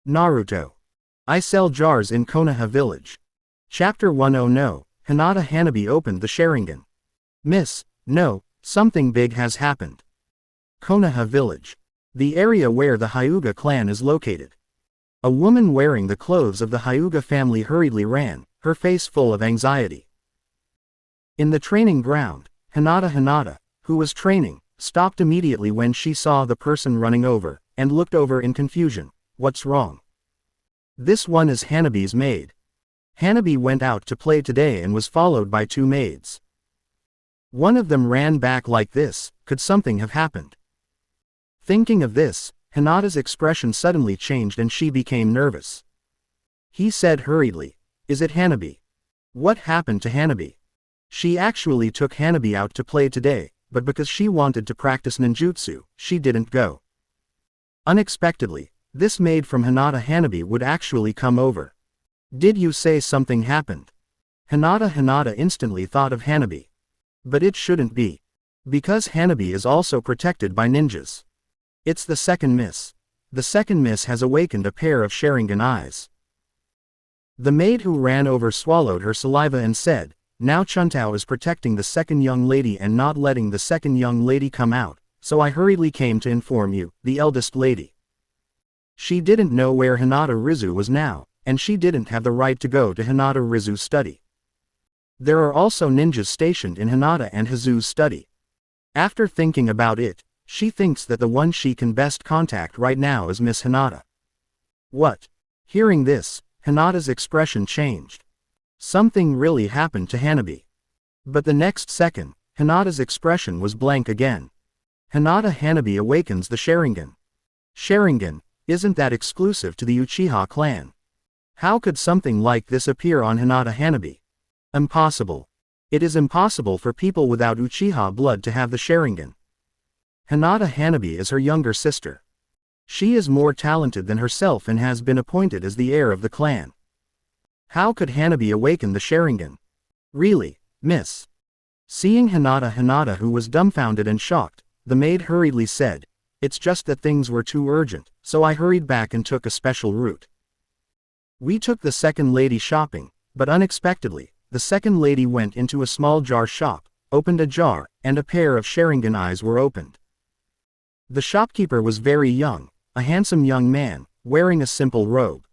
Naruto. I sell jars in Konoha village. Chapter 10. No, Hinata Hanabi opened the Sharingan. Miss, no, something big has happened. Konoha village. The area where the Hyuga clan is located. A woman wearing the clothes of the Hyuga family hurriedly ran, her face full of anxiety. In the training ground, Hinata, who was training, stopped immediately when she saw the person running over, and looked over in confusion. What's wrong? This one is Hanabi's maid. Hanabi went out to play today and was followed by two maids. One of them ran back like this. Could something have happened? Thinking of this, Hinata's expression suddenly changed and she became nervous. He said hurriedly, "Is it Hanabi? What happened to Hanabi?" She actually took Hanabi out to play today, but because she wanted to practice ninjutsu, she didn't go. Unexpectedly, this maid from Hanabi would actually come over. Did you say something happened? Hinata instantly thought of Hanabi. But it shouldn't be. Because Hanabi is also protected by ninjas. It's the second miss. The second miss has awakened a pair of Sharingan eyes. The maid who ran over swallowed her saliva and said, "Now Chuntao is protecting the second young lady and not letting the second young lady come out, so I hurriedly came to inform you, the eldest lady." She didn't know where Hinata Rizu was now, and she didn't have the right to go to Hinata Rizu's study. There are also ninjas stationed in Hinata and Hizu's study. After thinking about it, she thinks that the one she can best contact right now is Miss Hinata. What? Hearing this, Hinata's expression changed. Something really happened to Hanabi. But the next second, Hinata's expression was blank again. Hinata Hanabi awakens the Sharingan. Sharingan, isn't that exclusive to the Uchiha clan? How could something like this appear on Hinata Hanabi? Impossible. It is impossible for people without Uchiha blood to have the Sharingan. Hinata Hanabi is her younger sister. She is more talented than herself and has been appointed as the heir of the clan. How could Hanabi awaken the Sharingan? Really, miss? Seeing Hinata who was dumbfounded and shocked, the maid hurriedly said, "It's just that things were too urgent, so I hurried back and took a special route. We took the second lady shopping, but unexpectedly, the second lady went into a small jar shop, opened a jar, and a pair of Sharingan eyes were opened. The shopkeeper was very young, a handsome young man, wearing a simple robe.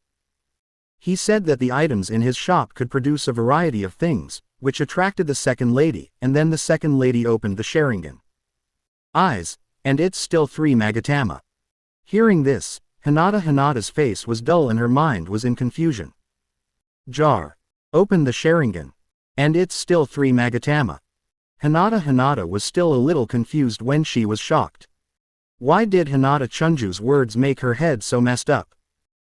He said that the items in his shop could produce a variety of things, which attracted the second lady, and then the second lady opened the Sharingan eyes, and it's still 3 Magatama. Hearing this, Hinata's face was dull and her mind was in confusion. Jar. Open the Sharingan. And it's still 3 Magatama. Hinata was still a little confused when she was shocked. Why did Hinata Chunju's words make her head so messed up?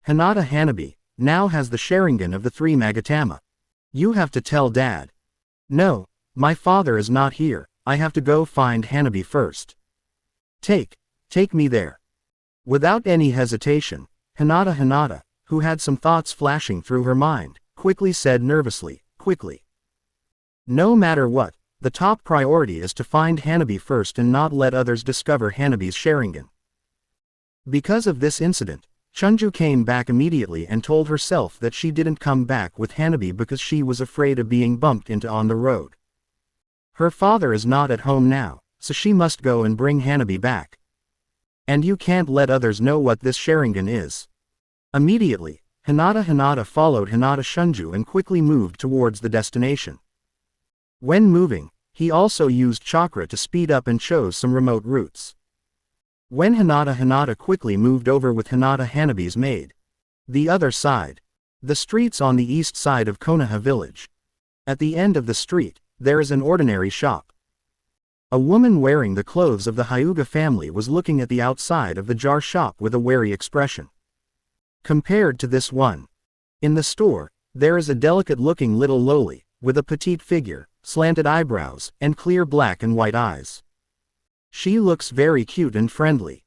Hinata Hanabi now has the Sharingan of the 3 Magatama. You have to tell Dad. No, my father is not here, I have to go find Hanabi first. Take me there. Without any hesitation, Hinata, who had some thoughts flashing through her mind, quickly said nervously, quickly. No matter what, the top priority is to find Hanabi first and not let others discover Hanabi's Sharingan. Because of this incident, Chunju came back immediately and told herself that she didn't come back with Hanabi because she was afraid of being bumped into on the road. Her father is not at home now, so she must go and bring Hanabi back. And you can't let others know what this Sharingan is. Immediately, Hinata followed Hinata Shunju and quickly moved towards the destination. When moving, he also used chakra to speed up and chose some remote routes. When Hinata quickly moved over with Hinata Hanabi's maid. The other side. The streets on the east side of Konoha village. At the end of the street, there is an ordinary shop. A woman wearing the clothes of the Hyuga family was looking at the outside of the jar shop with a wary expression. Compared to this one. In the store, there is a delicate-looking little loli, with a petite figure, slanted eyebrows, and clear black and white eyes. She looks very cute and friendly.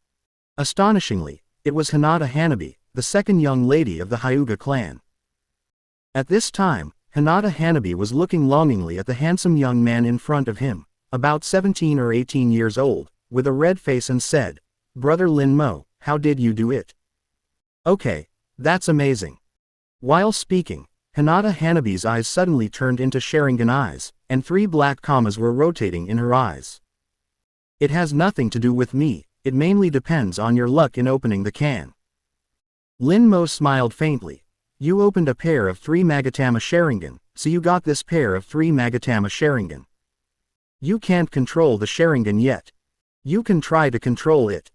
Astonishingly, it was Hinata Hanabi, the second young lady of the Hyuga clan. At this time, Hinata Hanabi was looking longingly at the handsome young man in front of him, about 17 or 18 years old, with a red face and said, "Brother Lin Mo, how did you do it?" "Okay, That's amazing. While speaking, Hinata Hanabi's eyes suddenly turned into Sharingan eyes, and 3 black commas were rotating in her eyes. It has nothing to do with me, it mainly depends on your luck in opening the can. Lin Mo smiled faintly. You opened a pair of 3 Magatama Sharingan, so you got this pair of 3 Magatama Sharingan. You can't control the Sharingan yet. You can try to control it.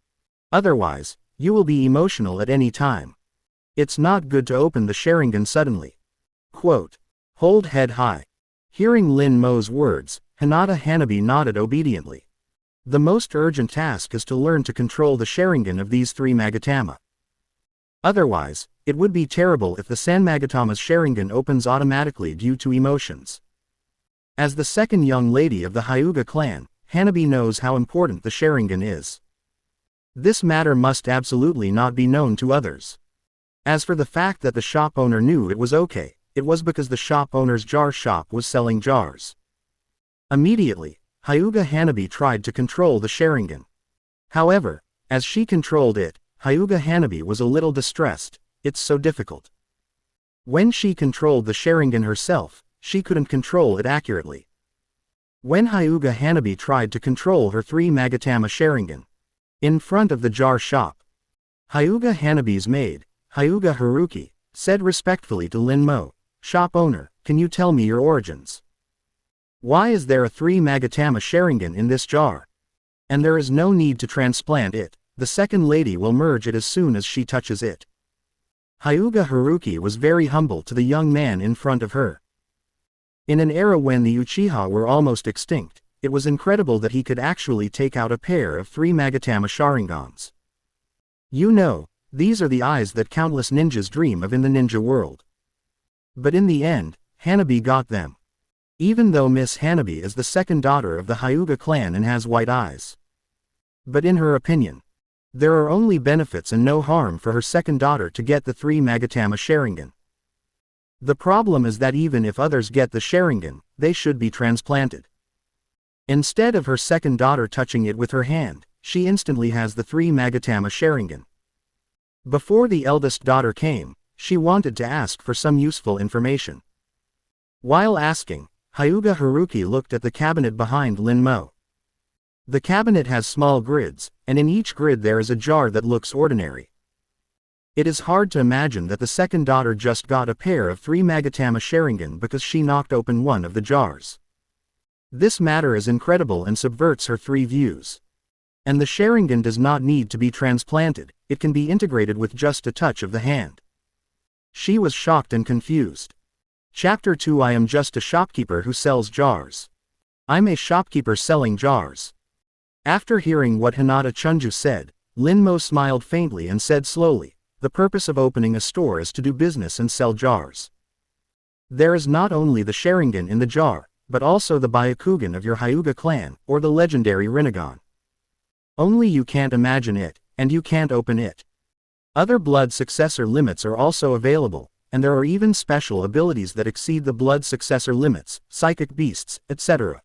Otherwise, you will be emotional at any time. It's not good to open the Sharingan suddenly. Quote. Hold head high. Hearing Lin Mo's words, Hinata Hanabi nodded obediently. The most urgent task is to learn to control the Sharingan of these 3 Magatama. Otherwise, it would be terrible if the San Magatama's Sharingan opens automatically due to emotions. As the second young lady of the Hyuga clan, Hanabi knows how important the Sharingan is. This matter must absolutely not be known to others. As for the fact that the shop owner knew it was okay, it was because the shop owner's jar shop was selling jars. Immediately, Hyuga Hanabi tried to control the Sharingan. However, as she controlled it, Hyuga Hanabi was a little distressed. It's so difficult. When she controlled the Sharingan herself, she couldn't control it accurately. When Hyuga Hanabi tried to control her 3 Magatama Sharingan in front of the jar shop, Hyuga Hanabi's maid, Hyuga Haruki, said respectfully to Lin Mo, "Shop owner, can you tell me your origins? Why is there a 3 Magatama Sharingan in this jar? And there is no need to transplant it, the second lady will merge it as soon as she touches it." Hyuga Haruki was very humble to the young man in front of her. In an era when the Uchiha were almost extinct, it was incredible that he could actually take out a pair of 3 Magatama Sharingans. You know, these are the eyes that countless ninjas dream of in the ninja world. But in the end, Hanabi got them. Even though Miss Hanabi is the second daughter of the Hyuga clan and has white eyes. But in her opinion, there are only benefits and no harm for her second daughter to get the 3 Magatama Sharingan. The problem is that even if others get the Sharingan, they should be transplanted. Instead of her second daughter touching it with her hand, she instantly has the 3 Magatama Sharingan. Before the eldest daughter came, she wanted to ask for some useful information. While asking, Hyuga Haruki looked at the cabinet behind Lin Mo. The cabinet has small grids, and in each grid there is a jar that looks ordinary. It is hard to imagine that the second daughter just got a pair of 3 Magatama Sharingan because she knocked open one of the jars. This matter is incredible and subverts her 3 views. And the Sharingan does not need to be transplanted, it can be integrated with just a touch of the hand. She was shocked and confused. Chapter 2 I am just a shopkeeper who sells jars. I'm a shopkeeper selling jars. After hearing what Hinata Chunju said, Lin Mo smiled faintly and said slowly, the purpose of opening a store is to do business and sell jars. There is not only the Sharingan in the jar, but also the Byakugan of your Hyuga clan, or the legendary Rinnegan. Only you can't imagine it, and you can't open it. Other blood successor limits are also available, and there are even special abilities that exceed the blood successor limits, psychic beasts, etc.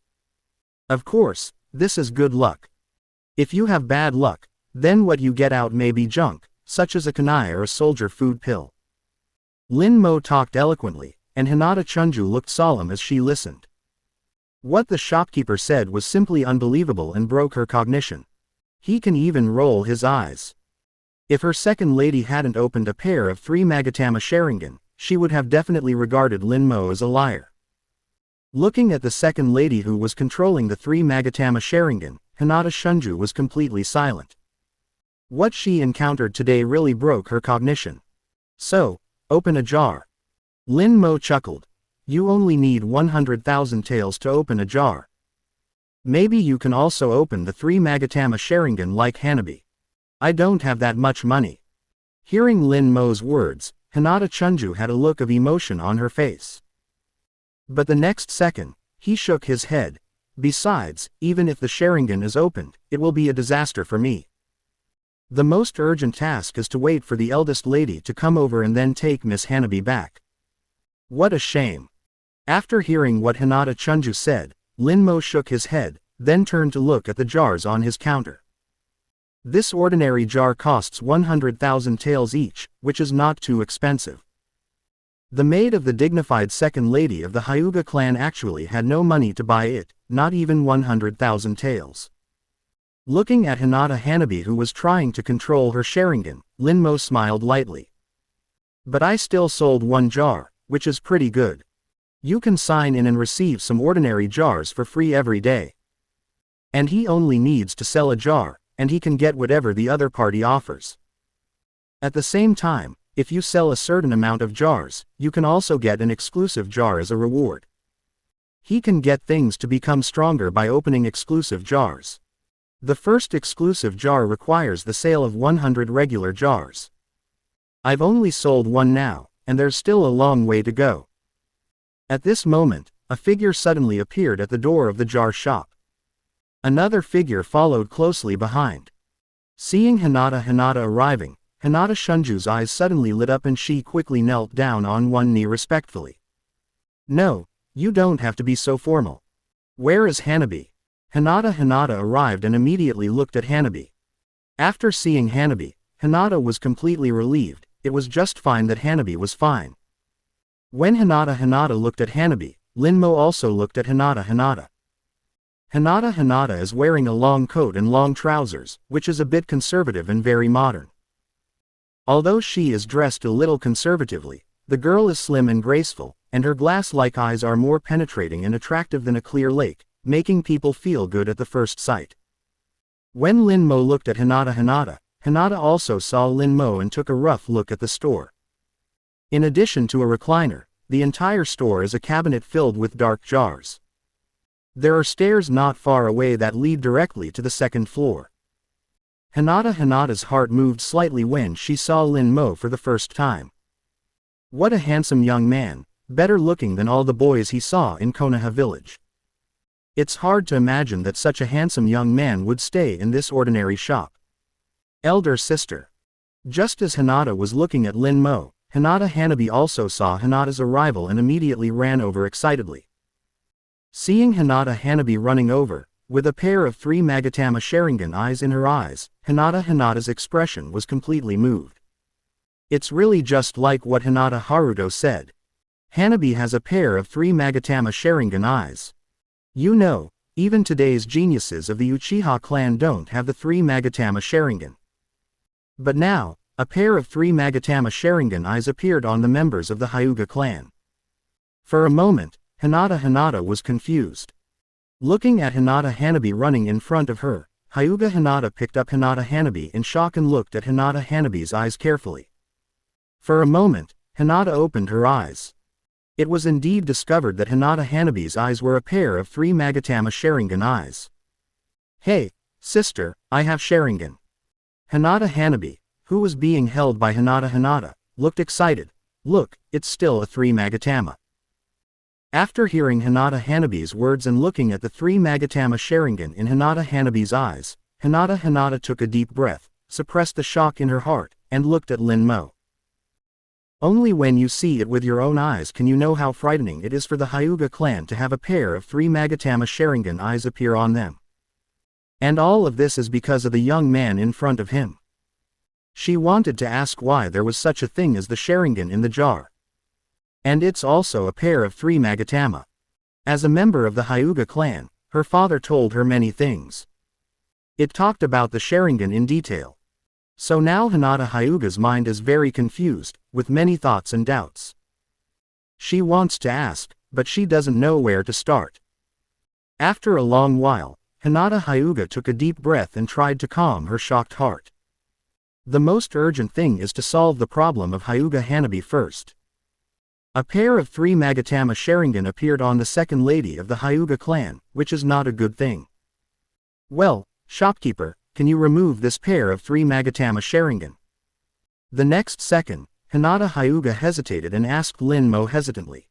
Of course, this is good luck. If you have bad luck, then what you get out may be junk, such as a kunai or a soldier food pill. Lin Mo talked eloquently, and Hinata Chunju looked solemn as she listened. What the shopkeeper said was simply unbelievable and broke her cognition. He can even roll his eyes. If her second lady hadn't opened a pair of 3 Magatama Sharingan, she would have definitely regarded Lin Mo as a liar. Looking at the second lady who was controlling the 3 Magatama Sharingan, Hinata Chunju was completely silent. What she encountered today really broke her cognition. So, open a jar. Lin Mo chuckled. You only need 100,000 taels to open a jar. Maybe you can also open the 3 Magatama Sharingan like Hanabi. I don't have that much money. Hearing Lin Mo's words, Hinata Chunju had a look of emotion on her face. But the next second, he shook his head. Besides, even if the Sharingan is opened, it will be a disaster for me. The most urgent task is to wait for the eldest lady to come over and then take Miss Hanabi back. What a shame. After hearing what Hinata Chunju said, Lin Mo shook his head, then turned to look at the jars on his counter. This ordinary jar costs 100,000 taels each, which is not too expensive. The maid of the dignified second lady of the Hyuga clan actually had no money to buy it, not even 100,000 taels. Looking at Hinata Hanabi, who was trying to control her Sharingan, Linmo smiled lightly. But I still sold one jar, which is pretty good. You can sign in and receive some ordinary jars for free every day. And he only needs to sell a jar, and he can get whatever the other party offers. At the same time, if you sell a certain amount of jars, you can also get an exclusive jar as a reward. He can get things to become stronger by opening exclusive jars. The first exclusive jar requires the sale of 100 regular jars. I've only sold one now, and there's still a long way to go. At this moment, a figure suddenly appeared at the door of the jar shop. Another figure followed closely behind. Seeing Hinata arriving, Hinata Shunju's eyes suddenly lit up and she quickly knelt down on one knee respectfully. No, you don't have to be so formal. Where is Hanabi? Hinata arrived and immediately looked at Hanabi. After seeing Hanabi, Hinata was completely relieved. It was just fine that Hanabi was fine. When Hinata looked at Hanabi, Linmo also looked at Hinata. Hinata is wearing a long coat and long trousers, which is a bit conservative and very modern. Although she is dressed a little conservatively, the girl is slim and graceful, and her glass-like eyes are more penetrating and attractive than a clear lake, making people feel good at the first sight. When Linmo looked at Hinata also saw Linmo and took a rough look at the store. In addition to a recliner, the entire store is a cabinet filled with dark jars. There are stairs not far away that lead directly to the second floor. Hinata's heart moved slightly when she saw Linmo for the first time. What a handsome young man, better looking than all the boys he saw in Konoha village. It's hard to imagine that such a handsome young man would stay in this ordinary shop. Elder sister. Just as Hinata was looking at Linmo, Hinata Hanabi also saw Hinata's arrival and immediately ran over excitedly. Seeing Hinata Hanabi running over, with a pair of 3 Magatama Sharingan eyes in her eyes, Hinata's expression was completely moved. It's really just like what Hinata Haruto said. Hanabi has a pair of 3 Magatama Sharingan eyes. You know, even today's geniuses of the Uchiha clan don't have the 3 Magatama Sharingan. But now, a pair of 3 Magatama Sharingan eyes appeared on the members of the Hyuga clan. For a moment, Hinata was confused. Looking at Hinata Hanabi running in front of her, Hyuga Hinata picked up Hinata Hanabi in shock and looked at Hinata Hanabi's eyes carefully. For a moment, Hinata opened her eyes. It was indeed discovered that Hinata Hanabi's eyes were a pair of 3 Magatama Sharingan eyes. Hey, sister, I have Sharingan. Hinata Hanabi, who was being held by Hinata, looked excited. Look, it's still a 3 Magatama. After hearing Hinata Hanabi's words and looking at the 3 Magatama Sharingan in Hinata Hanabi's eyes, Hinata took a deep breath, suppressed the shock in her heart, and looked at Linmo. Only when you see it with your own eyes can you know how frightening it is for the Hyuga clan to have a pair of 3 Magatama Sharingan eyes appear on them. And all of this is because of the young man in front of him. She wanted to ask why there was such a thing as the Sharingan in the jar. And it's also a pair of 3 Magatama. As a member of the Hyuga clan, her father told her many things. It talked about the Sharingan in detail. So now Hinata Hyuga's mind is very confused, with many thoughts and doubts. She wants to ask, but she doesn't know where to start. After a long while, Hinata Hyuga took a deep breath and tried to calm her shocked heart. The most urgent thing is to solve the problem of Hyuga Hanabi first. A pair of 3 Magatama Sharingan appeared on the second lady of the Hyuga clan, which is not a good thing. Well, shopkeeper, can you remove this pair of 3 Magatama Sharingan? The next second, Hinata Hyuga hesitated and asked Linmo hesitantly.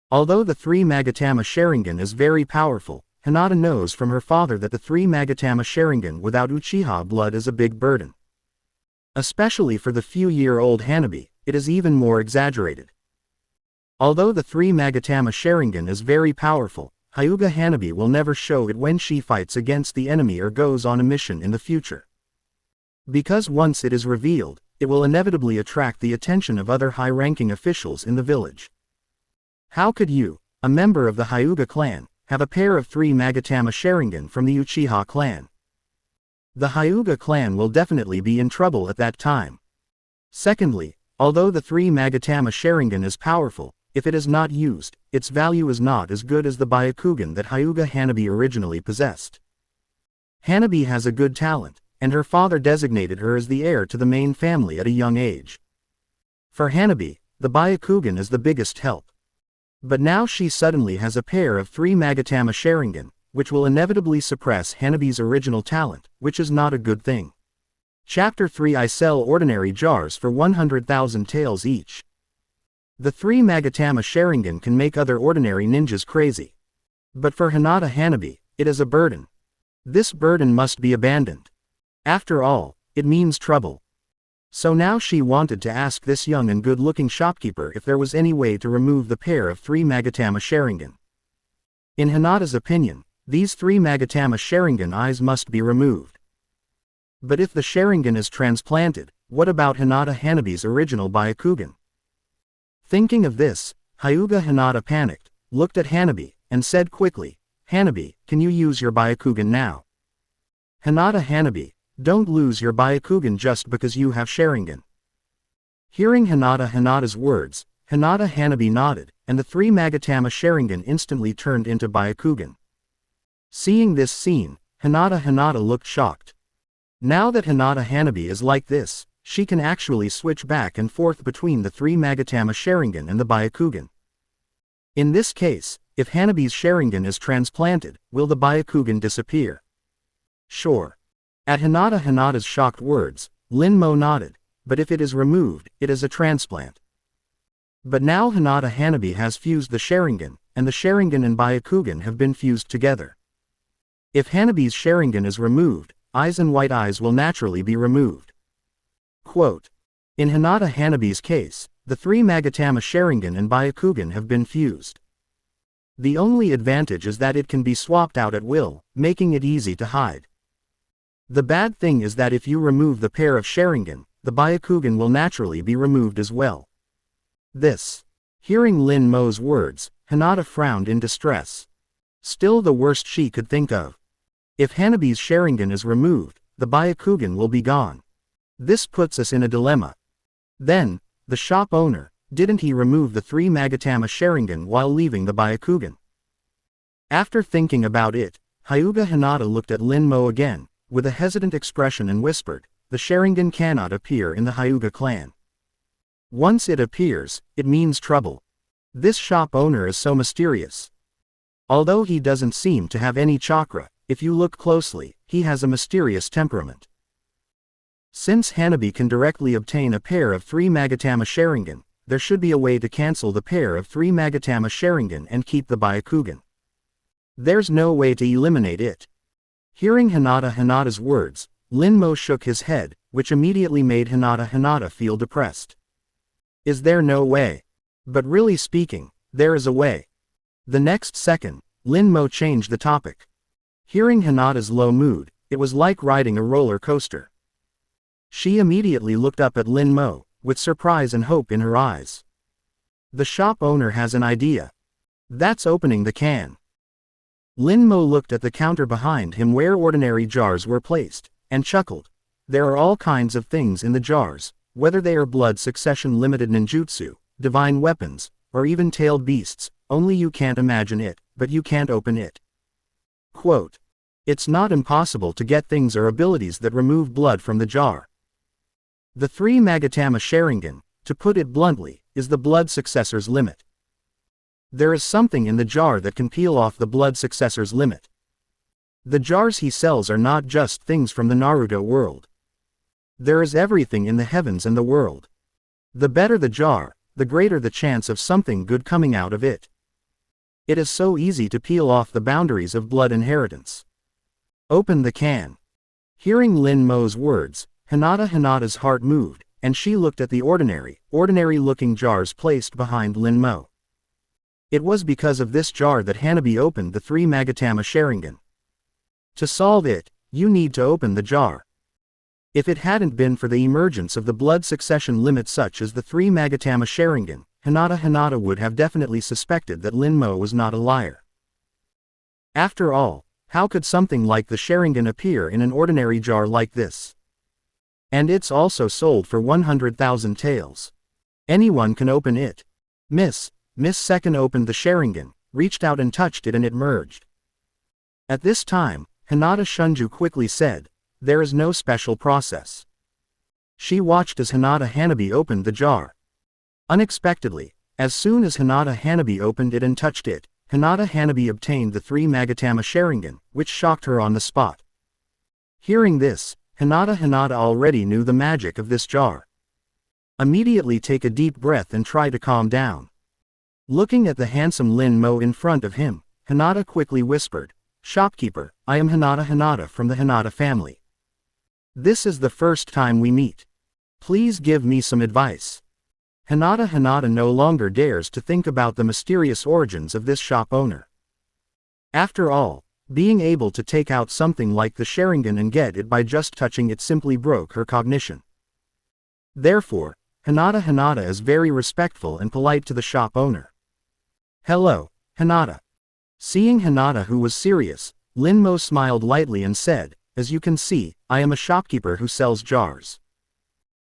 Although the 3 Magatama Sharingan is very powerful, Hinata knows from her father that the 3 Magatama Sharingan without Uchiha blood is a big burden. Especially for the few-year-old Hanabi, it is even more exaggerated. Although the 3 Magatama Sharingan is very powerful, Hyuga Hanabi will never show it when she fights against the enemy or goes on a mission in the future. Because once it is revealed, it will inevitably attract the attention of other high-ranking officials in the village. How could you, a member of the Hyuga clan, have a pair of 3 Magatama Sharingan from the Uchiha clan? The Hyuga clan will definitely be in trouble at that time. Secondly, although the 3 Magatama Sharingan is powerful, if it is not used, its value is not as good as the Byakugan that Hyuga Hanabi originally possessed. Hanabi has a good talent, and her father designated her as the heir to the main family at a young age. For Hanabi, the Byakugan is the biggest help. But now she suddenly has a pair of 3 Magatama Sharingan, which will inevitably suppress Hanabi's original talent, which is not a good thing. Chapter 3 I sell ordinary jars for 100,000 taels each. The 3 Magatama Sharingan can make other ordinary ninjas crazy. But for Hinata Hanabi, it is a burden. This burden must be abandoned. After all, it means trouble. So now she wanted to ask this young and good-looking shopkeeper if there was any way to remove the pair of 3 Magatama Sharingan. In Hinata's opinion, these 3 Magatama Sharingan eyes must be removed. But if the Sharingan is transplanted, what about Hinata Hanabi's original Byakugan? Thinking of this, Hyuga Hinata panicked, looked at Hanabi, and said quickly, "Hanabi, can you use your Byakugan now?" Hinata Hanabi, don't lose your Byakugan just because you have Sharingan. Hearing Hinata's words, Hinata Hanabi nodded, and the 3 Magatama Sharingan instantly turned into Byakugan. Seeing this scene, Hinata looked shocked. Now that Hinata Hanabi is like this, she can actually switch back and forth between the 3 Magatama Sharingan and the Byakugan. In this case, if Hanabi's Sharingan is transplanted, will the Byakugan disappear? Sure. At Hinata's shocked words, Linmo nodded, but if it is removed, it is a transplant. But now Hinata Hanabi has fused the Sharingan, and the Sharingan and Byakugan have been fused together. If Hanabi's Sharingan is removed, eyes and white eyes will naturally be removed. Quote, in Hinata Hanabi's case, the 3 Magatama Sharingan and Byakugan have been fused. The only advantage is that it can be swapped out at will, making it easy to hide. The bad thing is that if you remove the pair of Sharingan, the Byakugan will naturally be removed as well. Hearing Lin Mo's words, Hinata frowned in distress. Still the worst she could think of. If Hanabi's Sharingan is removed, the Byakugan will be gone. This puts us in a dilemma. Then, the shop owner, didn't he remove the 3 Magatama Sharingan while leaving the Byakugan? After thinking about it, Hyuga Hinata looked at Lin Mo again, with a hesitant expression and whispered, the Sharingan cannot appear in the Hyuga clan. Once it appears, it means trouble. This shop owner is so mysterious. Although he doesn't seem to have any chakra, if you look closely, he has a mysterious temperament. Since Hanabi can directly obtain a pair of 3 Magatama Sharingan, there should be a way to cancel the pair of 3 Magatama Sharingan and keep the Byakugan. There's no way to eliminate it. Hearing Hinata's words, Lin Mo shook his head, which immediately made Hinata feel depressed. Is there no way? But really speaking, there is a way. The next second, Lin Mo changed the topic. Hearing Hinata's low mood, it was like riding a roller coaster. She immediately looked up at Lin Mo, with surprise and hope in her eyes. The shop owner has an idea. That's opening the can. Lin Mo looked at the counter behind him where ordinary jars were placed, and chuckled. There are all kinds of things in the jars, whether they are blood succession limited ninjutsu, divine weapons, or even tailed beasts, only you can't imagine it, but you can't open it. Quote, it's not impossible to get things or abilities that remove blood from the jar. The 3 Magatama Sharingan, to put it bluntly, is the blood successor's limit. There is something in the jar that can peel off the blood successor's limit. The jars he sells are not just things from the Naruto world. There is everything in the heavens and the world. The better the jar, the greater the chance of something good coming out of it. It is so easy to peel off the boundaries of blood inheritance. Open the can. Hearing Lin Mo's words, Hinata's heart moved, and she looked at the ordinary-looking jars placed behind Lin Mo. It was because of this jar that Hanabi opened the 3 Magatama Sharingan. To solve it, you need to open the jar. If it hadn't been for the emergence of the blood succession limit such as the 3 Magatama Sharingan, Hinata would have definitely suspected that Linmo was not a liar. After all, how could something like the Sharingan appear in an ordinary jar like this? And it's also sold for 100,000 taels. Anyone can open it. Miss Second opened the Sharingan, reached out and touched it and it merged. At this time, Hinata Shunju quickly said, "There is no special process." She watched as Hinata Hanabi opened the jar. Unexpectedly, as soon as Hinata Hanabi opened it and touched it, Hinata Hanabi obtained the 3 Magatama Sharingan, which shocked her on the spot. Hearing this, Hinata already knew the magic of this jar. Immediately take a deep breath and try to calm down. Looking at the handsome Linmo in front of him, Hinata quickly whispered, "Shopkeeper, I am Hinata from the Hinata family. This is the first time we meet. Please give me some advice." Hinata no longer dares to think about the mysterious origins of this shop owner. After all, being able to take out something like the Sharingan and get it by just touching it simply broke her cognition. Therefore, Hinata is very respectful and polite to the shop owner. "Hello, Hinata." Seeing Hinata who was serious, Linmo smiled lightly and said, "As you can see, I am a shopkeeper who sells jars.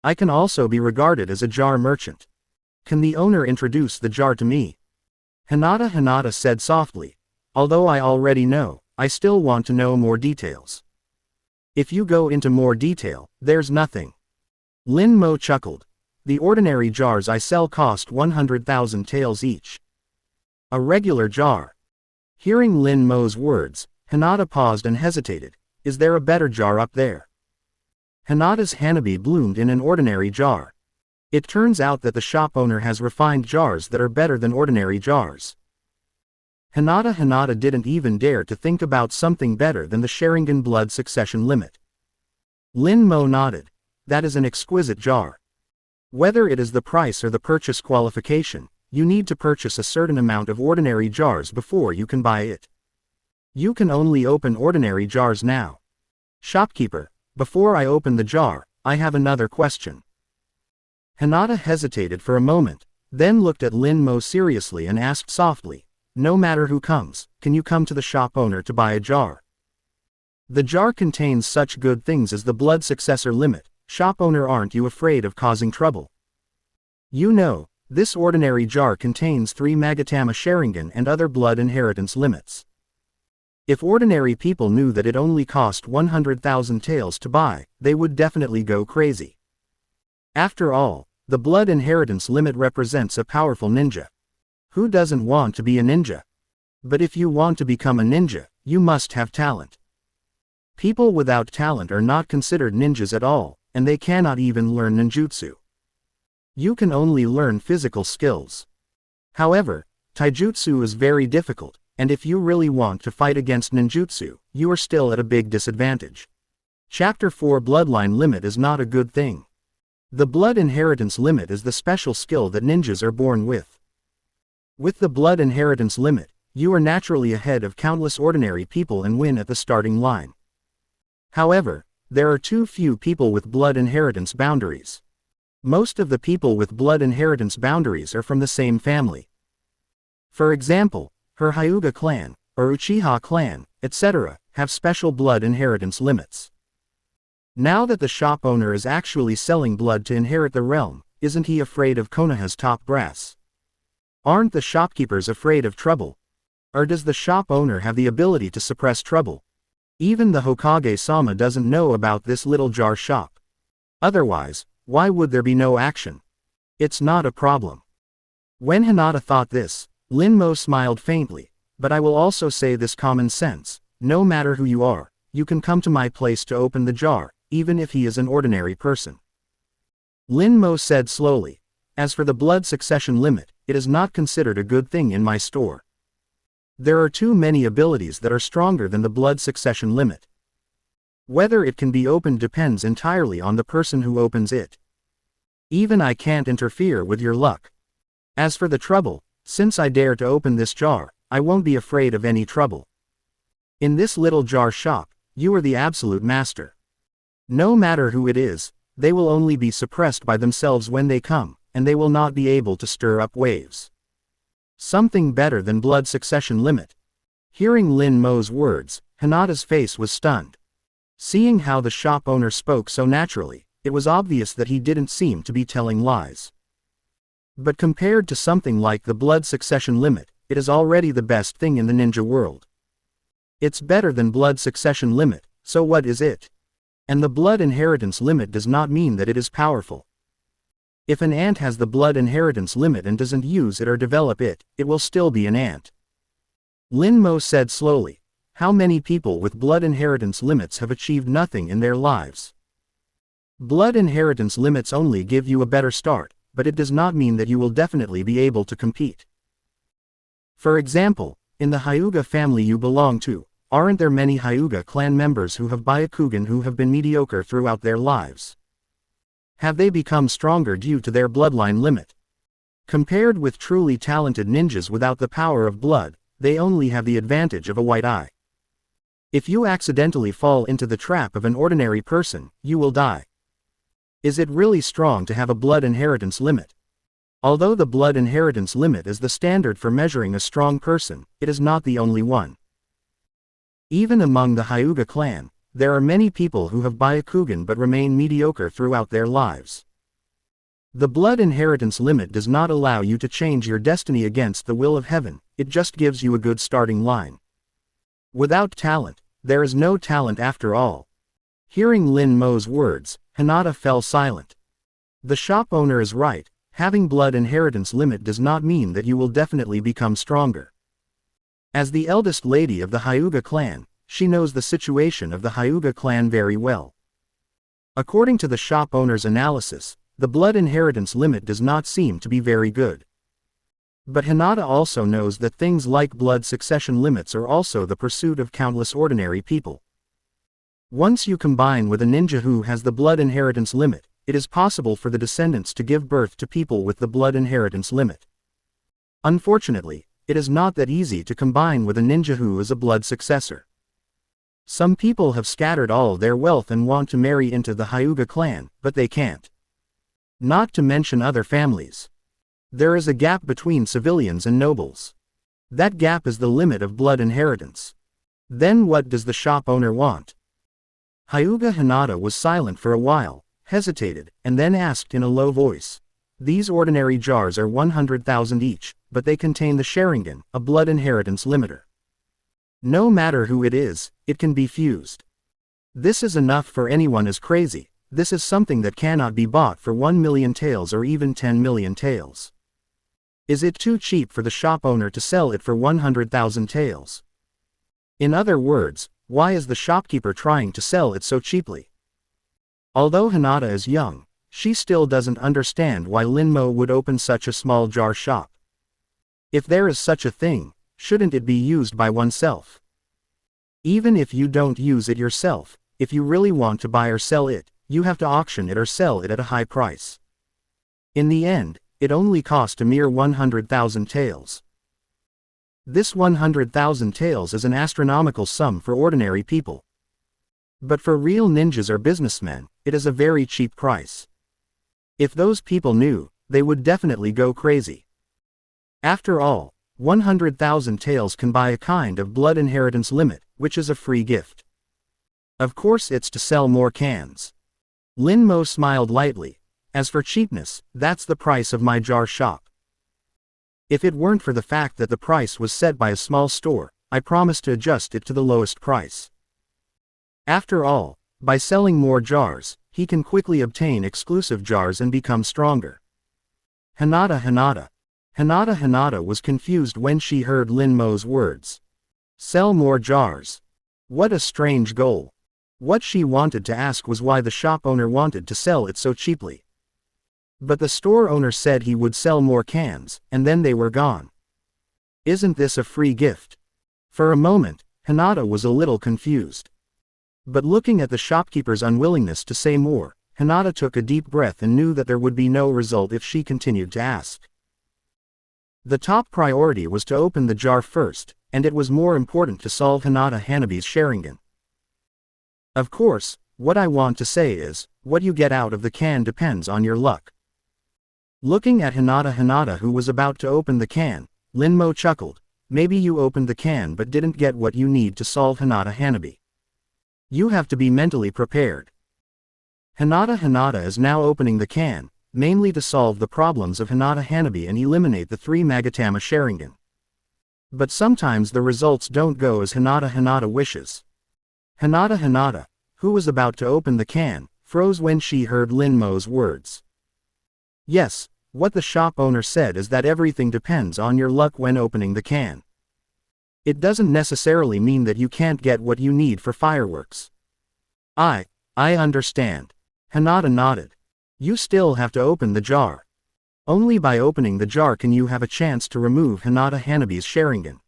I can also be regarded as a jar merchant. Can the owner introduce the jar to me?" Hinata said softly, "Although I already know, I still want to know more details." "If you go into more detail, there's nothing." Linmo chuckled. "The ordinary jars I sell cost 100,000 taels each. A regular jar." Hearing Linmo's words, Hinata paused and hesitated. "Is there a better jar up there?" Hinata's Hanabi bloomed in an ordinary jar. It turns out that the shop owner has refined jars that are better than ordinary jars. Hinata didn't even dare to think about something better than the Sharingan blood succession limit. Linmo nodded. "That is an exquisite jar. Whether it is the price or the purchase qualification, you need to purchase a certain amount of ordinary jars before you can buy it. You can only open ordinary jars now. Shopkeeper, before I open the jar, I have another question." Hinata hesitated for a moment, then looked at Linmo seriously and asked softly, "No matter who comes, can you come to the shop owner to buy a jar? The jar contains such good things as the blood successor limit. Shop owner, aren't you afraid of causing trouble? You know, this ordinary jar contains 3 Magatama Sharingan and other blood inheritance limits. If ordinary people knew that it only cost 100,000 taels to buy, they would definitely go crazy. After all, the blood inheritance limit represents a powerful ninja. Who doesn't want to be a ninja? But if you want to become a ninja, you must have talent. People without talent are not considered ninjas at all, and they cannot even learn ninjutsu. You can only learn physical skills. However, taijutsu is very difficult, and if you really want to fight against ninjutsu, you are still at a big disadvantage. Chapter 4 Bloodline Limit is not a good thing. The blood inheritance limit is the special skill that ninjas are born with. With the blood inheritance limit, you are naturally ahead of countless ordinary people and win at the starting line. However, there are too few people with blood inheritance boundaries. Most of the people with blood inheritance boundaries are from the same family. For example, her Hyuga clan, or Uchiha clan, etc., have special blood inheritance limits. Now that the shop owner is actually selling blood to inherit the realm, isn't he afraid of Konoha's top brass? Aren't the shopkeepers afraid of trouble? Or does the shop owner have the ability to suppress trouble? Even the Hokage-sama doesn't know about this little jar shop. Otherwise, why would there be no action? It's not a problem. When Hinata thought this, Linmo smiled faintly, but I will also say this common sense, no matter who you are, you can come to my place to open the jar, even if he is an ordinary person. Linmo said slowly, as for the blood succession limit, it is not considered a good thing in my store. There are too many abilities that are stronger than the blood succession limit. Whether it can be opened depends entirely on the person who opens it. Even I can't interfere with your luck. As for the trouble, since I dare to open this jar, I won't be afraid of any trouble. In this little jar shop, you are the absolute master. No matter who it is, they will only be suppressed by themselves when they come, and they will not be able to stir up waves. Something better than blood succession limit. Hearing Lin Mo's words, Hinata's face was stunned. Seeing how the shop owner spoke so naturally, it was obvious that he didn't seem to be telling lies. But compared to something like the blood succession limit, it is already the best thing in the ninja world. It's better than blood succession limit, so what is it? And the blood inheritance limit does not mean that it is powerful. If an ant has the blood inheritance limit and doesn't use it or develop it, it will still be an ant. Lin Mo said slowly, how many people with blood inheritance limits have achieved nothing in their lives? Blood inheritance limits only give you a better start, but it does not mean that you will definitely be able to compete. For example, in the Hyuga family you belong to, aren't there many Hyuga clan members who have Byakugan who have been mediocre throughout their lives? Have they become stronger due to their bloodline limit? Compared with truly talented ninjas without the power of blood, they only have the advantage of a white eye. If you accidentally fall into the trap of an ordinary person, you will die. Is it really strong to have a blood inheritance limit? Although the blood inheritance limit is the standard for measuring a strong person, it is not the only one. Even among the Hyuga clan, there are many people who have Byakugan but remain mediocre throughout their lives. The blood inheritance limit does not allow you to change your destiny against the will of heaven, it just gives you a good starting line. Without talent, there is no talent after all. Hearing Lin Mo's words, Hinata fell silent. The shop owner is right, having blood inheritance limit does not mean that you will definitely become stronger. As the eldest lady of the Hyuga clan, she knows the situation of the Hyuga clan very well. According to the shop owner's analysis, the blood inheritance limit does not seem to be very good. But Hinata also knows that things like blood succession limits are also the pursuit of countless ordinary people. Once you combine with a ninja who has the blood inheritance limit, it is possible for the descendants to give birth to people with the blood inheritance limit. Unfortunately, it is not that easy to combine with a ninja who is a blood successor. Some people have scattered all their wealth and want to marry into the Hyuga clan, but they can't. Not to mention other families. There is a gap between civilians and nobles. That gap is the limit of blood inheritance. Then what does the shop owner want? Hyuga Hinata was silent for a while, hesitated, and then asked in a low voice. These ordinary jars are 100,000 each, but they contain the Sharingan, a blood inheritance limiter. No matter who it is, it can be fused. This is enough for anyone as crazy. This is something that cannot be bought for 1 million taels or even 10 million taels. Is it too cheap for the shop owner to sell it for 100,000 taels? In other words, why is the shopkeeper trying to sell it so cheaply? Although Hinata is young, she still doesn't understand why Lin Mo would open such a small jar shop. If there is such a thing, shouldn't it be used by oneself? Even if you don't use it yourself, if you really want to buy or sell it, you have to auction it or sell it at a high price. In the end, it only cost a mere 100,000 taels. This 100,000 taels is an astronomical sum for ordinary people. But for real ninjas or businessmen, it is a very cheap price. If those people knew, they would definitely go crazy. After all, 100,000 taels can buy a kind of blood inheritance limit, which is a free gift. Of course it's to sell more cans. Lin Mo smiled lightly. As for cheapness, that's the price of my jar shop. If it weren't for the fact that the price was set by a small store, I promise to adjust it to the lowest price. After all, by selling more jars, he can quickly obtain exclusive jars and become stronger. Hinata was confused when she heard Lin Mo's words. Sell more jars. What a strange goal. What she wanted to ask was why the shop owner wanted to sell it so cheaply. But the store owner said he would sell more cans, and then they were gone. Isn't this a free gift? For a moment, Hinata was a little confused. But looking at the shopkeeper's unwillingness to say more, Hinata took a deep breath and knew that there would be no result if she continued to ask. The top priority was to open the jar first, and it was more important to solve Hinata Hanabi's Sharingan. Of course, What I want to say is, what you get out of the can depends on your luck. Looking at Hinata who was about to open the can, Linmo chuckled. Maybe you opened the can but didn't get what you need to solve Hinata Hanabi. You have to be mentally prepared. Hinata is now opening the can, mainly to solve the problems of Hinata Hanabi and eliminate the 3 Magatama Sharingan. But sometimes the results don't go as Hinata wishes. Hinata, who was about to open the can, froze when she heard Linmo's words. Yes, what the shop owner said is that everything depends on your luck when opening the can. It doesn't necessarily mean that you can't get what you need for fireworks. I understand. Hinata nodded. You still have to open the jar. Only by opening the jar can you have a chance to remove Hinata Hanabi's Sharingan.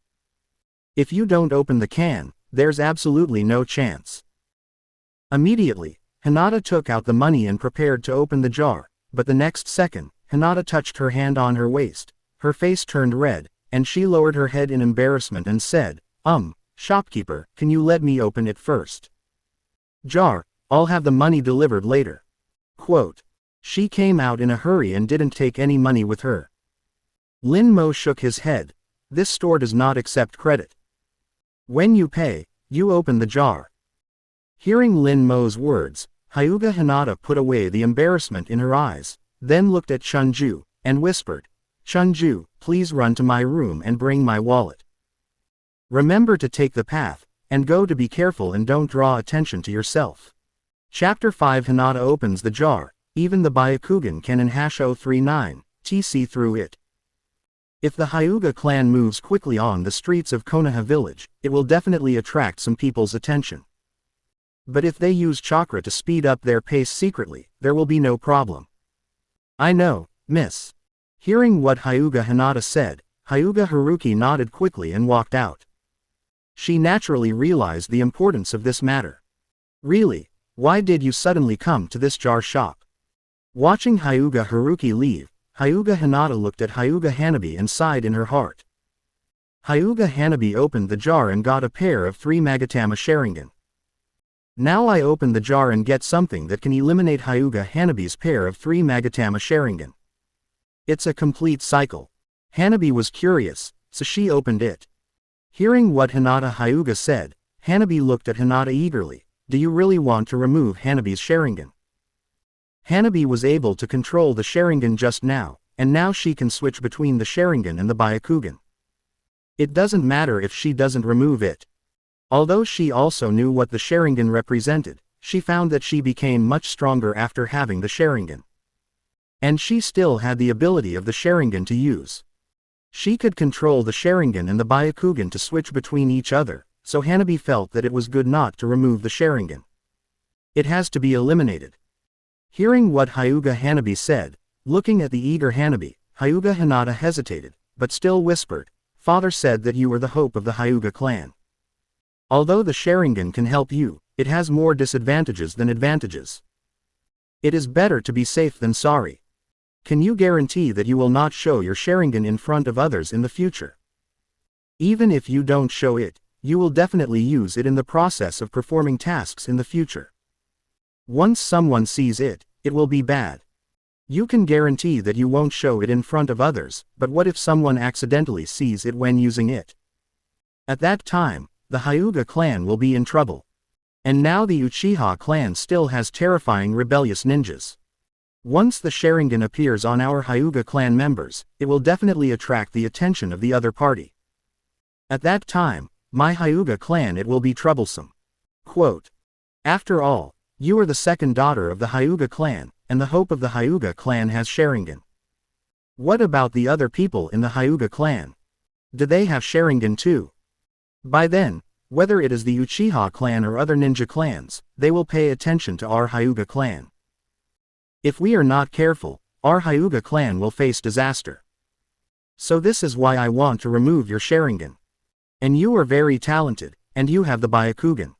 If you don't open the can, there's absolutely no chance. Immediately, Hinata took out the money and prepared to open the jar, but the next second, Hinata touched her hand on her waist, her face turned red, and she lowered her head in embarrassment and said, Shopkeeper, can you let me open it first? Jar, I'll have the money delivered later. Quote. She came out in a hurry and didn't take any money with her. Linmo shook his head. This store does not accept credit. When you pay, you open the jar. Hearing Linmo's words, Hyuga Hinata put away the embarrassment in her eyes, then looked at Chunju, and whispered, Chunju, please run to my room and bring my wallet. Remember to take the path, and go to be careful and don't draw attention to yourself. Chapter 5 Hinata opens the jar, even the Byakugan can enhash 039, TC through it. If the Hyuga clan moves quickly on the streets of Konoha village, it will definitely attract some people's attention. But if they use chakra to speed up their pace secretly, there will be no problem. I know, miss. Hearing what Hyuga Hinata said, Hyuga Haruki nodded quickly and walked out. She naturally realized the importance of this matter. Really, why did you suddenly come to this jar shop? Watching Hyuga Haruki leave, Hyuga Hinata looked at Hyuga Hanabi and sighed in her heart. Hyuga Hanabi opened the jar and got a pair of 3 Magatama Sharingan. Now I open the jar and get something that can eliminate Hyuga Hanabi's pair of 3 Magatama Sharingan. It's a complete cycle. Hanabi was curious, so she opened it. Hearing what Hinata Hyuga said, Hanabi looked at Hinata eagerly. Do you really want to remove Hanabi's Sharingan? Hanabi was able to control the Sharingan just now, and now she can switch between the Sharingan and the Byakugan. It doesn't matter if she doesn't remove it. Although she also knew what the Sharingan represented, she found that she became much stronger after having the Sharingan. And she still had the ability of the Sharingan to use. She could control the Sharingan and the Byakugan to switch between each other, so Hanabi felt that it was good not to remove the Sharingan. It has to be eliminated. Hearing what Hyuga Hanabi said, looking at the eager Hanabi, Hyuga Hinata hesitated, but still whispered, Father said that you were the hope of the Hyuga clan. Although the Sharingan can help you, it has more disadvantages than advantages. It is better to be safe than sorry. Can you guarantee that you will not show your Sharingan in front of others in the future? Even if you don't show it, you will definitely use it in the process of performing tasks in the future. Once someone sees it, it will be bad. You can guarantee that you won't show it in front of others, but what if someone accidentally sees it when using it? At that time, the Hyuga clan will be in trouble. And now the Uchiha clan still has terrifying rebellious ninjas. Once the Sharingan appears on our Hyuga clan members, it will definitely attract the attention of the other party. At that time, my Hyuga clan it will be troublesome. Quote. After all, you are the second daughter of the Hyuga clan, and the hope of the Hyuga clan has Sharingan. What about the other people in the Hyuga clan? Do they have Sharingan too? By then, whether it is the Uchiha clan or other ninja clans, they will pay attention to our Hyuga clan. If we are not careful, our Hyuga clan will face disaster. So this is why I want to remove your Sharingan. And you are very talented, and you have the Byakugan.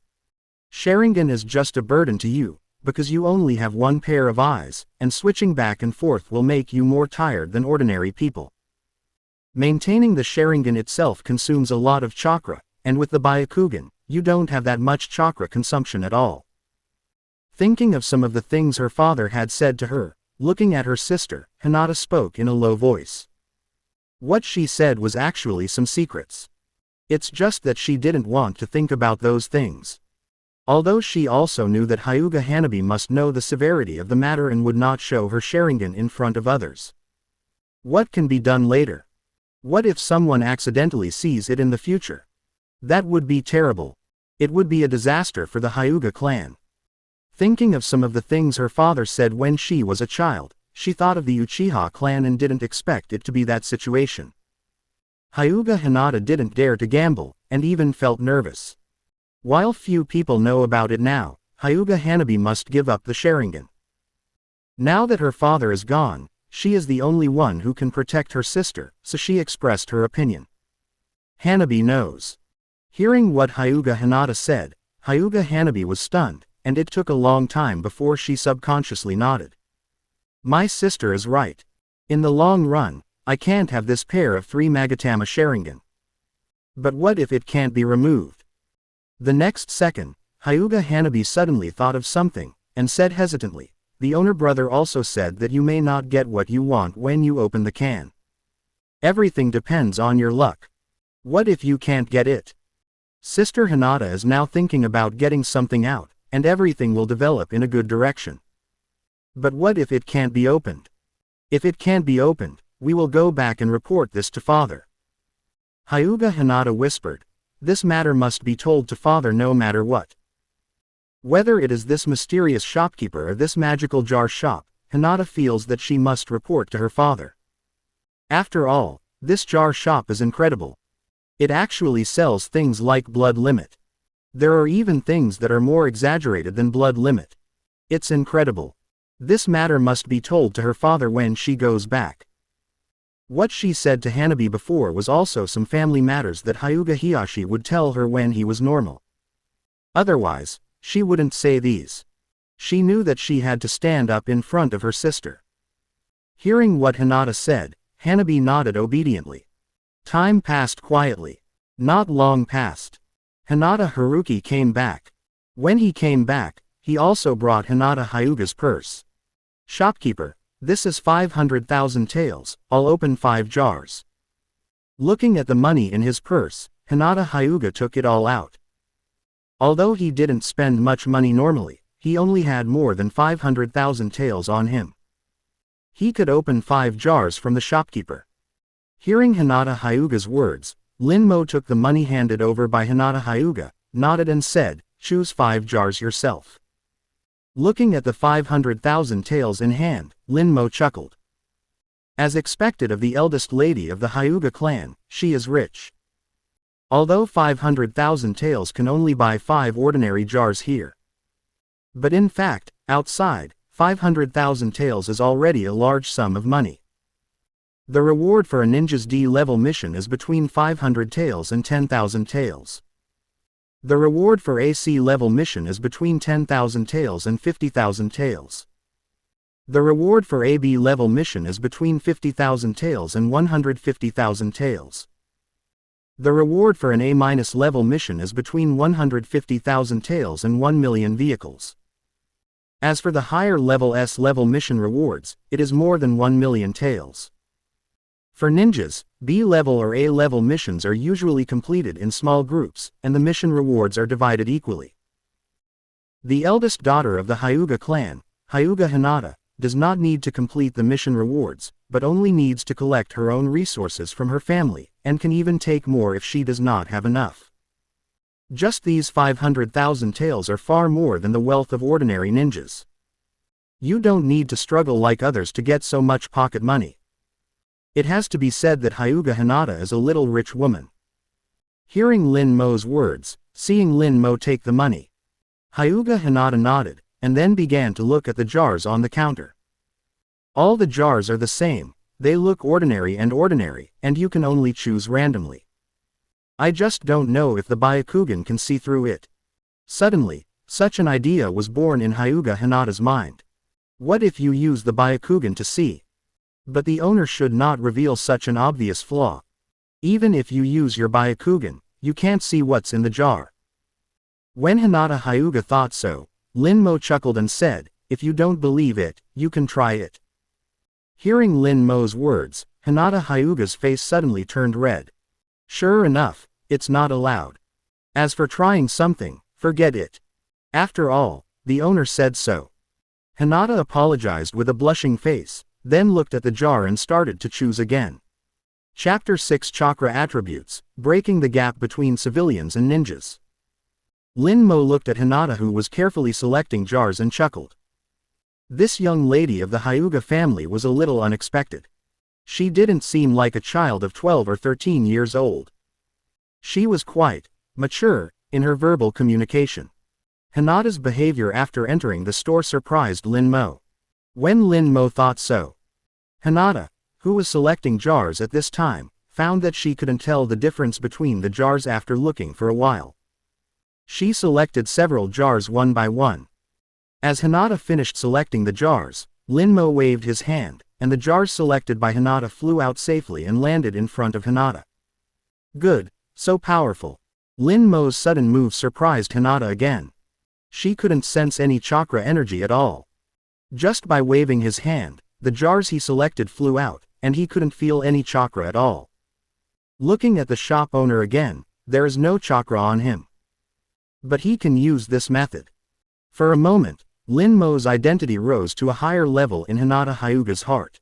Sharingan is just a burden to you, because you only have one pair of eyes, and switching back and forth will make you more tired than ordinary people. Maintaining the Sharingan itself consumes a lot of chakra, and with the Byakugan, you don't have that much chakra consumption at all. Thinking of some of the things her father had said to her, looking at her sister, Hinata spoke in a low voice. What she said was actually some secrets. It's just that she didn't want to think about those things. Although she also knew that Hyuga Hanabi must know the severity of the matter and would not show her Sharingan in front of others. What can be done later? What if someone accidentally sees it in the future? That would be terrible. It would be a disaster for the Hyuga clan. Thinking of some of the things her father said when she was a child, she thought of the Uchiha clan and didn't expect it to be that situation. Hyuga Hinata didn't dare to gamble, and even felt nervous. While few people know about it now, Hyuga Hanabi must give up the Sharingan. Now that her father is gone, she is the only one who can protect her sister, so she expressed her opinion. Hanabi knows. Hearing what Hyuga Hinata said, Hyuga Hanabi was stunned, and it took a long time before she subconsciously nodded. My sister is right. In the long run, I can't have this pair of 3 Magatama Sharingan. But what if it can't be removed? The next second, Hyuga Hanabi suddenly thought of something, and said hesitantly, the owner brother also said that you may not get what you want when you open the can. Everything depends on your luck. What if you can't get it? Sister Hinata is now thinking about getting something out, and everything will develop in a good direction. But what if it can't be opened? If it can't be opened, we will go back and report this to father. Hyuga Hinata whispered, this matter must be told to father no matter what. Whether it is this mysterious shopkeeper or this magical jar shop, Hinata feels that she must report to her father. After all, this jar shop is incredible. It actually sells things like blood limit. There are even things that are more exaggerated than blood limit. It's incredible. This matter must be told to her father when she goes back. What she said to Hanabi before was also some family matters that Hyuga Hiyashi would tell her when he was normal. Otherwise, she wouldn't say these. She knew that she had to stand up in front of her sister. Hearing what Hinata said, Hanabi nodded obediently. Time passed quietly. Not long passed. Hinata Haruki came back. When he came back, he also brought Hinata Hyuga's purse. Shopkeeper, this is 500,000 taels, I'll open 5 jars. Looking at the money in his purse, Hinata Hyuga took it all out. Although he didn't spend much money normally, he only had more than 500,000 taels on him. He could open 5 jars from the shopkeeper. Hearing Hinata Hyuga's words, Linmo took the money handed over by Hinata Hyuga, nodded and said, choose 5 jars yourself. Looking at the 500,000 taels in hand, Linmo chuckled. As expected of the eldest lady of the Hyuga clan, she is rich. Although 500,000 taels can only buy 5 ordinary jars here. But in fact, outside, 500,000 taels is already a large sum of money. The reward for a ninja's D-level mission is between 500 taels and 10,000 taels. The reward for a C-level mission is between 10,000 taels and 50,000 taels. The reward for a B-level mission is between 50,000 taels and 150,000 taels. The reward for an A-level mission is between 150,000 taels and 1 million vehicles. As for the higher level S-level mission rewards, it is more than 1 million taels. For ninjas, B-level or A-level missions are usually completed in small groups, and the mission rewards are divided equally. The eldest daughter of the Hyuga clan, Hyuga Hinata, does not need to complete the mission rewards, but only needs to collect her own resources from her family, and can even take more if she does not have enough. Just these 500,000 taels are far more than the wealth of ordinary ninjas. You don't need to struggle like others to get so much pocket money. It has to be said that Hyuga Hinata is a little rich woman. Hearing Lin Mo's words, seeing Lin Mo take the money, Hyuga Hinata nodded, and then began to look at the jars on the counter. All the jars are the same, they look ordinary, and you can only choose randomly. I just don't know if the Byakugan can see through it. Suddenly, such an idea was born in Hyuga Hinata's mind. What if you use the Byakugan to see? But the owner should not reveal such an obvious flaw. Even if you use your Byakugan, you can't see what's in the jar. When Hinata Hyuga thought so, Lin Mo chuckled and said, "If you don't believe it, you can try it." Hearing Lin Mo's words, Hinata Hyuga's face suddenly turned red. Sure enough, it's not allowed. As for trying something, forget it. After all, the owner said so. Hinata apologized with a blushing face, then looked at the jar and started to choose again. Chapter 6 Chakra Attributes, Breaking the Gap Between Civilians and Ninjas. Lin Mo looked at Hinata, who was carefully selecting jars, and chuckled. This young lady of the Hyuga family was a little unexpected. She didn't seem like a child of 12 or 13 years old. She was quite mature in her verbal communication. Hinata's behavior after entering the store surprised Lin Mo. When Lin Mo thought so, Hinata, who was selecting jars at this time, found that she couldn't tell the difference between the jars after looking for a while. She selected several jars one by one. As Hinata finished selecting the jars, Lin Mo waved his hand, and the jars selected by Hinata flew out safely and landed in front of Hinata. Good, so powerful. Lin Mo's sudden move surprised Hinata again. She couldn't sense any chakra energy at all. Just by waving his hand, the jars he selected flew out, and he couldn't feel any chakra at all. Looking at the shop owner again, there is no chakra on him. But he can use this method. For a moment, Lin Mo's identity rose to a higher level in Hinata Hyuga's heart.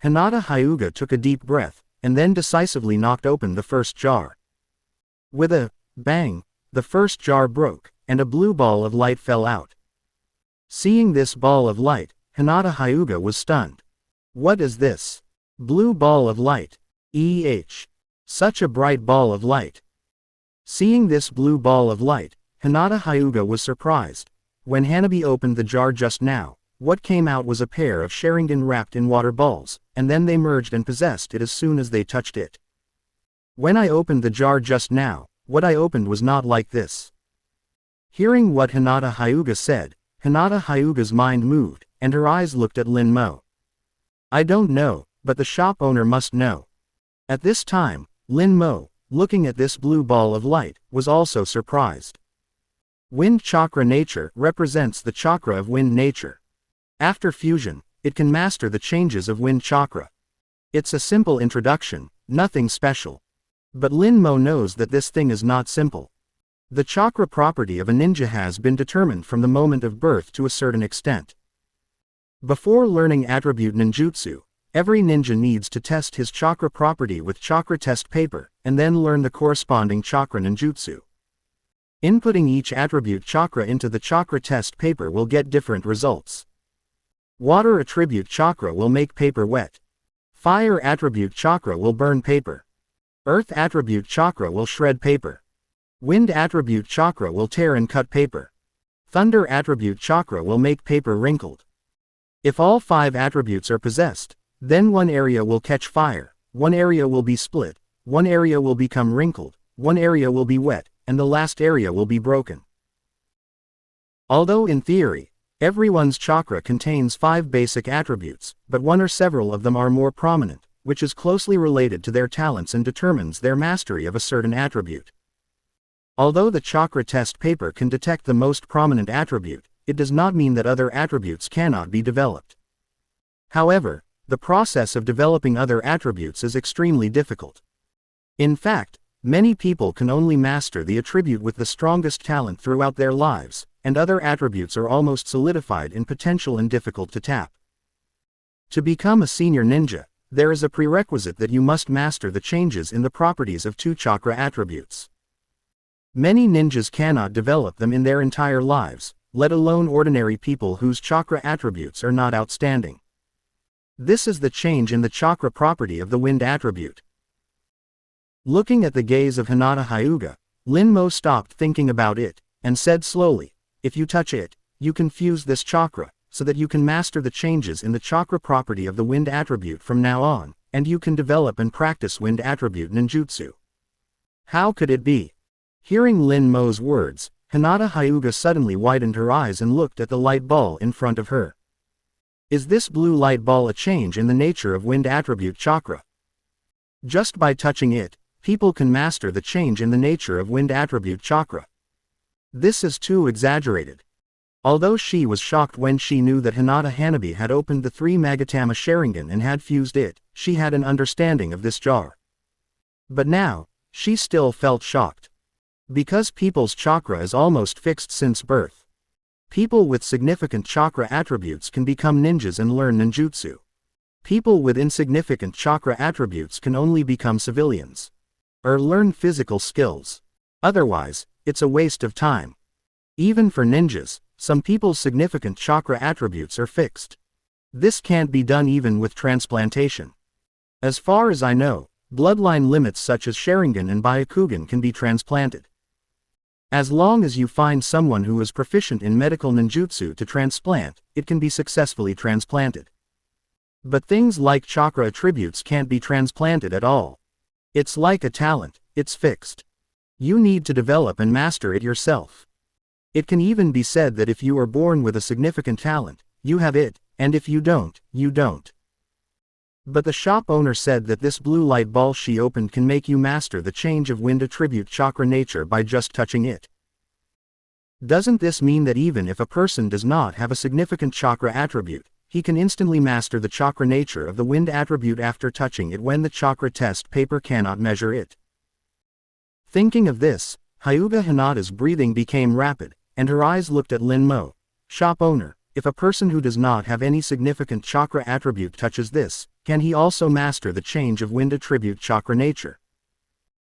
Hinata Hyuga took a deep breath, and then decisively knocked open the first jar. With a bang, the first jar broke, and a blue ball of light fell out. Seeing this ball of light, Hinata Hyuga was stunned. What is this? Blue ball of light. Such a bright ball of light. Seeing this blue ball of light, Hinata Hyuga was surprised. When Hanabi opened the jar just now, what came out was a pair of Sharingan wrapped in water balls, and then they merged and possessed it as soon as they touched it. When I opened the jar just now, what I opened was not like this. Hearing what Hinata Hyuga said, Hinata Hyuga's mind moved, and her eyes looked at Lin Mo. I don't know, but the shop owner must know. At this time, Lin Mo, looking at this blue ball of light, was also surprised. Wind chakra nature represents the chakra of wind nature. After fusion, it can master the changes of wind chakra. It's a simple introduction, nothing special. But Lin Mo knows that this thing is not simple. The chakra property of a ninja has been determined from the moment of birth to a certain extent. Before learning attribute ninjutsu, every ninja needs to test his chakra property with chakra test paper, and then learn the corresponding chakra ninjutsu. Inputting each attribute chakra into the chakra test paper will get different results. Water attribute chakra will make paper wet. Fire attribute chakra will burn paper. Earth attribute chakra will shred paper. Wind attribute chakra will tear and cut paper. Thunder attribute chakra will make paper wrinkled. If all 5 attributes are possessed, then one area will catch fire, one area will be split, one area will become wrinkled, one area will be wet, and the last area will be broken. Although in theory, everyone's chakra contains 5 basic attributes, but one or several of them are more prominent, which is closely related to their talents and determines their mastery of a certain attribute. Although the chakra test paper can detect the most prominent attribute, it does not mean that other attributes cannot be developed. However, the process of developing other attributes is extremely difficult. In fact, many people can only master the attribute with the strongest talent throughout their lives, and other attributes are almost solidified in potential and difficult to tap. To become a senior ninja, there is a prerequisite that you must master the changes in the properties of 2 chakra attributes. Many ninjas cannot develop them in their entire lives, let alone ordinary people whose chakra attributes are not outstanding. This is the change in the chakra property of the wind attribute. Looking at the gaze of Hinata Hyuga, Lin Mo stopped thinking about it, and said slowly, if you touch it, you can fuse this chakra, so that you can master the changes in the chakra property of the wind attribute from now on, and you can develop and practice wind attribute ninjutsu. How could it be? Hearing Lin Mo's words, Hinata Hyuga suddenly widened her eyes and looked at the light ball in front of her. Is this blue light ball a change in the nature of wind attribute chakra? Just by touching it, people can master the change in the nature of wind attribute chakra. This is too exaggerated. Although she was shocked when she knew that Hinata Hanabi had opened the 3 Magatama Sharingan and had fused it, she had an understanding of this jar. But now, she still felt shocked. Because people's chakra is almost fixed since birth. People with significant chakra attributes can become ninjas and learn ninjutsu. People with insignificant chakra attributes can only become civilians. Or learn physical skills. Otherwise, it's a waste of time. Even for ninjas, some people's significant chakra attributes are fixed. This can't be done even with transplantation. As far as I know, bloodline limits such as Sharingan and Byakugan can be transplanted. As long as you find someone who is proficient in medical ninjutsu to transplant, it can be successfully transplanted. But things like chakra attributes can't be transplanted at all. It's like a talent, it's fixed. You need to develop and master it yourself. It can even be said that if you are born with a significant talent, you have it, and if you don't, you don't. But the shop owner said that this blue light ball she opened can make you master the change of wind attribute chakra nature by just touching it. Doesn't this mean that even if a person does not have a significant chakra attribute, he can instantly master the chakra nature of the wind attribute after touching it when the chakra test paper cannot measure it? Thinking of this, Hyuga Hinata's breathing became rapid, and her eyes looked at Lin Mo. Shop owner, if a person who does not have any significant chakra attribute touches this, can he also master the change of wind attribute chakra nature?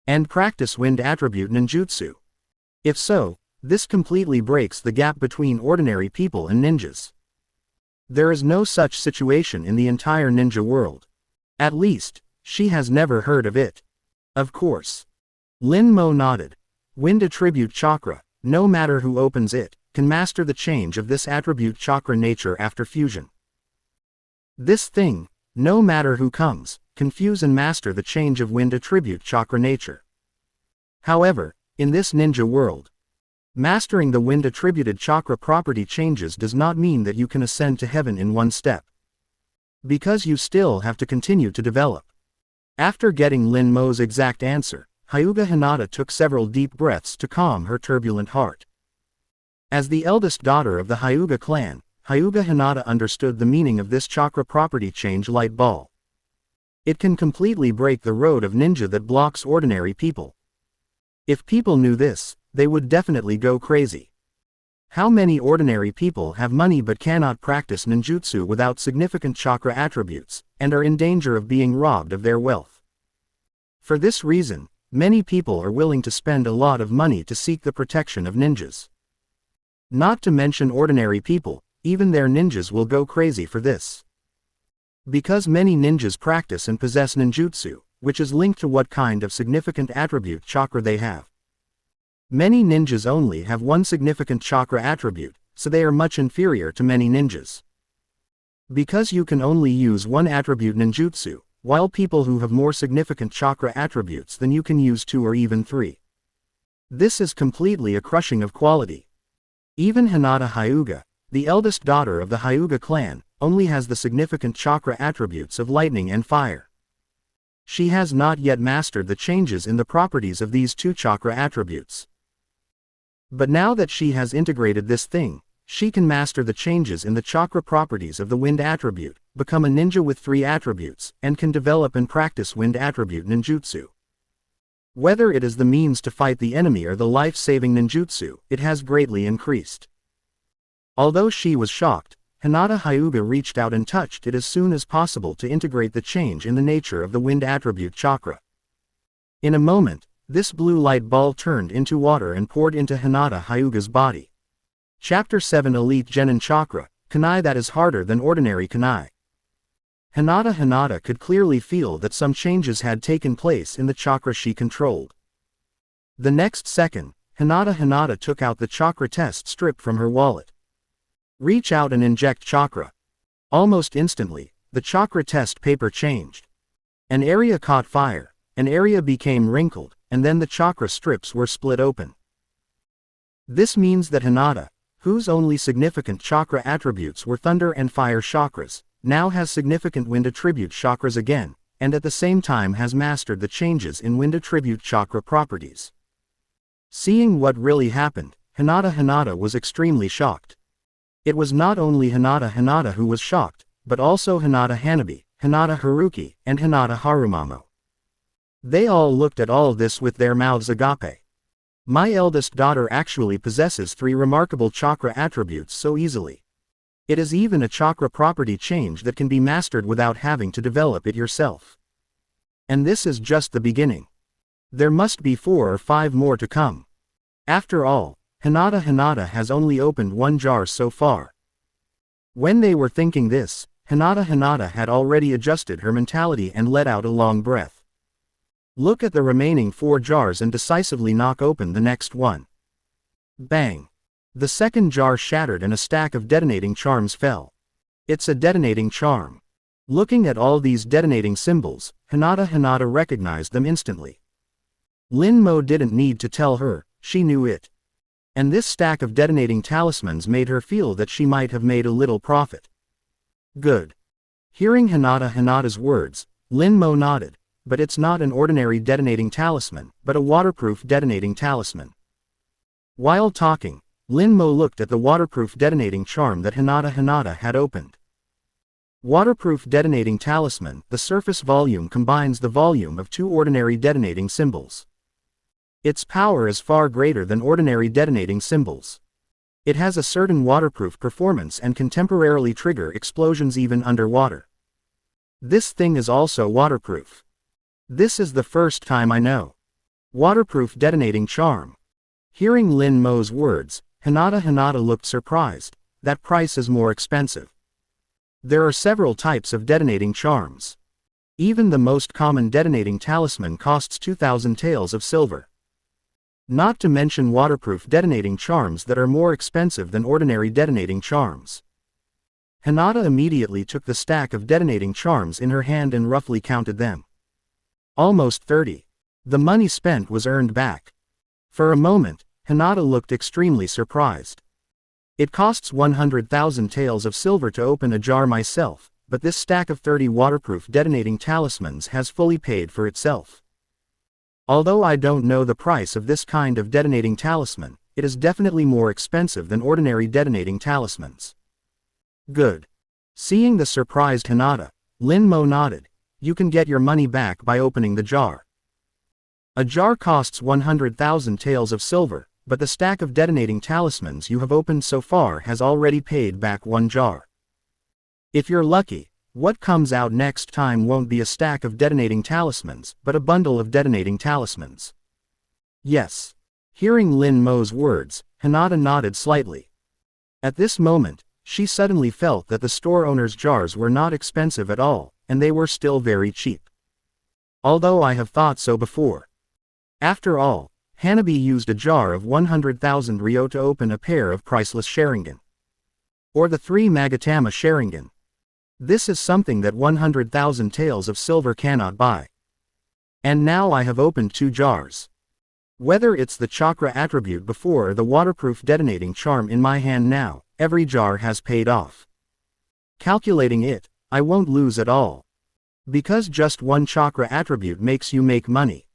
And practice wind attribute ninjutsu? If so, this completely breaks the gap between ordinary people and ninjas. There is no such situation in the entire ninja world. At least, she has never heard of it. Of course. Lin Mo nodded. Wind attribute chakra, no matter who opens it, can master the change of this attribute chakra nature after fusion. This thing, no matter who comes, can fuse and master the change of wind attribute chakra nature. However, in this ninja world, mastering the wind attributed chakra property changes does not mean that you can ascend to heaven in one step. Because you still have to continue to develop. After getting Lin Mo's exact answer, Hyuga Hinata took several deep breaths to calm her turbulent heart. As the eldest daughter of the Hyuga clan, Hyuga Hinata understood the meaning of this chakra property change light ball. It can completely break the road of ninja that blocks ordinary people. If people knew this, they would definitely go crazy. How many ordinary people have money but cannot practice ninjutsu without significant chakra attributes, and are in danger of being robbed of their wealth? For this reason, many people are willing to spend a lot of money to seek the protection of ninjas. Not to mention ordinary people, even their ninjas will go crazy for this. Because many ninjas practice and possess ninjutsu, which is linked to what kind of significant attribute chakra they have. Many ninjas only have one significant chakra attribute, so they are much inferior to many ninjas. Because you can only use one attribute ninjutsu, while people who have more significant chakra attributes than you can use 2 or even 3. This is completely a crushing of quality. Even Hinata Hyuga, the eldest daughter of the Hyuga clan, only has the significant chakra attributes of lightning and fire. She has not yet mastered the changes in the properties of these 2 chakra attributes. But now that she has integrated this thing, she can master the changes in the chakra properties of the wind attribute, become a ninja with 3 attributes, and can develop and practice wind attribute ninjutsu. Whether it is the means to fight the enemy or the life-saving ninjutsu, it has greatly increased. Although she was shocked, Hinata Hyuga reached out and touched it as soon as possible to integrate the change in the nature of the wind attribute chakra. In a moment, this blue light ball turned into water and poured into Hinata Hyuga's body. Chapter 7 Elite Genin Chakra, Kunai that is harder than ordinary kunai. Hinata could clearly feel that some changes had taken place in the chakra she controlled. The next second, Hinata took out the chakra test strip from her wallet. Reach out and inject chakra. Almost instantly, the chakra test paper changed. An area caught fire, an area became wrinkled, and then the chakra strips were split open. This means that Hinata, whose only significant chakra attributes were thunder and fire chakras, now has significant wind attribute chakras again, and at the same time has mastered the changes in wind attribute chakra properties. Seeing what really happened, Hinata was extremely shocked. It was not only Hinata who was shocked, but also Hinata Hanabi, Hinata Haruki, and Hinata Harumamo. They all looked at all this with their mouths agape. My eldest daughter actually possesses 3 remarkable chakra attributes so easily. It is even a chakra property change that can be mastered without having to develop it yourself. And this is just the beginning. There must be 4 or 5 more to come. After all, Hinata has only opened 1 jar so far. When they were thinking this, Hinata had already adjusted her mentality and let out a long breath. Look at the remaining 4 jars and decisively knock open the next one. Bang! The second jar shattered and a stack of detonating charms fell. It's a detonating charm. Looking at all these detonating symbols, Hinata recognized them instantly. Lin Mo didn't need to tell her, she knew it. And this stack of detonating talismans made her feel that she might have made a little profit. Good. Hearing Hinata's words, Lin Mo nodded, but it's not an ordinary detonating talisman, but a waterproof detonating talisman. While talking, Lin Mo looked at the waterproof detonating charm that Hinata had opened. Waterproof detonating talisman, the surface volume combines the volume of 2 ordinary detonating symbols. Its power is far greater than ordinary detonating symbols. It has a certain waterproof performance and can temporarily trigger explosions even underwater. This thing is also waterproof. This is the first time I know. Waterproof detonating charm. Hearing Lin Mo's words, Hinata looked surprised. That price is more expensive. There are several types of detonating charms. Even the most common detonating talisman costs 2,000 taels of silver. Not to mention waterproof detonating charms that are more expensive than ordinary detonating charms. Hinata immediately took the stack of detonating charms in her hand and roughly counted them. Almost 30. The money spent was earned back. For a moment, Hinata looked extremely surprised. It costs 100,000 taels of silver to open a jar myself, but this stack of 30 waterproof detonating talismans has fully paid for itself. Although I don't know the price of this kind of detonating talisman, it is definitely more expensive than ordinary detonating talismans. Good. Seeing the surprised Hinata, Lin Mo nodded. You can get your money back by opening the jar. A jar costs 100,000 taels of silver, but the stack of detonating talismans you have opened so far has already paid back 1 jar. If you're lucky, what comes out next time won't be a stack of detonating talismans, but a bundle of detonating talismans. Yes. Hearing Lin Mo's words, Hinata nodded slightly. At this moment, she suddenly felt that the store owner's jars were not expensive at all, and they were still very cheap. Although I have thought so before. After all, Hanabi used a jar of 100,000 ryo to open a pair of priceless Sharingan. Or the 3 Magatama Sharingan. This is something that 100,000 taels of silver cannot buy. And now I have opened 2 jars. Whether it's the chakra attribute before or the waterproof detonating charm in my hand now, every jar has paid off. Calculating it, I won't lose at all. Because just 1 chakra attribute makes you make money.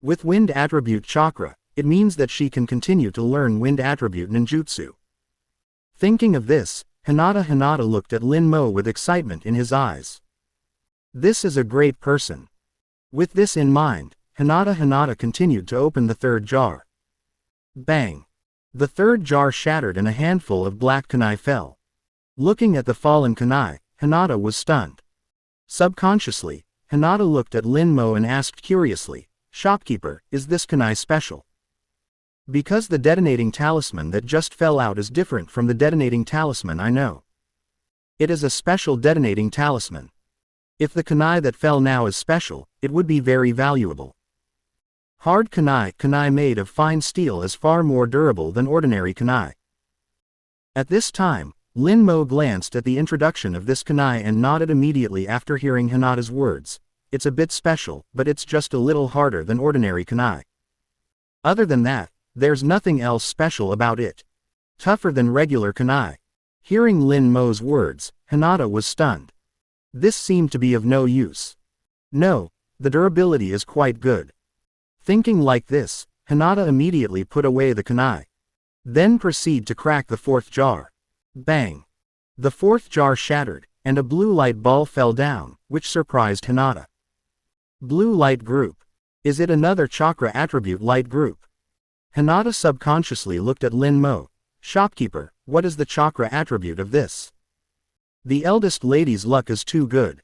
With wind attribute chakra, it means that she can continue to learn wind attribute ninjutsu. Thinking of this, Hinata looked at Lin Mo with excitement in his eyes. This is a great person. With this in mind, Hinata continued to open the 3rd jar. Bang! The 3rd jar shattered and a handful of black kunai fell. Looking at the fallen kunai, Hinata was stunned. Subconsciously, Hinata looked at Lin Mo and asked curiously, "Shopkeeper, is this kunai special?" Because the detonating talisman that just fell out is different from the detonating talisman I know. It is a special detonating talisman. If the kunai that fell now is special, it would be very valuable. Hard kunai made of fine steel is far more durable than ordinary kunai. At this time, Lin Mo glanced at the introduction of this kunai and nodded immediately after hearing Hinata's words. It's a bit special, but it's just a little harder than ordinary kunai. Other than that, there's nothing else special about it. Tougher than regular kunai. Hearing Lin Mo's words, Hinata was stunned. This seemed to be of no use. No, the durability is quite good. Thinking like this, Hinata immediately put away the kunai. Then proceed to crack the 4th jar. Bang! The fourth jar shattered, and a blue light ball fell down, which surprised Hinata. Blue light group. Is it another chakra attribute light group? Hinata subconsciously looked at Lin Mo. Shopkeeper, what is the chakra attribute of this? The eldest lady's luck is too good.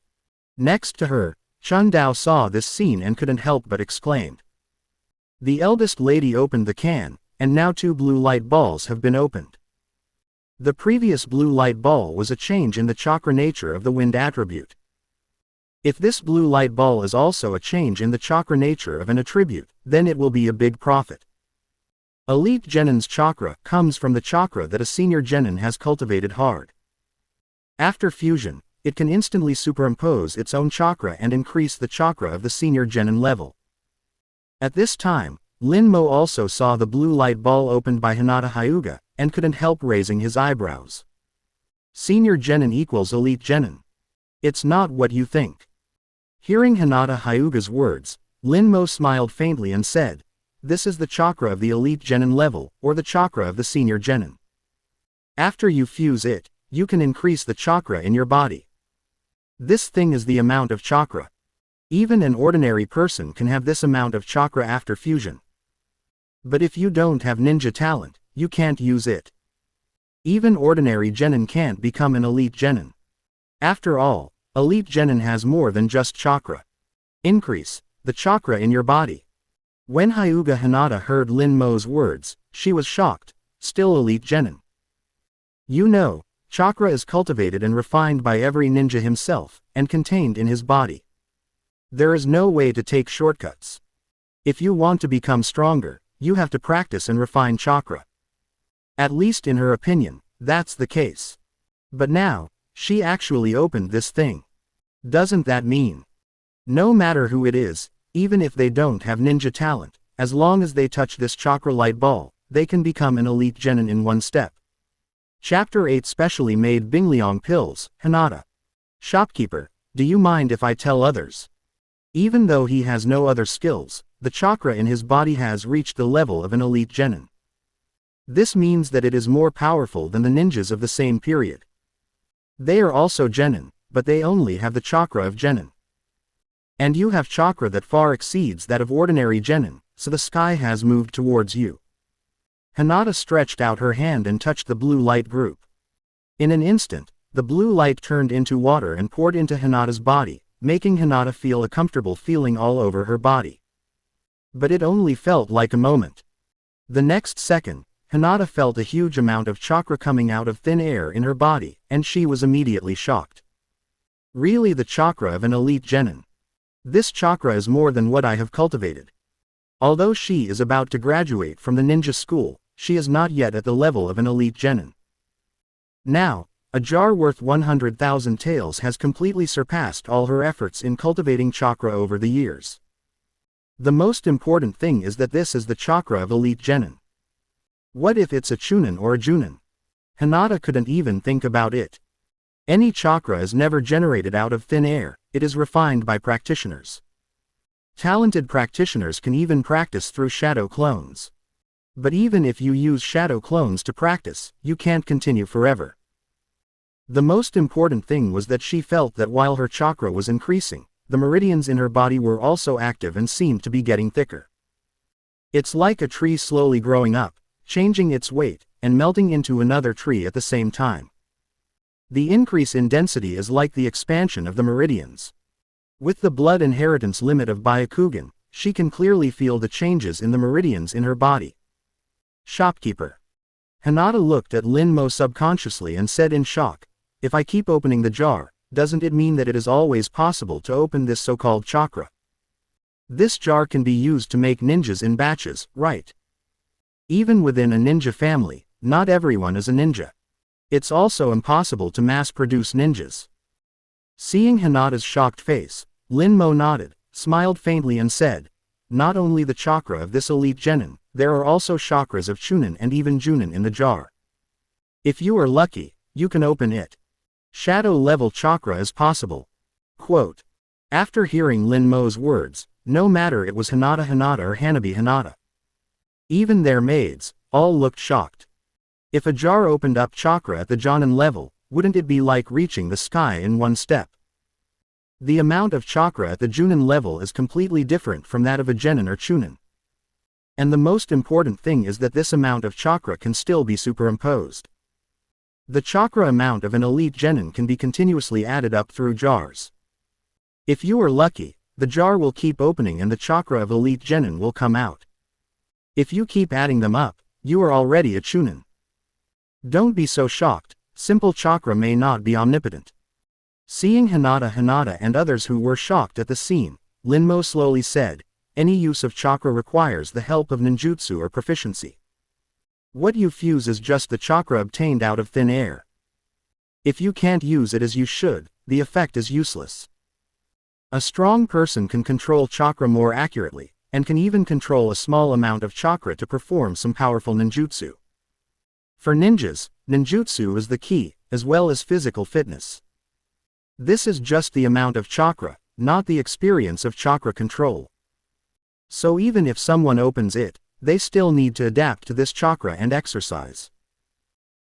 Next to her, Chun Dao saw this scene and couldn't help but exclaimed. The eldest lady opened the can, and now 2 blue light balls have been opened. The previous blue light ball was a change in the chakra nature of the wind attribute. If this blue light ball is also a change in the chakra nature of an attribute, then it will be a big profit. Elite Genin's chakra comes from the chakra that a senior Genin has cultivated hard. After fusion, it can instantly superimpose its own chakra and increase the chakra of the senior Genin level. At this time, Lin Mo also saw the blue light ball opened by Hinata Hyuga, and couldn't help raising his eyebrows. Senior Genin equals Elite Genin. It's not what you think. Hearing Hinata Hyuga's words, Lin Mo smiled faintly and said, this is the chakra of the Elite Genin level, or the chakra of the Senior Genin. After you fuse it, you can increase the chakra in your body. This thing is the amount of chakra. Even an ordinary person can have this amount of chakra after fusion. But if you don't have ninja talent, you can't use it. Even ordinary Genin can't become an Elite Genin. After all, Elite Genin has more than just chakra. Increase the chakra in your body. When Hyuga Hinata heard Lin Mo's words, she was shocked. Still Elite Genin. You know, chakra is cultivated and refined by every ninja himself, and contained in his body. There is no way to take shortcuts. If you want to become stronger, you have to practice and refine chakra. At least in her opinion, that's the case. But now, she actually opened this thing. Doesn't that mean? No matter who it is, even if they don't have ninja talent, as long as they touch this chakra light ball, they can become an Elite Genin in one step. Chapter 8 Specially Made Bingliang Pills, Hinata. Shopkeeper, do you mind if I tell others? Even though he has no other skills, the chakra in his body has reached the level of an Elite Genin. This means that it is more powerful than the ninjas of the same period. They are also Genin, but they only have the chakra of Genin. And you have chakra that far exceeds that of ordinary Genin, so the sky has moved towards you. Hinata stretched out her hand and touched the blue light group. In an instant, the blue light turned into water and poured into Hinata's body, making Hinata feel a comfortable feeling all over her body. But it only felt like a moment. The next second, Hinata felt a huge amount of chakra coming out of thin air in her body, and she was immediately shocked. Really the chakra of an Elite Genin. This chakra is more than what I have cultivated. Although she is about to graduate from the ninja school, she is not yet at the level of an Elite Genin. Now, a jar worth 100,000 taels has completely surpassed all her efforts in cultivating chakra over the years. The most important thing is that this is the chakra of Elite Genin. What if it's a Chunin or a Junin? Hinata couldn't even think about it. Any chakra is never generated out of thin air, it is refined by practitioners. Talented practitioners can even practice through shadow clones. But even if you use shadow clones to practice, you can't continue forever. The most important thing was that she felt that while her chakra was increasing, the meridians in her body were also active and seemed to be getting thicker. It's like a tree slowly growing up, changing its weight, and melting into another tree at the same time. The increase in density is like the expansion of the meridians. With the blood inheritance limit of Byakugan, she can clearly feel the changes in the meridians in her body. Shopkeeper. Hinata looked at Lin Mo subconsciously and said in shock, if I keep opening the jar, doesn't it mean that it is always possible to open this so-called chakra? This jar can be used to make ninjas in batches, right? Even within a ninja family, not everyone is a ninja. It's also impossible to mass-produce ninjas. Seeing Hinata's shocked face, Lin Mo nodded, smiled faintly and said, not only the chakra of this Elite Genin, there are also chakras of Chunin and even Junin in the jar. If you are lucky, you can open it. Shadow-level chakra is possible. Quote. After hearing Lin Mo's words, no matter it was Hinata or Hanabi Hinata, even their maids, all looked shocked. If a jar opened up chakra at the Jonin level, wouldn't it be like reaching the sky in one step? The amount of chakra at the Junin level is completely different from that of a Genin or Chunin. And the most important thing is that this amount of chakra can still be superimposed. The chakra amount of an elite Genin can be continuously added up through jars. If you are lucky, the jar will keep opening and the chakra of elite Genin will come out. If you keep adding them up, you are already a Chunin. Don't be so shocked, simple chakra may not be omnipotent. Seeing Hinata and others who were shocked at the scene, Linmo slowly said, any use of chakra requires the help of ninjutsu or proficiency. What you fuse is just the chakra obtained out of thin air. If you can't use it as you should, the effect is useless. A strong person can control chakra more accurately, and can even control a small amount of chakra to perform some powerful ninjutsu. For ninjas, ninjutsu is the key, as well as physical fitness. This is just the amount of chakra, not the experience of chakra control. So even if someone opens it, they still need to adapt to this chakra and exercise.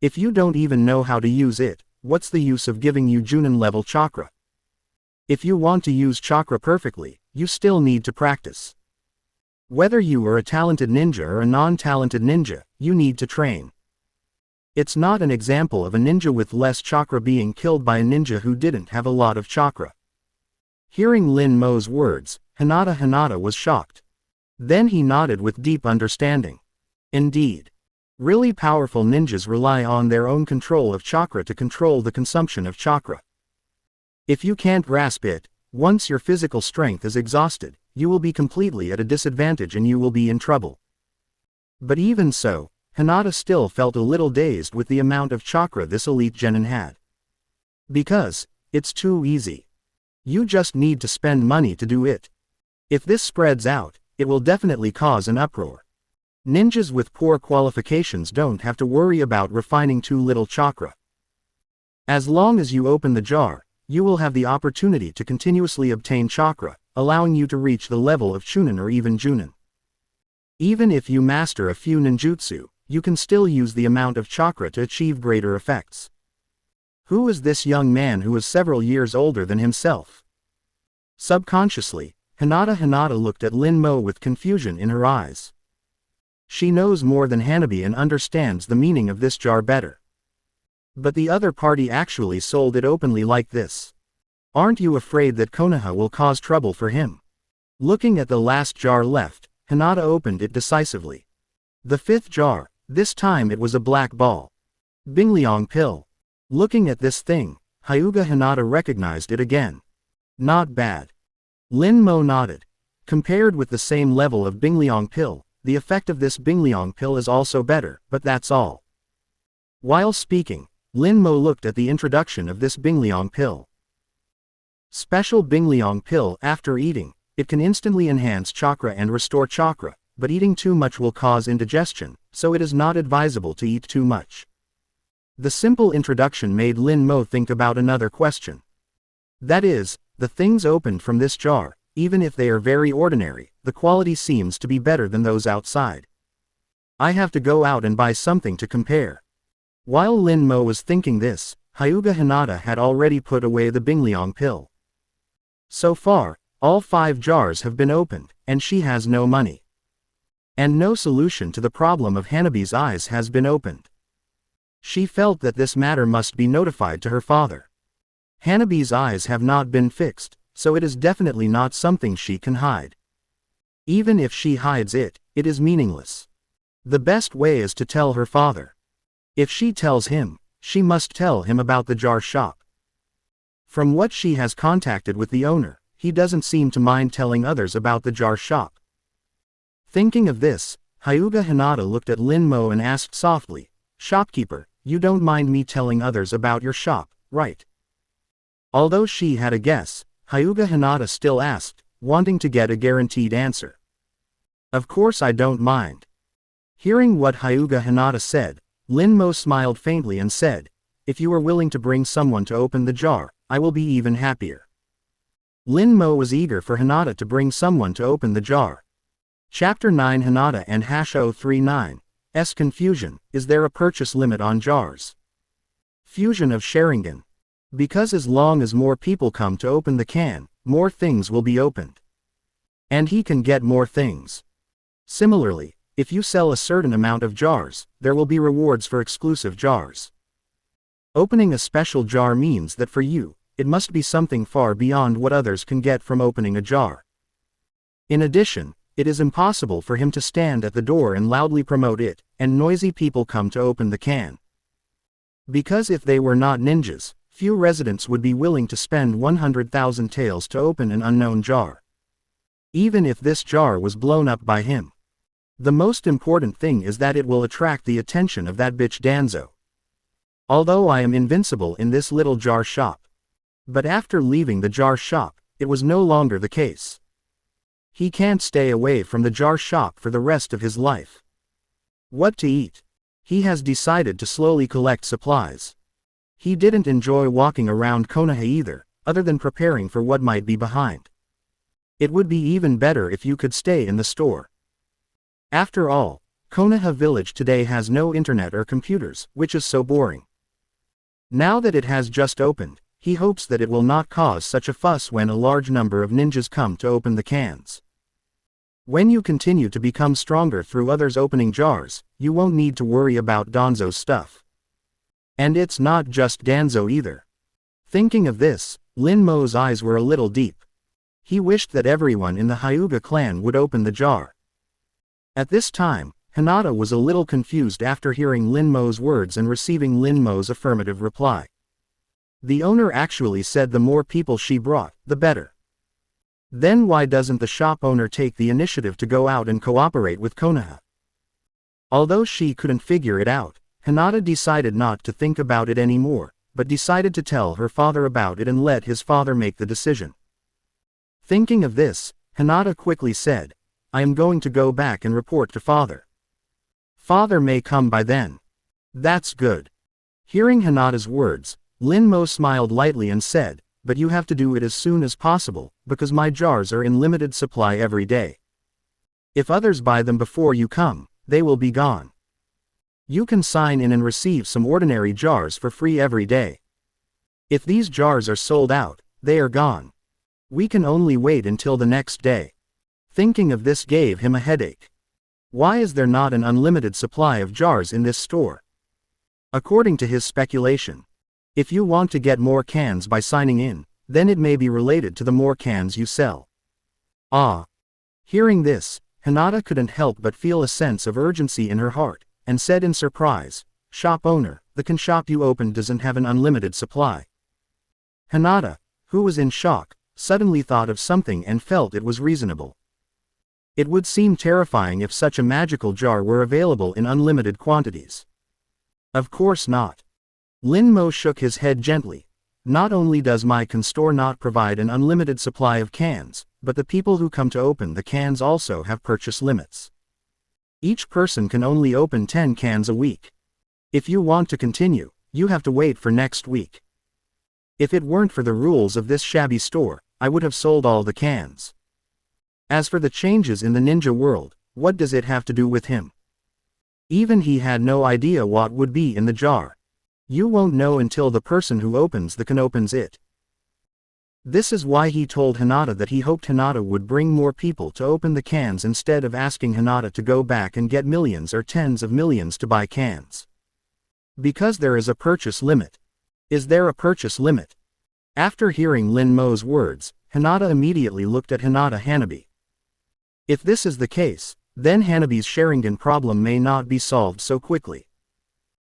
If you don't even know how to use it, what's the use of giving you Junin level chakra? If you want to use chakra perfectly, you still need to practice. Whether you are a talented ninja or a non-talented ninja, you need to train. It's not an example of a ninja with less chakra being killed by a ninja who didn't have a lot of chakra. Hearing Lin Mo's words, Hinata was shocked. Then he nodded with deep understanding. Indeed. Really powerful ninjas rely on their own control of chakra to control the consumption of chakra. If you can't grasp it, once your physical strength is exhausted, you will be completely at a disadvantage and you will be in trouble. But even so, Hinata still felt a little dazed with the amount of chakra this elite Genin had. Because, it's too easy. You just need to spend money to do it. If this spreads out, it will definitely cause an uproar. Ninjas with poor qualifications don't have to worry about refining too little chakra. As long as you open the jar, you will have the opportunity to continuously obtain chakra, allowing you to reach the level of Chunin or even Junin. Even if you master a few ninjutsu, you can still use the amount of chakra to achieve greater effects. Who is this young man who is several years older than himself? Subconsciously, Hinata looked at Lin Mo with confusion in her eyes. She knows more than Hanabi and understands the meaning of this jar better. But the other party actually sold it openly like this. Aren't you afraid that Konoha will cause trouble for him? Looking at the last jar left, Hinata opened it decisively. The fifth jar, this time it was a black ball. Bingliang pill. Looking at this thing, Hyuga Hinata recognized it again. Not bad. Lin Mo nodded. Compared with the same level of Bingliang pill, the effect of this Bingliang pill is also better, but that's all. While speaking, Lin Mo looked at the introduction of this Bingliang pill. Special Bingliang pill. After eating, it can instantly enhance chakra and restore chakra, but eating too much will cause indigestion, so it is not advisable to eat too much. The simple introduction made Lin Mo think about another question. That is, the things opened from this jar, even if they are very ordinary, the quality seems to be better than those outside. I have to go out and buy something to compare. While Lin Mo was thinking this, Hyuga Hinata had already put away the Bingliang pill. So far, all 5 jars have been opened, and she has no money. And no solution to the problem of Hanabi's eyes has been opened. She felt that this matter must be notified to her father. Hanabi's eyes have not been fixed, so it is definitely not something she can hide. Even if she hides it, it is meaningless. The best way is to tell her father. If she tells him, she must tell him about the jar shop. From what she has contacted with the owner, he doesn't seem to mind telling others about the jar shop. Thinking of this, Hyuga Hinata looked at Lin Mo and asked softly, "Shopkeeper, you don't mind me telling others about your shop, right?" Although she had a guess, Hyuga Hinata still asked, wanting to get a guaranteed answer. "Of course I don't mind." Hearing what Hyuga Hinata said, Lin Mo smiled faintly and said, "If you are willing to bring someone to open the jar, I will be even happier." Lin Mo was eager for Hinata to bring someone to open the jar. Chapter 9 Hinata and Hash 039. Confusion, is there a purchase limit on jars? Fusion of Sharingan. Because as long as more people come to open the can, more things will be opened. And he can get more things. Similarly, if you sell a certain amount of jars, there will be rewards for exclusive jars. Opening a special jar means that for you, it must be something far beyond what others can get from opening a jar. In addition, it is impossible for him to stand at the door and loudly promote it, and noisy people come to open the can. Because if they were not ninjas, few residents would be willing to spend 100,000 taels to open an unknown jar. Even if this jar was blown up by him. The most important thing is that it will attract the attention of that bitch Danzo. Although I am invincible in this little jar shop. But after leaving the jar shop, it was no longer the case. He can't stay away from the jar shop for the rest of his life. What to eat? He has decided to slowly collect supplies. He didn't enjoy walking around Konoha either, other than preparing for what might be behind. It would be even better if you could stay in the store. After all, Konoha village today has no internet or computers, which is so boring. Now that it has just opened, he hopes that it will not cause such a fuss when a large number of ninjas come to open the cans. When you continue to become stronger through others opening jars, you won't need to worry about Danzo's stuff. And it's not just Danzo either. Thinking of this, Lin Mo's eyes were a little deep. He wished that everyone in the Hyuga clan would open the jar. At this time, Hinata was a little confused after hearing Lin Mo's words and receiving Lin Mo's affirmative reply. The owner actually said the more people she brought, the better. Then why doesn't the shop owner take the initiative to go out and cooperate with Konoha? Although she couldn't figure it out, Hinata decided not to think about it anymore, but decided to tell her father about it and let his father make the decision. Thinking of this, Hinata quickly said, I am going to go back and report to father. Father may come by then. That's good. Hearing Hinata's words, Lin Mo smiled lightly and said, but you have to do it as soon as possible, because my jars are in limited supply every day. If others buy them before you come, they will be gone. You can sign in and receive some ordinary jars for free every day. If these jars are sold out, they are gone. We can only wait until the next day. Thinking of this gave him a headache. Why is there not an unlimited supply of jars in this store? According to his speculation, if you want to get more cans by signing in, then it may be related to the more cans you sell. Ah! Hearing this, Hinata couldn't help but feel a sense of urgency in her heart, and said in surprise, Shop owner, the can shop you opened doesn't have an unlimited supply. Hinata, who was in shock, suddenly thought of something and felt it was reasonable. It would seem terrifying if such a magical jar were available in unlimited quantities. Of course not. Lin Mo shook his head gently. Not only does my can store not provide an unlimited supply of cans, but the people who come to open the cans also have purchase limits. Each person can only open 10 cans a week. If you want to continue, you have to wait for next week. If it weren't for the rules of this shabby store, I would have sold all the cans. As for the changes in the ninja world, what does it have to do with him? Even he had no idea what would be in the jar. You won't know until the person who opens the can opens it. This is why he told Hinata that he hoped Hinata would bring more people to open the cans instead of asking Hinata to go back and get millions or tens of millions to buy cans. Because there is a purchase limit. Is there a purchase limit? After hearing Lin Mo's words, Hinata immediately looked at Hinata Hanabi. If this is the case, then Hanabi's Sharingan problem may not be solved so quickly.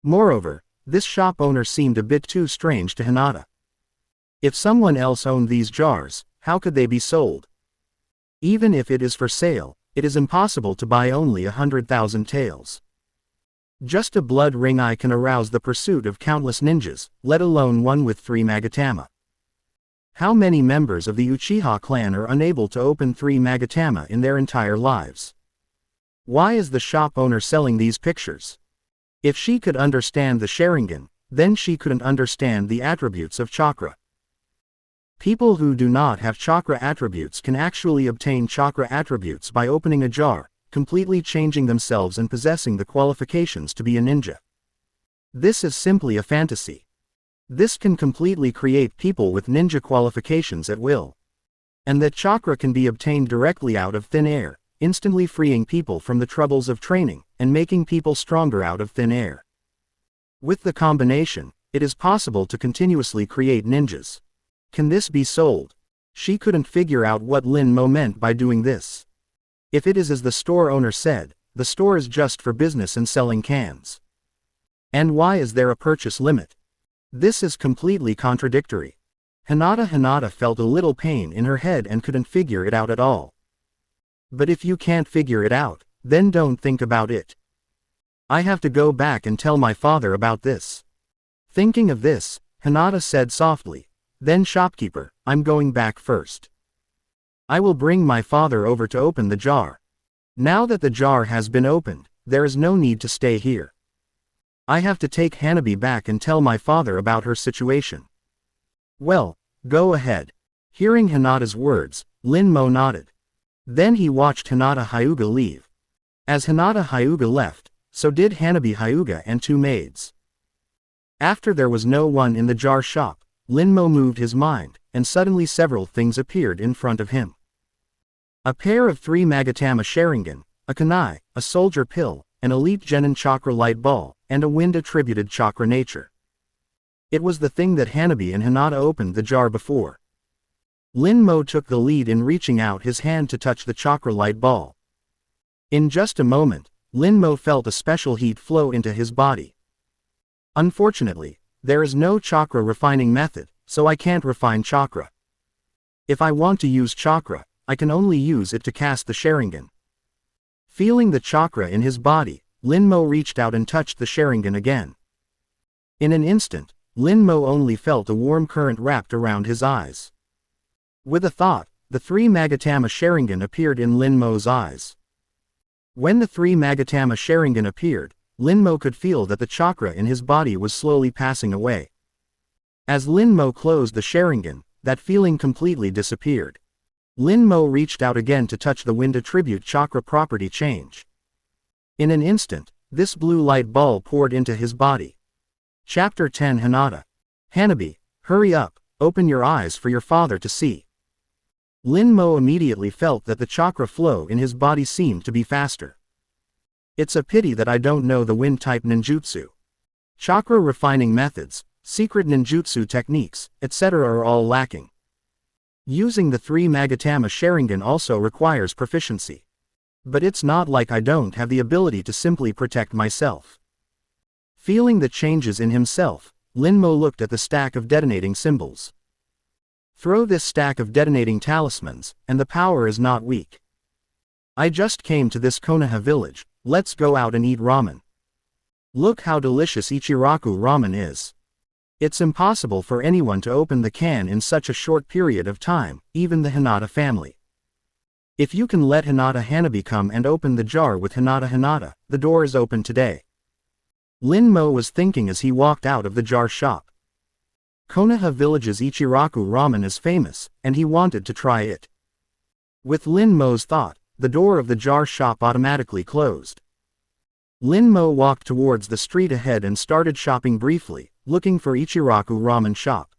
Moreover, this shop owner seemed a bit too strange to Hinata. If someone else owned these jars, how could they be sold? Even if it is for sale, it is impossible to buy only 100,000 taels. Just a blood ring eye can arouse the pursuit of countless ninjas, let alone one with 3 Magatama. How many members of the Uchiha clan are unable to open 3 Magatama in their entire lives? Why is the shop owner selling these pictures? If she could understand the Sharingan, then she couldn't understand the attributes of chakra. People who do not have chakra attributes can actually obtain chakra attributes by opening a jar, completely changing themselves and possessing the qualifications to be a ninja. This is simply a fantasy. This can completely create people with ninja qualifications at will. And that chakra can be obtained directly out of thin air, instantly freeing people from the troubles of training, and making people stronger out of thin air. With the combination, it is possible to continuously create ninjas. Can this be sold? She couldn't figure out what Lin Mo meant by doing this. If it is as the store owner said, the store is just for business and selling cans. And why is there a purchase limit? This is completely contradictory. Hinata felt a little pain in her head and couldn't figure it out at all. But if you can't figure it out, then don't think about it. I have to go back and tell my father about this. Thinking of this, Hinata said softly, "Then shopkeeper, I'm going back first. I will bring my father over to open the jar. Now that the jar has been opened, there is no need to stay here. I have to take Hanabi back and tell my father about her situation." "Well, go ahead." Hearing Hinata's words, Lin Mo nodded. Then he watched Hinata Hyuga leave. As Hinata Hyuga left, so did Hanabi Hyuga and two maids. After there was no one in the jar shop, Lin Mo moved his mind, and suddenly several things appeared in front of him. A pair of 3 Magatama Sharingan, a kunai, a soldier pill, an elite genin chakra light ball, and a wind-attributed chakra nature. It was the thing that Hanabi and Hinata opened the jar before. Lin Mo took the lead in reaching out his hand to touch the chakra light ball. In just a moment, Lin Mo felt a special heat flow into his body. Unfortunately, there is no chakra refining method, so I can't refine chakra. If I want to use chakra, I can only use it to cast the Sharingan. Feeling the chakra in his body, Lin Mo reached out and touched the Sharingan again. In an instant, Lin Mo only felt a warm current wrapped around his eyes. With a thought, the 3 Magatama Sharingan appeared in Lin Mo's eyes. When the 3 Magatama Sharingan appeared, Lin Mo could feel that the chakra in his body was slowly passing away. As Lin Mo closed the Sharingan, that feeling completely disappeared. Lin Mo reached out again to touch the wind attribute chakra property change. In an instant, this blue light ball poured into his body. Chapter 10 Hinata. Hanabi, hurry up, open your eyes for your father to see. Lin Mo immediately felt that the chakra flow in his body seemed to be faster. It's a pity that I don't know the wind-type ninjutsu. Chakra refining methods, secret ninjutsu techniques, etc. are all lacking. Using the 3 Magatama Sharingan also requires proficiency. But it's not like I don't have the ability to simply protect myself. Feeling the changes in himself, Lin Mo looked at the stack of detonating symbols. Throw this stack of detonating talismans, and the power is not weak. I just came to this Konoha village, let's go out and eat ramen. Look how delicious Ichiraku ramen is. It's impossible for anyone to open the can in such a short period of time, even the Hinata family. If you can let Hinata Hanabi come and open the jar with Hinata, the door is open today. Lin Mo was thinking as he walked out of the jar shop. Konoha village's Ichiraku ramen is famous, and he wanted to try it. With Lin Mo's thought, the door of the jar shop automatically closed. Lin Mo walked towards the street ahead and started shopping briefly, looking for Ichiraku ramen shop.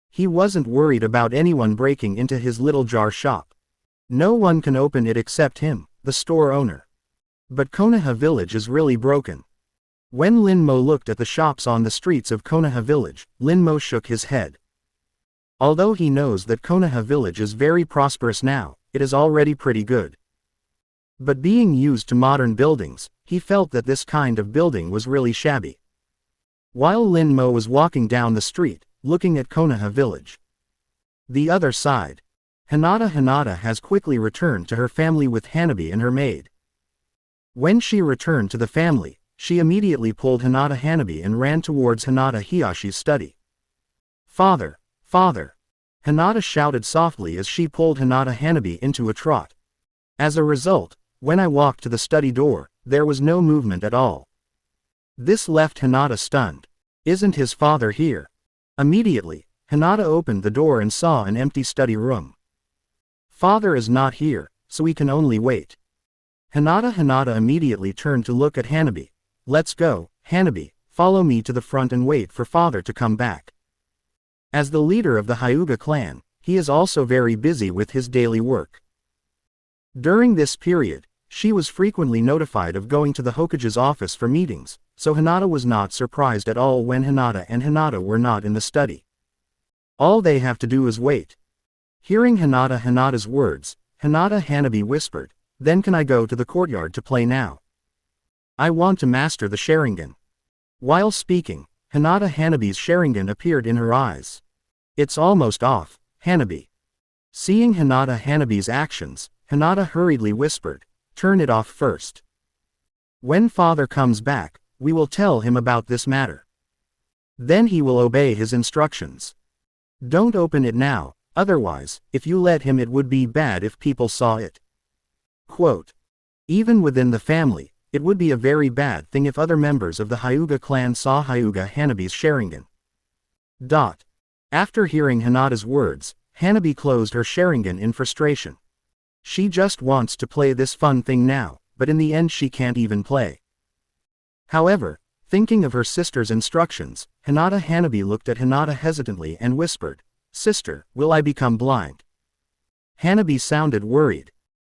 He wasn't worried about anyone breaking into his little jar shop. No one can open it except him, the store owner. But Konoha village is really broken. When Lin Mo looked at the shops on the streets of Konoha village, Lin Mo shook his head. Although he knows that Konoha village is very prosperous now, it is already pretty good. But being used to modern buildings, he felt that this kind of building was really shabby. While Lin Mo was walking down the street, looking at Konoha village. The other side. Hinata has quickly returned to her family with Hanabi and her maid. When she returned to the family, she immediately pulled Hinata Hanabi and ran towards Hinata Hiyashi's study. "Father! Father!" Hinata shouted softly as she pulled Hinata Hanabi into a trot. As a result, when I walked to the study door, there was no movement at all. This left Hinata stunned. Isn't his father here? Immediately, Hinata opened the door and saw an empty study room. Father is not here, so we can only wait. Hinata immediately turned to look at Hanabi. Let's go, Hanabi, follow me to the front and wait for father to come back. As the leader of the Hyuga clan, he is also very busy with his daily work. During this period, she was frequently notified of going to the Hokage's office for meetings, so Hinata was not surprised at all when Hinata were not in the study. All they have to do is wait. Hearing Hinata's words, Hanabi whispered, then can I go to the courtyard to play now? I want to master the Sharingan. While speaking, Hanabi's Sharingan appeared in her eyes. It's almost off, Hanabi. Seeing Hanabi's actions, Hinata hurriedly whispered, turn it off first. When father comes back, we will tell him about this matter. Then he will obey his instructions. Don't open it now, otherwise, if you let him it would be bad if people saw it. Quote. Even within the family, it would be a very bad thing if other members of the Hyuga clan saw Hanabi's Sharingan. After hearing Hinata's words, Hanabi closed her Sharingan in frustration. She just wants to play this fun thing now, but in the end she can't even play. However, thinking of her sister's instructions, Hanabi looked at Hinata hesitantly and whispered, Sister, will I become blind? Hanabi sounded worried.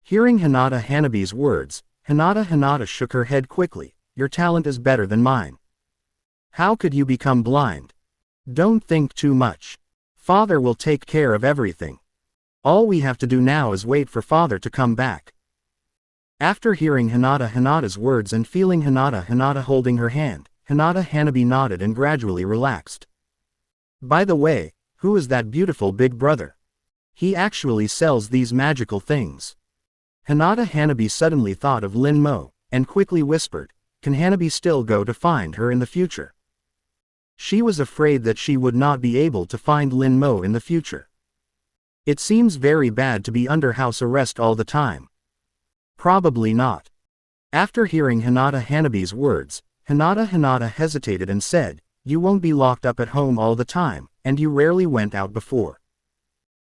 Hearing Hanabi's words, Hinata shook her head quickly, your talent is better than mine. How could you become blind? Don't think too much. Father will take care of everything. All we have to do now is wait for father to come back. After hearing Hinata's words and feeling Hinata holding her hand, Hanabi nodded and gradually relaxed. By the way, who is that beautiful big brother? He actually sells these magical things. Hanabi suddenly thought of Lin Mo, and quickly whispered, can Hanabi still go to find her in the future? She was afraid that she would not be able to find Lin Mo in the future. It seems very bad to be under house arrest all the time. Probably not. After hearing Hanabi's words, Hinata hesitated and said, you won't be locked up at home all the time, and you rarely went out before.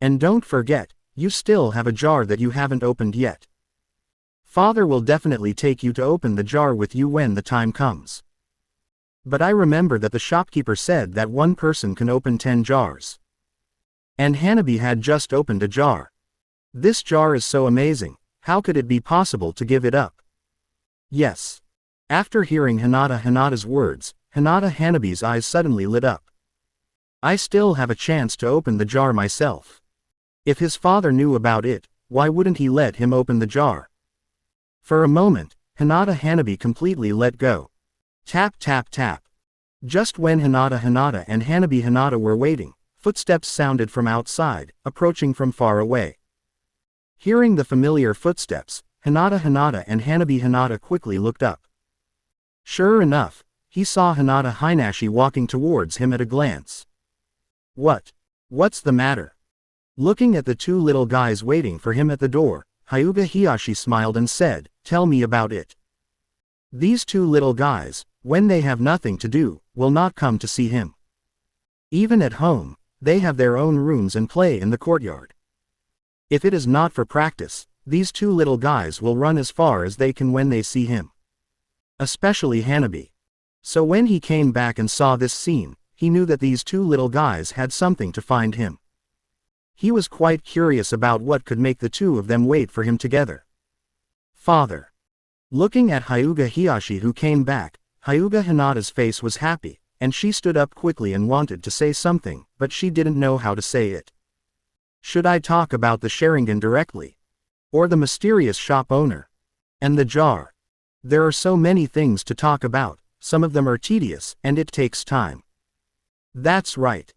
And don't forget, you still have a jar that you haven't opened yet. Father will definitely take you to open the jar with you when the time comes. But I remember that the shopkeeper said that one person can open 10 jars. And Hanabi had just opened a jar. This jar is so amazing, how could it be possible to give it up? Yes. After hearing Hinata's words, Hanabi's eyes suddenly lit up. I still have a chance to open the jar myself. If his father knew about it, why wouldn't he let him open the jar? For a moment, Hanabi completely let go. Tap tap tap. Just when Hinata and Hanabi were waiting, footsteps sounded from outside, approaching from far away. Hearing the familiar footsteps, Hinata and Hanabi quickly looked up. Sure enough, he saw Hinashi walking towards him at a glance. What's the matter? Looking at the two little guys waiting for him at the door, Hyuga smiled and said, tell me about it. These two little guys, when they have nothing to do, will not come to see him. Even at home, they have their own rooms and play in the courtyard. If it is not for practice, these two little guys will run as far as they can when they see him. Especially Hanabi. So when he came back and saw this scene, he knew that these two little guys had something to find him. He was quite curious about what could make the two of them wait for him together. Father. Looking at Hyuga who came back, Hinata's face was happy, and she stood up quickly and wanted to say something, but she didn't know how to say it. Should I talk about the Sharingan directly? Or the mysterious shop owner? And the jar? There are so many things to talk about, some of them are tedious, and it takes time. That's right.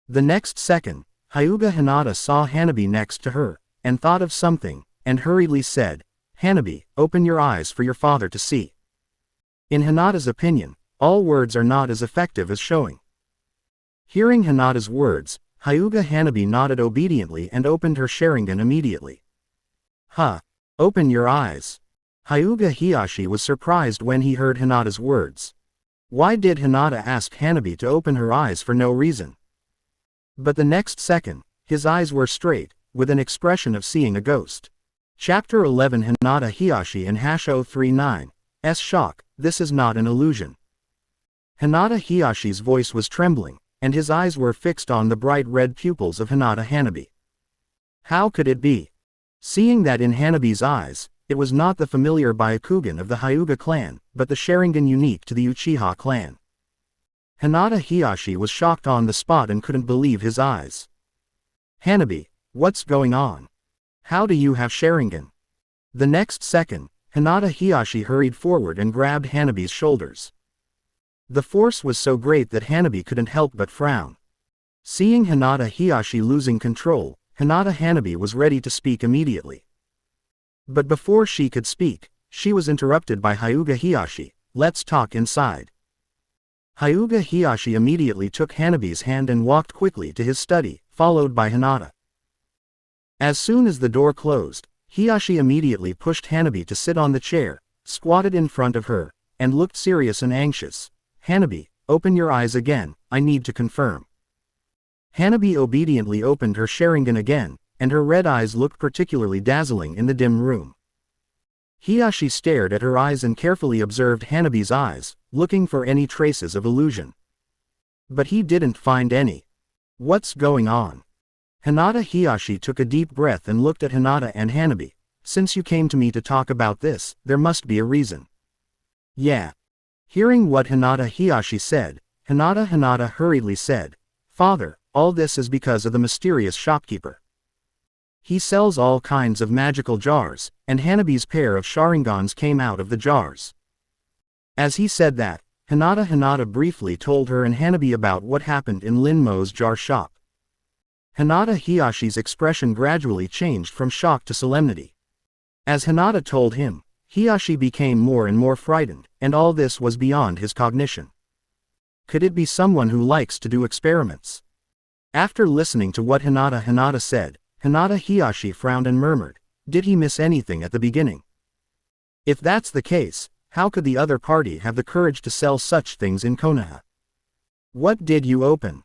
The next second, Hinata saw Hanabi next to her, and thought of something, and hurriedly said, Hanabi, open your eyes for your father to see. In Hinata's opinion, all words are not as effective as showing. Hearing Hinata's words, Hanabi nodded obediently and opened her Sharingan immediately. Open your eyes. Hyuga was surprised when he heard Hinata's words. Why did Hinata ask Hanabi to open her eyes for no reason? But the next second, his eyes were straight, with an expression of seeing a ghost. Chapter 11 Hinata Hiyashi and Hasho 39's shock, this is not an illusion. Hinata Hiyashi's voice was trembling, and his eyes were fixed on the bright red pupils of Hinata Hanabi. How could it be? Seeing that in Hanabi's eyes, it was not the familiar Byakugan of the Hyuga clan, but the Sharingan unique to the Uchiha clan. Hinata Hiyashi was shocked on the spot and couldn't believe his eyes. Hanabi, what's going on? How do you have Sharingan? The next second, Hinata Hiyashi hurried forward and grabbed Hanabi's shoulders. The force was so great that Hanabi couldn't help but frown. Seeing Hinata Hiyashi losing control, Hinata Hanabi was ready to speak immediately. But before she could speak, she was interrupted by Hyuga Hiyashi. Let's talk inside. Hyuga Hiyashi immediately took Hanabi's hand and walked quickly to his study, followed by Hinata. As soon as the door closed, Hiyashi immediately pushed Hanabi to sit on the chair, squatted in front of her, and looked serious and anxious. Hanabi, open your eyes again, I need to confirm. Hanabi obediently opened her Sharingan again, and her red eyes looked particularly dazzling in the dim room. Hiyashi stared at her eyes and carefully observed Hanabi's eyes, looking for any traces of illusion. But he didn't find any. What's going on? Hinata Hiyashi took a deep breath and looked at Hinata and Hanabi. Since you came to me to talk about this, there must be a reason. Yeah. Hearing what Hinata Hiyashi said, Hinata hurriedly said, Father, all this is because of the mysterious shopkeeper. He sells all kinds of magical jars, and Hanabi's pair of Sharingans came out of the jars. As he said that, Hinata briefly told her and Hanabi about what happened in Linmo's jar shop. Hinata Hiyashi's expression gradually changed from shock to solemnity. As Hinata told him, Hiyashi became more and more frightened, and all this was beyond his cognition. Could it be someone who likes to do experiments? After listening to what Hinata said, Hinata Hiyashi frowned and murmured, did he miss anything at the beginning? If that's the case, how could the other party have the courage to sell such things in Konoha? What did you open?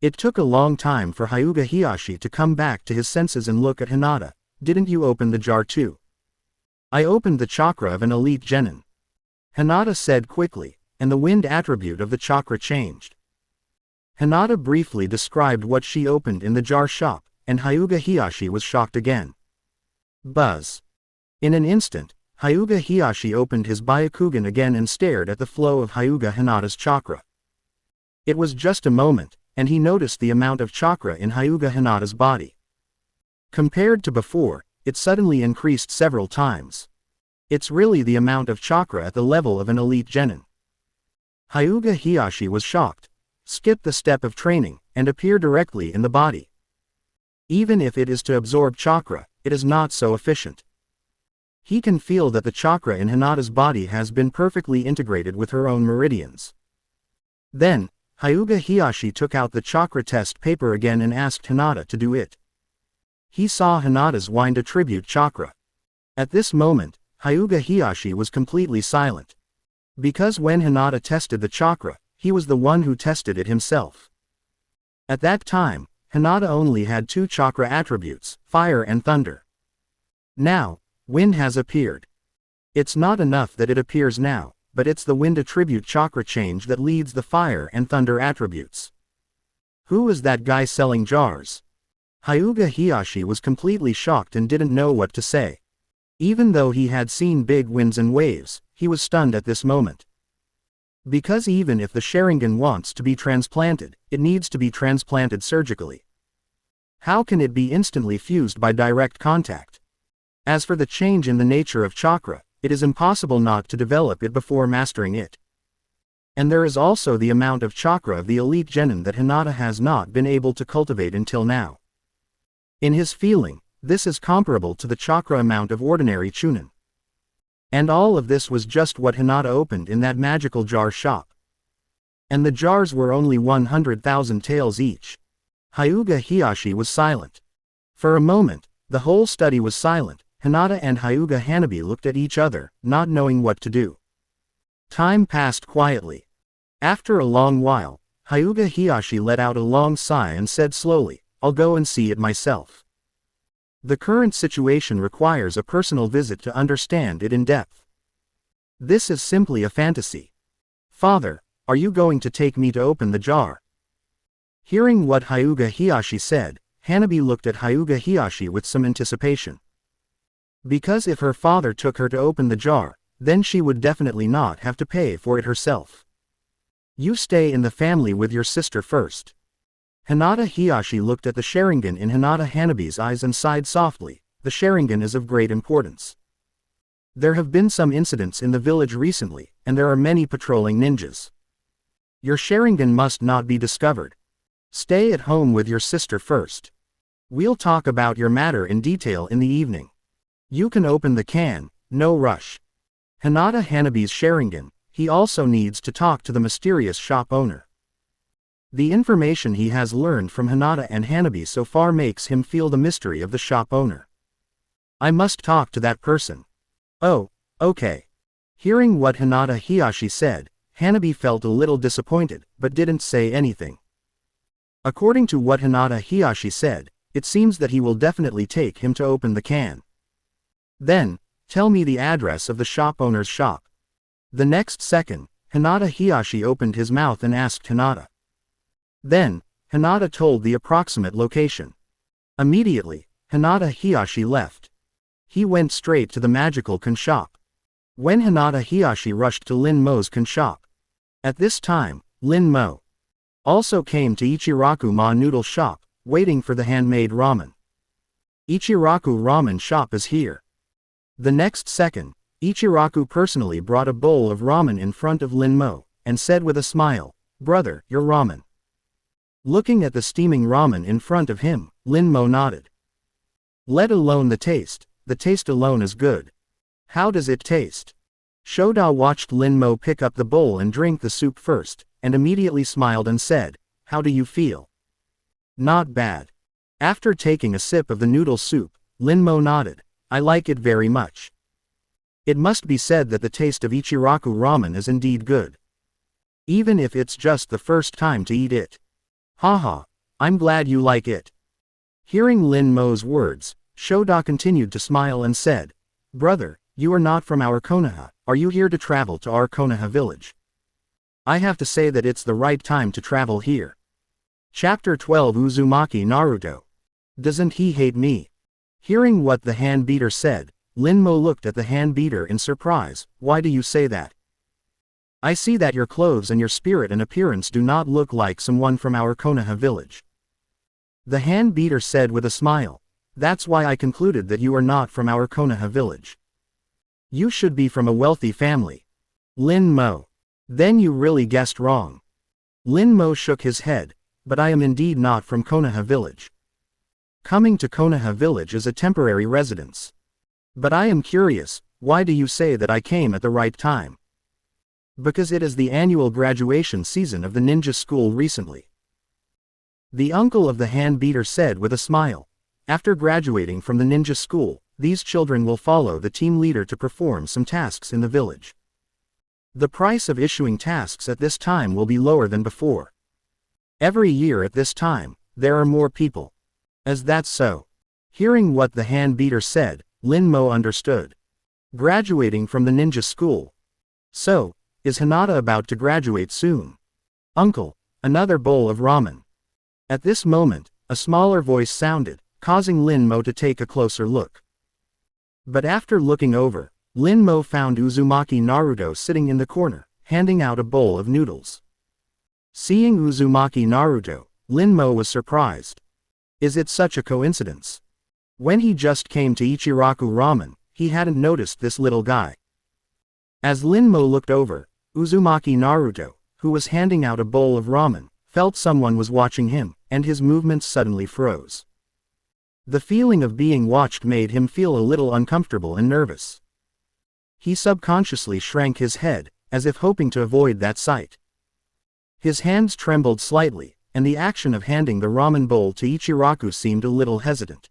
It took a long time for Hyuga Hiyashi to come back to his senses and look at Hinata. Didn't you open the jar too? I opened the chakra of an elite genin. Hinata said quickly, and the wind attribute of the chakra changed. Hinata briefly described what she opened in the jar shop, and Hyuga Hiyashi was shocked again. Buzz. In an instant, Hyuga Hiyashi opened his Byakugan again and stared at the flow of Hyuga Hinata's chakra. It was just a moment, and he noticed the amount of chakra in Hyuga Hinata's body. Compared to before, it suddenly increased several times. It's really the amount of chakra at the level of an elite genin. Hyuga Hiyashi was shocked, skipped the step of training, and appeared directly in the body. Even if it is to absorb chakra, it is not so efficient. He can feel that the chakra in Hinata's body has been perfectly integrated with her own meridians. Then, Hyuga Hiyashi took out the chakra test paper again and asked Hinata to do it. He saw Hinata's wind attribute chakra. At this moment, Hyuga Hiyashi was completely silent. Because when Hinata tested the chakra, he was the one who tested it himself. At that time, Hinata only had two chakra attributes, fire and thunder. Now, wind has appeared. It's not enough that it appears now, but it's the wind attribute chakra change that leads the fire and thunder attributes. Who is that guy selling jars? Hyuga Hiyashi was completely shocked and didn't know what to say. Even though he had seen big winds and waves, he was stunned at this moment. Because even if the Sharingan wants to be transplanted, it needs to be transplanted surgically. How can it be instantly fused by direct contact? As for the change in the nature of chakra, it is impossible not to develop it before mastering it. And there is also the amount of chakra of the elite genin that Hinata has not been able to cultivate until now. In his feeling, this is comparable to the chakra amount of ordinary chunin. And all of this was just what Hinata opened in that magical jar shop. And the jars were only 100,000 taels each. Hyuga Hiyashi was silent. For a moment, the whole study was silent. Hinata and Hyuga Hanabi looked at each other, not knowing what to do. Time passed quietly. After a long while, Hyuga Hiyashi let out a long sigh and said slowly, I'll go and see it myself. The current situation requires a personal visit to understand it in depth. This is simply a fantasy. Father, are you going to take me to open the jar? Hearing what Hyuga Hiyashi said, Hanabi looked at Hyuga Hiyashi with some anticipation. Because if her father took her to open the jar, then she would definitely not have to pay for it herself. You stay in the family with your sister first. Hinata Hiyashi looked at the Sharingan in Hinata Hanabi's eyes and sighed softly. The Sharingan is of great importance. There have been some incidents in the village recently, and there are many patrolling ninjas. Your Sharingan must not be discovered. Stay at home with your sister first. We'll talk about your matter in detail in the evening. You can open the can, no rush. Hinata Hanabi's Sharingan, he also needs to talk to the mysterious shop owner. The information he has learned from Hinata and Hanabi so far makes him feel the mystery of the shop owner. I must talk to that person. Oh, okay. Hearing what Hinata Hiyashi said, Hanabi felt a little disappointed, but didn't say anything. According to what Hinata Hiyashi said, it seems that he will definitely take him to open the can. Then, tell me the address of the shop owner's shop. The next second, Hinata Hiyashi opened his mouth and asked Hinata. Then, Hinata told the approximate location. Immediately, Hinata Hiyashi left. He went straight to the magical can shop. When Hinata Hiyashi rushed to Lin Mo's can shop. At this time, Lin Mo also came to Ichiraku Ma noodle shop, waiting for the handmade ramen. Ichiraku ramen shop is here. The next second, Ichiraku personally brought a bowl of ramen in front of Lin Mo, and said with a smile, "Brother, your ramen." Looking at the steaming ramen in front of him, Lin Mo nodded. Let alone the taste alone is good. How does it taste? Shoda watched Lin Mo pick up the bowl and drink the soup first, and immediately smiled and said, "How do you feel?" Not bad. After taking a sip of the noodle soup, Lin Mo nodded. I like it very much. It must be said that the taste of Ichiraku ramen is indeed good. Even if it's just the first time to eat it. Haha, I'm glad you like it. Hearing Lin Mo's words, Shoda continued to smile and said, Brother, you are not from our Konoha, are you here to travel to our Konoha village? I have to say that it's the right time to travel here. Chapter 12 Uzumaki Naruto. Doesn't he hate me? Hearing what the hand beater said, Lin Mo looked at the hand beater in surprise. Why do you say that? I see that your clothes and your spirit and appearance do not look like someone from our Konoha village. The hand beater said with a smile. That's why I concluded that you are not from our Konoha village. You should be from a wealthy family. Lin Mo. Then you really guessed wrong. Lin Mo shook his head, but I am indeed not from Konoha village. Coming to Konoha village is a temporary residence. But I am curious, why do you say that I came at the right time? Because it is the annual graduation season of the ninja school recently. The uncle of the hand beater said with a smile. After graduating from the ninja school, these children will follow the team leader to perform some tasks in the village. The price of issuing tasks at this time will be lower than before. Every year at this time, there are more people. Is that so? Hearing what the hand beater said, Lin Mo understood. Graduating from the ninja school. So, is Hinata about to graduate soon? Uncle, another bowl of ramen. At this moment, a smaller voice sounded, causing Lin Mo to take a closer look. But after looking over, Lin Mo found Uzumaki Naruto sitting in the corner, handing out a bowl of noodles. Seeing Uzumaki Naruto, Lin Mo was surprised. Is it such a coincidence? When he just came to Ichiraku Ramen, he hadn't noticed this little guy. As Lin Mo looked over, Uzumaki Naruto, who was handing out a bowl of ramen, felt someone was watching him, and his movements suddenly froze. The feeling of being watched made him feel a little uncomfortable and nervous. He subconsciously shrank his head, as if hoping to avoid that sight. His hands trembled slightly, and the action of handing the ramen bowl to Ichiraku seemed a little hesitant.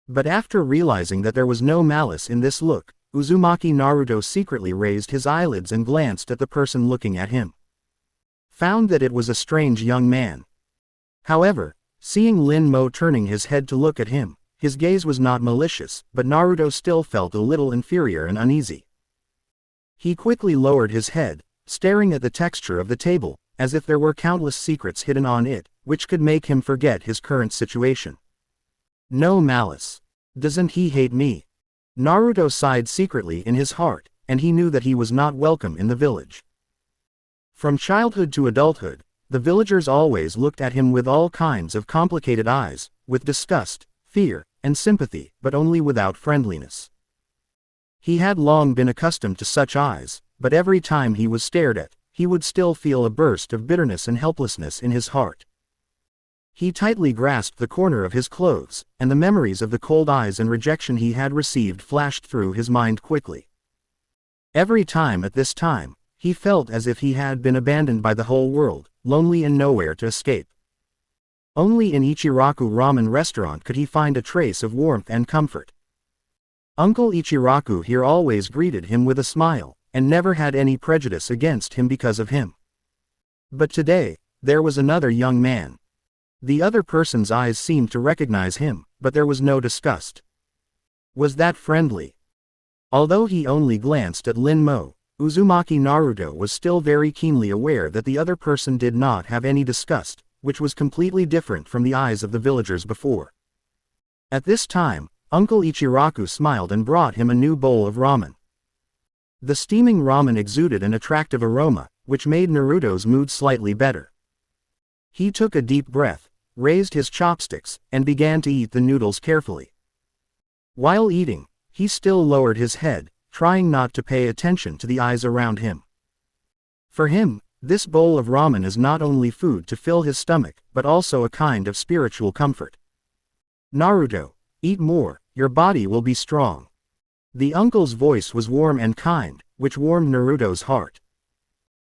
But after realizing that there was no malice in this look, Uzumaki Naruto secretly raised his eyelids and glanced at the person looking at him. Found that it was a strange young man. However, seeing Lin Mo turning his head to look at him, His gaze was not malicious, but Naruto still felt a little inferior and uneasy. He quickly lowered his head, staring at the texture of the table, as if there were countless secrets hidden on it, which could make him forget his current situation. No malice. Doesn't he hate me? Naruto sighed secretly in his heart, and he knew that he was not welcome in the village. From childhood to adulthood, the villagers always looked at him with all kinds of complicated eyes, with disgust, fear, and sympathy, but only without friendliness. He had long been accustomed to such eyes, but every time he was stared at, he would still feel a burst of bitterness and helplessness in his heart. He tightly grasped the corner of his clothes, and the memories of the cold eyes and rejection he had received flashed through his mind quickly. Every time at this time, he felt as if he had been abandoned by the whole world, lonely and nowhere to escape. Only in Ichiraku ramen restaurant could he find a trace of warmth and comfort. Uncle Ichiraku here always greeted him with a smile, and never had any prejudice against him because of him. But today, there was another young man. The other person's eyes seemed to recognize him, but there was no disgust. Was that friendly? Although he only glanced at Linmo, Uzumaki Naruto was still very keenly aware that the other person did not have any disgust, which was completely different from the eyes of the villagers before. At this time, Uncle Ichiraku smiled and brought him a new bowl of ramen. The steaming ramen exuded an attractive aroma, which made Naruto's mood slightly better. He took a deep breath, raised his chopsticks, and began to eat the noodles carefully. While eating, he still lowered his head, trying not to pay attention to the eyes around him. For him, this bowl of ramen is not only food to fill his stomach, but also a kind of spiritual comfort. Naruto, eat more, your body will be strong. The uncle's voice was warm and kind, which warmed Naruto's heart.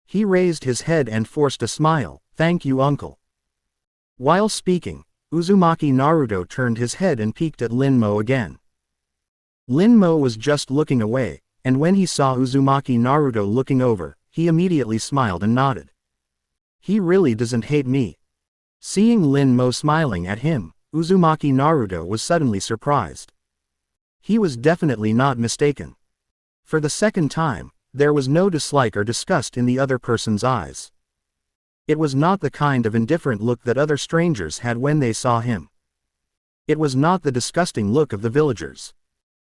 He raised his head and forced a smile. Thank you, uncle. While speaking, Uzumaki Naruto turned his head and peeked at Linmo again. Linmo was just looking away, and when he saw Uzumaki Naruto looking over, he immediately smiled and nodded. He really doesn't hate me. Seeing Linmo smiling at him, Uzumaki Naruto was suddenly surprised. He was definitely not mistaken. For the second time, there was no dislike or disgust in the other person's eyes. It was not the kind of indifferent look that other strangers had when they saw him. It was not the disgusting look of the villagers.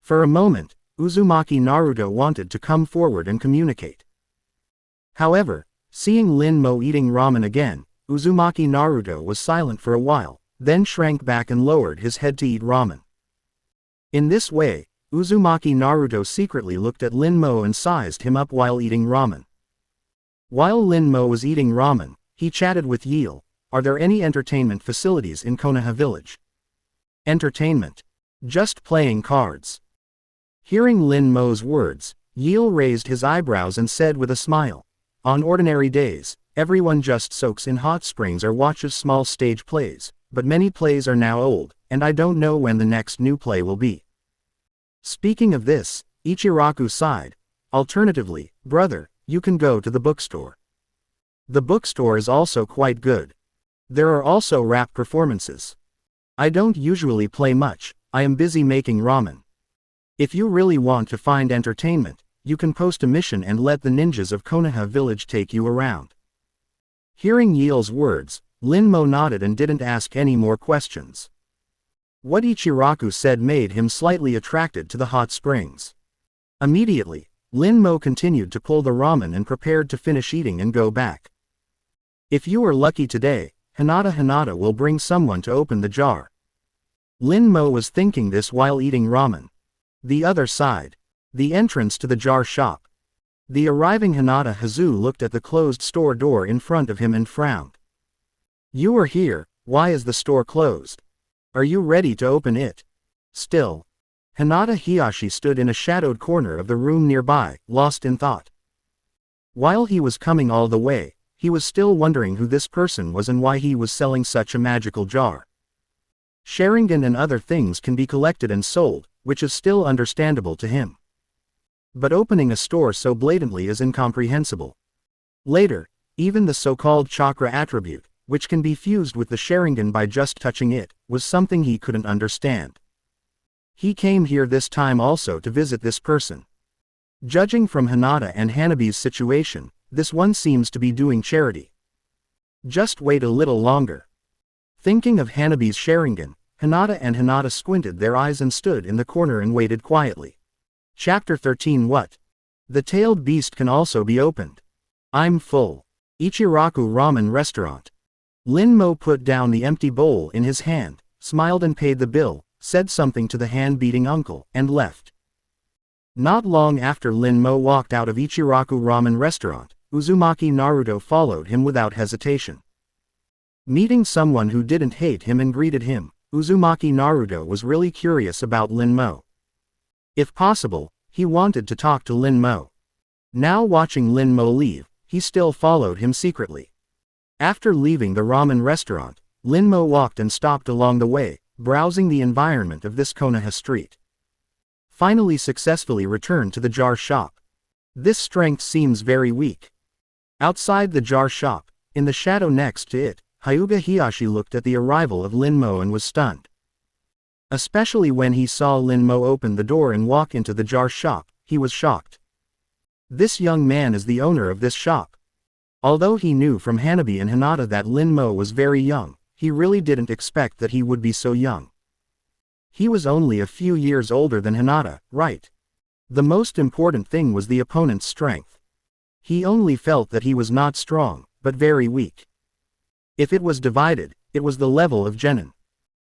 For a moment, Uzumaki Naruto wanted to come forward and communicate. However, seeing Linmo eating ramen again, Uzumaki Naruto was silent for a while, then shrank back and lowered his head to eat ramen. In this way, Uzumaki Naruto secretly looked at Linmo and sized him up while eating ramen. While Linmo was eating ramen, he chatted with Yil. Are there any entertainment facilities in Konoha village? Entertainment. Just playing cards. Hearing Linmo's words, Yil raised his eyebrows and said with a smile, on ordinary days, everyone just soaks in hot springs or watches small stage plays, but many plays are now old, and I don't know when the next new play will be. Speaking of this, Ichiraku sighed. Alternatively, brother, you can go to the bookstore. The bookstore is also quite good. There are also rap performances. I don't usually play much, I am busy making ramen. If you really want to find entertainment, you can post a mission and let the ninjas of Konoha village take you around. Hearing Yil's words, Linmo nodded and didn't ask any more questions. What Ichiraku said made him slightly attracted to the hot springs. Immediately, Linmo continued to pull the ramen and prepared to finish eating and go back. If you are lucky today, Hinata will bring someone to open the jar. Linmo was thinking this while eating ramen. The other side. The entrance to the jar shop. The arriving Hinata looked at the closed store door in front of him and frowned. You are here, why is the store closed? Are you ready to open it? Still. Hinata stood in a shadowed corner of the room nearby, lost in thought. While he was coming all the way, he was still wondering who this person was and why he was selling such a magical jar. Sharingan and other things can be collected and sold, which is still understandable to him. But opening a store so blatantly is incomprehensible. Later, even the so-called chakra attribute, which can be fused with the Sharingan by just touching it, was something he couldn't understand. He came here this time also to visit this person. Judging from Hinata and Hanabi's situation, this one seems to be doing charity. Just wait a little longer. Thinking of Hanabi's Sharingan, Hinata squinted their eyes and stood in the corner and waited quietly. Chapter 13. What? The tailed beast can also be opened. I'm full. Ichiraku Ramen Restaurant. Lin Mo put down the empty bowl in his hand, smiled and paid the bill, said something to the hand-beating uncle, and left. Not long after Lin Mo walked out of Ichiraku Ramen Restaurant, Uzumaki Naruto followed him without hesitation. Meeting someone who didn't hate him and greeted him, Uzumaki Naruto was really curious about Lin Mo. If possible, he wanted to talk to Lin Mo. Now watching Lin Mo leave, he still followed him secretly. After leaving the ramen restaurant, Lin Mo walked and stopped along the way, browsing the environment of this Konoha street. Finally successfully returned to the jar shop. This strength seems very weak. Outside the jar shop, in the shadow next to it, Hyuga Hiyashi looked at the arrival of Lin Mo and was stunned. Especially when he saw Lin Mo open the door and walk into the jar shop, he was shocked. This young man is the owner of this shop. Although he knew from Hanabi and Hinata that Lin Mo was very young, he really didn't expect that he would be so young. He was only a few years older than Hinata, right? The most important thing was the opponent's strength. He only felt that he was not strong, but very weak. If it was divided, it was the level of genin.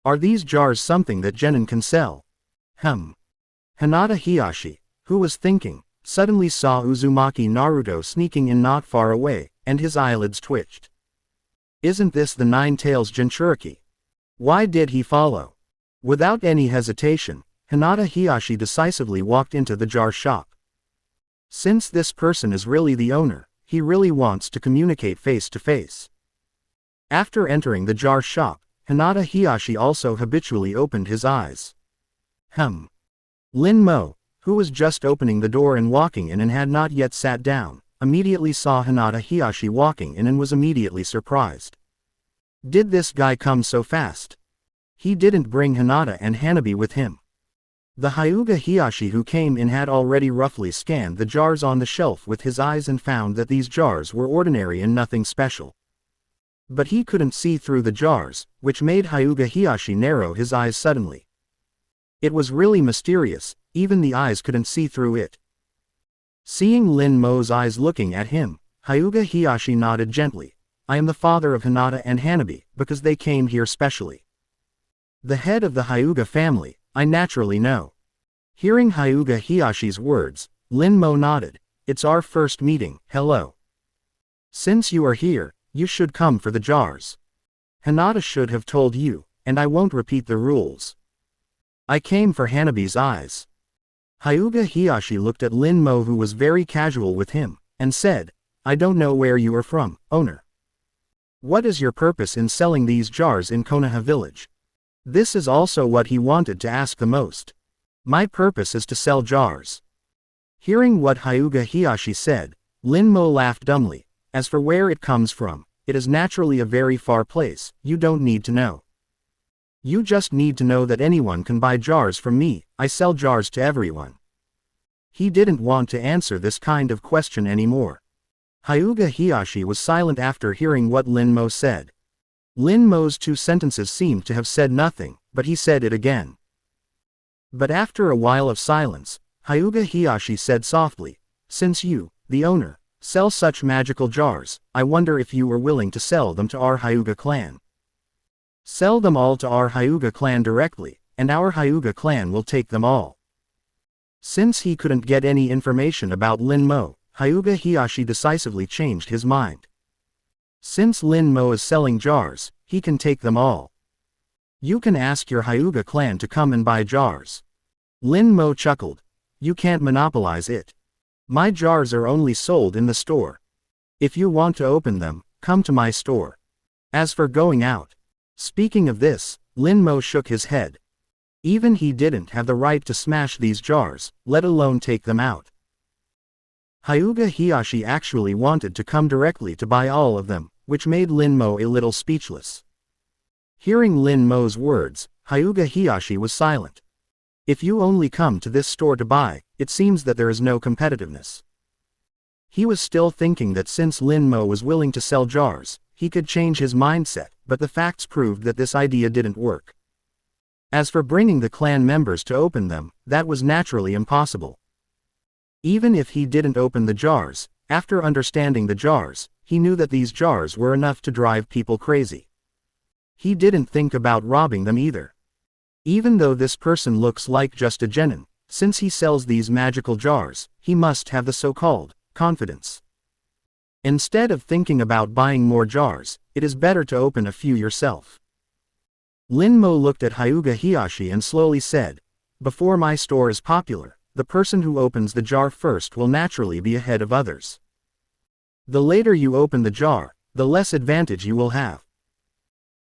Are these jars something that genin can sell? Hinata Hiyashi, who was thinking, suddenly saw Uzumaki Naruto sneaking in not far away, and his eyelids twitched. Isn't this the Nine Tails Jinchuriki? Why did he follow? Without any hesitation, Hinata Hiyashi decisively walked into the jar shop. Since this person is really the owner, he really wants to communicate face to face. After entering the jar shop, Hinata Hiyashi also habitually opened his eyes. Lin Mo, who was just opening the door and walking in and had not yet sat down, immediately saw Hinata Hiyashi walking in and was immediately surprised. Did this guy come so fast? He didn't bring Hinata and Hanabi with him. The Hyuga Hiyashi who came in had already roughly scanned the jars on the shelf with his eyes and found that these jars were ordinary and nothing special. But he couldn't see through the jars, which made Hyuga Hiyashi narrow his eyes suddenly. It was really mysterious, even the eyes couldn't see through it. Seeing Lin Mo's eyes looking at him, Hyuga Hiyashi nodded gently. I am the father of Hinata and Hanabi, because they came here specially. The head of the Hyuga family, I naturally know. Hearing Hyuga Hiyashi's words, Lin Mo nodded. It's our first meeting, hello. Since you are here, you should come for the jars. Hinata should have told you, and I won't repeat the rules. I came for Hanabi's eyes. Hyuga Hiyashi looked at Lin Mo who was very casual with him, and said, I don't know where you are from, owner. What is your purpose in selling these jars in Konoha village? This is also what he wanted to ask the most. My purpose is to sell jars. Hearing what Hyuga Hiyashi said, Lin Mo laughed dumbly. As for where it comes from, it is naturally a very far place, you don't need to know. You just need to know that anyone can buy jars from me, I sell jars to everyone. He didn't want to answer this kind of question anymore. Hyuga Hiyashi was silent after hearing what Lin Mo said. Lin Mo's two sentences seemed to have said nothing, but he said it again. But after a while of silence, Hyuga Hiyashi said softly, since you, the owner, sell such magical jars, I wonder if you are willing to sell them to our Hyuga clan. Sell them all to our Hyuga clan directly, and our Hyuga clan will take them all. Since he couldn't get any information about Lin Mo, Hyuga Hiyashi decisively changed his mind. Since Lin Mo is selling jars, he can take them all. You can ask your Hyuga clan to come and buy jars. Lin Mo chuckled. You can't monopolize it. My jars are only sold in the store. If you want to open them, come to my store. As for going out. Speaking of this, Lin Mo shook his head. Even he didn't have the right to smash these jars, let alone take them out. Hyuga Hiyashi actually wanted to come directly to buy all of them, which made Lin Mo a little speechless. Hearing Lin Mo's words, Hyuga Hiyashi was silent. If you only come to this store to buy, it seems that there is no competitiveness. He was still thinking that since Lin Mo was willing to sell jars, he could change his mindset, but the facts proved that this idea didn't work. As for bringing the clan members to open them, that was naturally impossible. Even if he didn't open the jars, after understanding the jars, he knew that these jars were enough to drive people crazy. He didn't think about robbing them either. Even though this person looks like just a genin, since he sells these magical jars, he must have the so-called confidence. Instead of thinking about buying more jars, it is better to open a few yourself. Lin Mo looked at Hyuga Hiyashi and slowly said, "Before my store is popular, the person who opens the jar first will naturally be ahead of others. The later you open the jar, the less advantage you will have.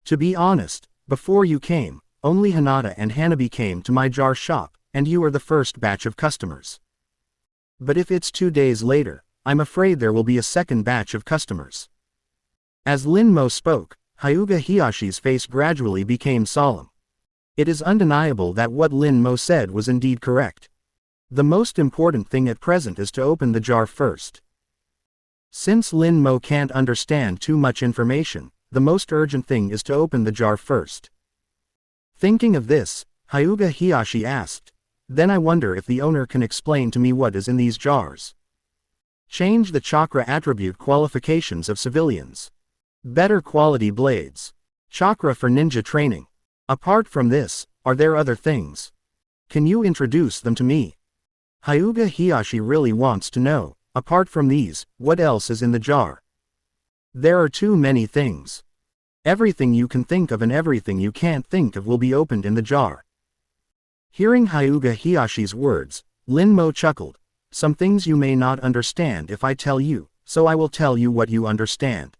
To be honest, before you came, only Hinata and Hanabi came to my jar shop, and you are the first batch of customers. But if it's 2 days later, I'm afraid there will be a second batch of customers." As Lin Mo spoke, Hyuga Hiyashi's face gradually became solemn. It is undeniable that what Lin Mo said was indeed correct. The most important thing at present is to open the jar first. Since Lin Mo can't understand too much information, the most urgent thing is to open the jar first. Thinking of this, Hyuga Hiyashi asked, "Then I wonder if the owner can explain to me what is in these jars." Change the chakra attribute qualifications of civilians. Better quality blades. Chakra for ninja training. Apart from this, are there other things? Can you introduce them to me? Hyuga Hiyashi really wants to know, apart from these, what else is in the jar? There are too many things. Everything you can think of and everything you can't think of will be opened in the jar. Hearing Hyuga Hiyashi's words, Lin Mo chuckled. "Some things you may not understand if I tell you, so I will tell you what you understand.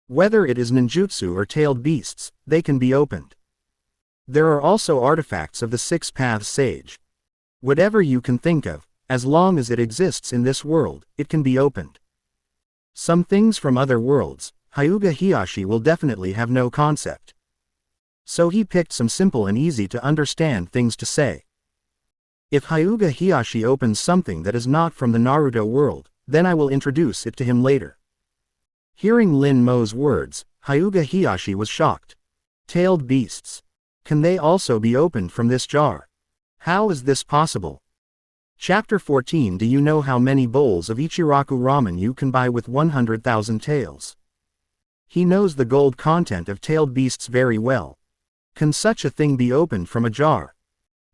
Whether it is ninjutsu or tailed beasts, they can be opened. There are also artifacts of the Six Paths Sage. Whatever you can think of, as long as it exists in this world, it can be opened. Some things from other worlds, Hyuga Hiyashi will definitely have no concept. So he picked some simple and easy to understand things to say. If Hyuga Hiyashi opens something that is not from the Naruto world, then I will introduce it to him later." Hearing Lin Mo's words, Hyuga Hiyashi was shocked. Tailed beasts. Can they also be opened from this jar? How is this possible? Chapter 14. Do you know how many bowls of Ichiraku ramen you can buy with 100,000 tails? He knows the gold content of tailed beasts very well. Can such a thing be opened from a jar?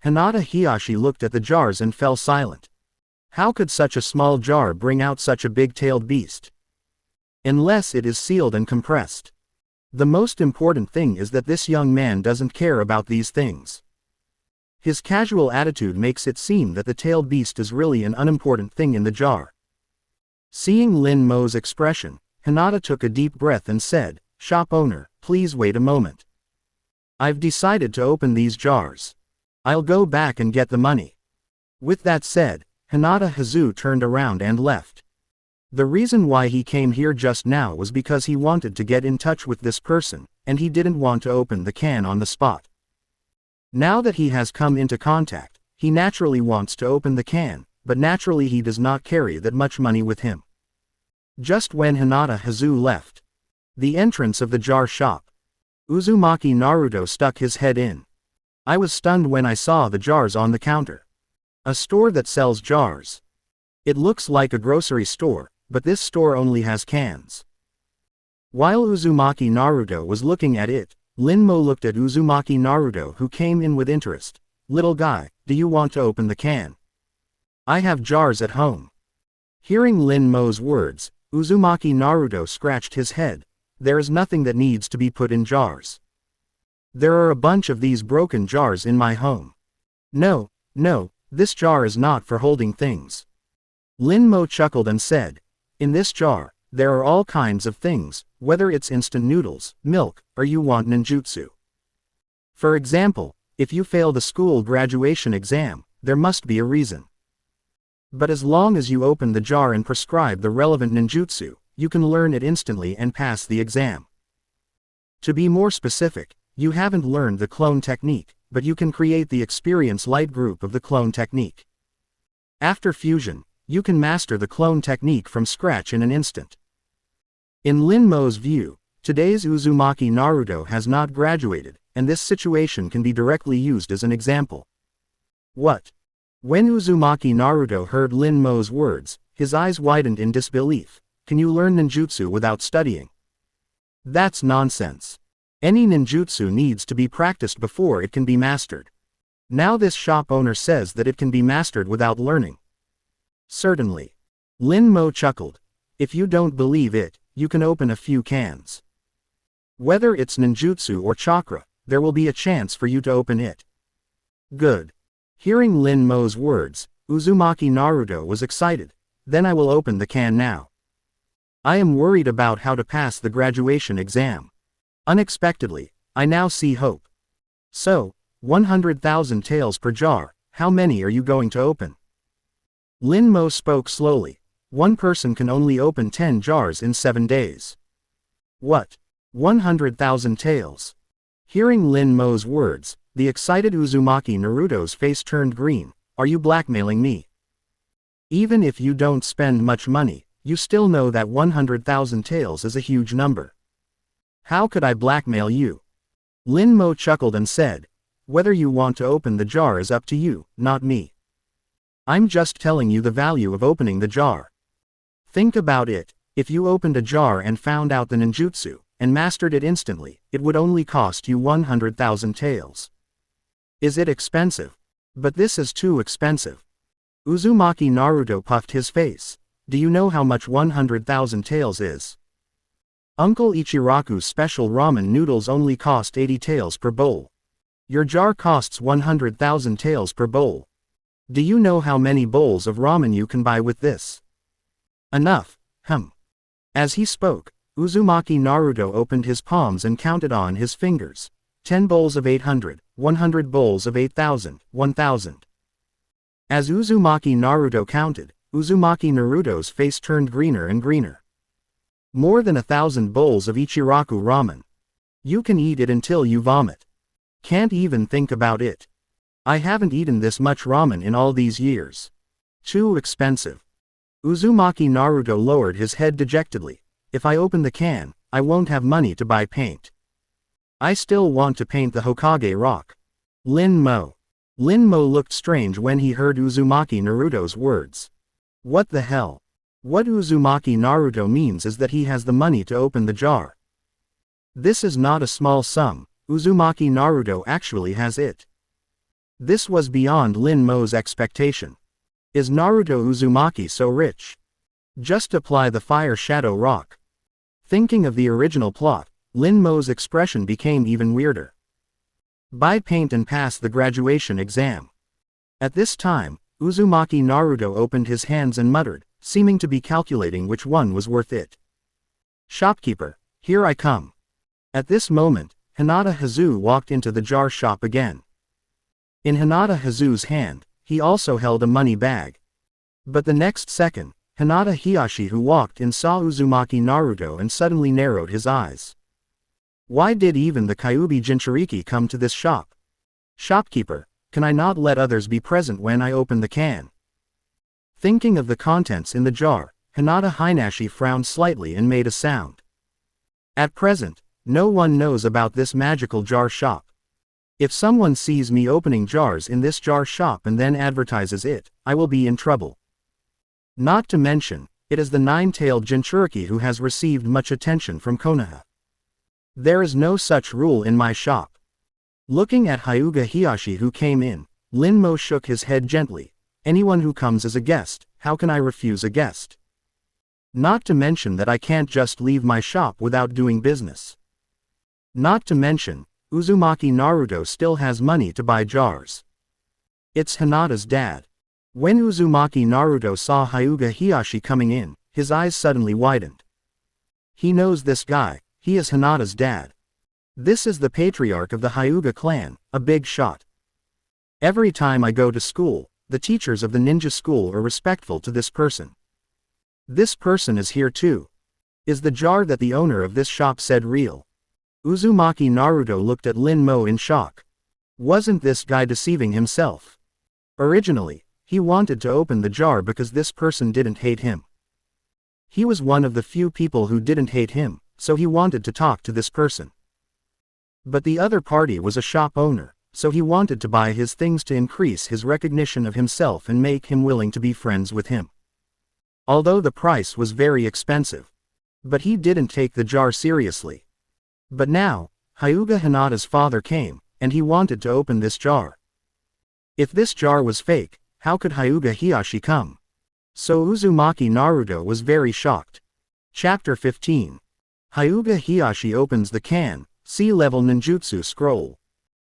Hinata Hiyashi looked at the jars and fell silent. How could such a small jar bring out such a big tailed beast? Unless it is sealed and compressed. The most important thing is that this young man doesn't care about these things. His casual attitude makes it seem that the tailed beast is really an unimportant thing in the jar. Seeing Lin Mo's expression, Hinata took a deep breath and said, "Shop owner, please wait a moment. I've decided to open these jars. I'll go back and get the money." With that said, Hinata Hazu turned around and left. The reason why he came here just now was because he wanted to get in touch with this person, and he didn't want to open the can on the spot. Now that he has come into contact, he naturally wants to open the can, but naturally he does not carry that much money with him. Just when Hinata Hazu left the entrance of the jar shop, Uzumaki Naruto stuck his head in. "I was stunned when I saw the jars on the counter. A store that sells jars. It looks like a grocery store, but this store only has cans." While Uzumaki Naruto was looking at it, Lin Mo looked at Uzumaki Naruto, who came in with interest. "Little guy, do you want to open the can? I have jars at home." Hearing Lin Mo's words, Uzumaki Naruto scratched his head. "There is nothing that needs to be put in jars. There are a bunch of these broken jars in my home. No, this jar is not for holding things." Lin Mo chuckled and said, "In this jar, there are all kinds of things, whether it's instant noodles, milk, or you want ninjutsu. For example, if you fail the school graduation exam, there must be a reason. But as long as you open the jar and prescribe the relevant ninjutsu, you can learn it instantly and pass the exam. To be more specific, you haven't learned the clone technique, but you can create the experience light group of the clone technique. After fusion, you can master the clone technique from scratch in an instant. In Lin Mo's view, today's Uzumaki Naruto has not graduated, and this situation can be directly used as an example. What? When Uzumaki Naruto heard Lin Mo's words, his eyes widened in disbelief. Can you learn ninjutsu without studying? That's nonsense. Any ninjutsu needs to be practiced before it can be mastered. Now this shop owner says that it can be mastered without learning. Certainly. Lin Mo chuckled. If you don't believe it, you can open a few cans. Whether it's ninjutsu or chakra, there will be a chance for you to open it. Good. Hearing Lin Mo's words, Uzumaki Naruto was excited. Then I will open the can now. I am worried about how to pass the graduation exam. Unexpectedly, I now see hope. So, 100,000 taels per jar, how many are you going to open? Lin Mo spoke slowly. One person can only open 10 jars in 7 days. What? 100,000 taels. Hearing Lin Mo's words, the excited Uzumaki Naruto's face turned green. Are you blackmailing me? Even if you don't spend much money, you still know that 100,000 taels is a huge number. How could I blackmail you? Lin Mo chuckled and said, whether you want to open the jar is up to you, not me. I'm just telling you the value of opening the jar. Think about it, if you opened a jar and found out the ninjutsu, and mastered it instantly, it would only cost you 100,000 taels. Is it expensive? But this is too expensive. Uzumaki Naruto puffed his face. Do you know how much 100,000 taels is? Uncle Ichiraku's special ramen noodles only cost 80 taels per bowl. Your jar costs 100,000 taels per bowl. Do you know how many bowls of ramen you can buy with this? Enough, As he spoke, Uzumaki Naruto opened his palms and counted on his fingers. 10 bowls of 800, 100 bowls of 8,000, 1,000. As Uzumaki Naruto counted, Uzumaki Naruto's face turned greener and greener. More than 1,000 bowls of Ichiraku ramen. You can eat it until you vomit. Can't even think about it. I haven't eaten this much ramen in all these years. Too expensive. Uzumaki Naruto lowered his head dejectedly. If I open the can, I won't have money to buy paint. I still want to paint the Hokage rock. Lin Mo. Lin Mo looked strange when he heard Uzumaki Naruto's words. What the hell? What Uzumaki Naruto means is that he has the money to open the jar. This is not a small sum, Uzumaki Naruto actually has it. This was beyond Lin Mo's expectation. Is Naruto Uzumaki so rich? Just apply the fire shadow rock. Thinking of the original plot, Lin Mo's expression became even weirder. Buy paint and pass the graduation exam. At this time, Uzumaki Naruto opened his hands and muttered, seeming to be calculating which one was worth it. Shopkeeper, here I come. At this moment, Hinata Hazu walked into the jar shop again. In Hinata Hazu's hand, he also held a money bag. But the next second, Hinata Hiyashi who walked in saw Uzumaki Naruto and suddenly narrowed his eyes. Why did even the Kyuubi Jinchuriki come to this shop? Shopkeeper, can I not let others be present when I open the can? Thinking of the contents in the jar, Hinata Hinashi frowned slightly and made a sound. At present, no one knows about this magical jar shop. If someone sees me opening jars in this jar shop and then advertises it, I will be in trouble. Not to mention, it is the nine-tailed Jinchuriki who has received much attention from Konoha. There is no such rule in my shop. Looking at Hyuga Hiyashi who came in, Lin Mo shook his head gently. Anyone who comes as a guest, how can I refuse a guest? Not to mention that I can't just leave my shop without doing business. Not to mention, Uzumaki Naruto still has money to buy jars. It's Hinata's dad. When Uzumaki Naruto saw Hyuga Hiyashi coming in, his eyes suddenly widened. He knows this guy, he is Hinata's dad. This is the patriarch of the Hyuga clan, a big shot. Every time I go to school, the teachers of the ninja school are respectful to this person. This person is here too. Is the jar that the owner of this shop said real? Uzumaki Naruto looked at Lin Mo in shock. Wasn't this guy deceiving himself? Originally, he wanted to open the jar because this person didn't hate him. He was one of the few people who didn't hate him, so he wanted to talk to this person. But the other party was a shop owner, so he wanted to buy his things to increase his recognition of himself and make him willing to be friends with him. Although the price was very expensive. But he didn't take the jar seriously. But now, Hyuga Hinata's father came, and he wanted to open this jar. If this jar was fake, how could Hyuga Hiyashi come? So Uzumaki Naruto was very shocked. Chapter 15. Hyuga Hiyashi opens the can, sea-level ninjutsu scroll.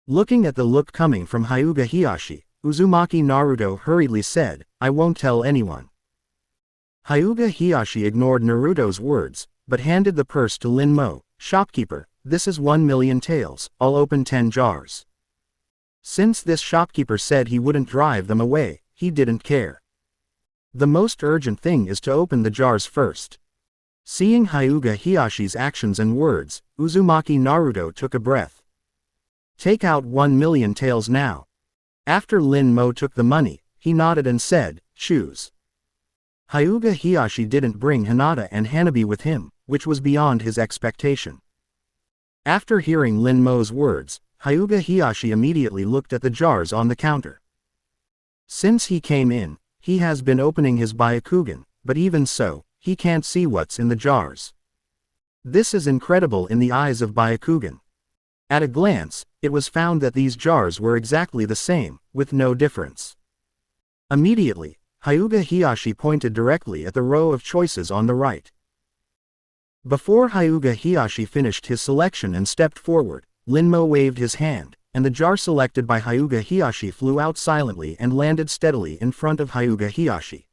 Looking at the look coming from Hyuga Hiyashi, Uzumaki Naruto hurriedly said, "I won't tell anyone." Hyuga Hiyashi ignored Naruto's words, but handed the purse to Linmo, "Shopkeeper, this is 1,000,000 taels, I'll open 10 jars." Since this shopkeeper said he wouldn't drive them away, he didn't care. The most urgent thing is to open the jars first. Seeing Hyuga Hiyashi's actions and words, Uzumaki Naruto took a breath. "Take out 1,000,000 taels now." After Linmo took the money, he nodded and said, "Choose." Hyuga Hiyashi didn't bring Hinata and Hanabi with him, which was beyond his expectation. After hearing Linmo's words, Hyuga Hiyashi immediately looked at the jars on the counter. Since he came in, he has been opening his Byakugan, but even so, he can't see what's in the jars. This is incredible in the eyes of Byakugan. At a glance, it was found that these jars were exactly the same, with no difference. Immediately, Hyuga Hiyashi pointed directly at the row of choices on the right. Before Hyuga Hiyashi finished his selection and stepped forward, Linmo waved his hand, and the jar selected by Hyuga Hiyashi flew out silently and landed steadily in front of Hyuga Hiyashi.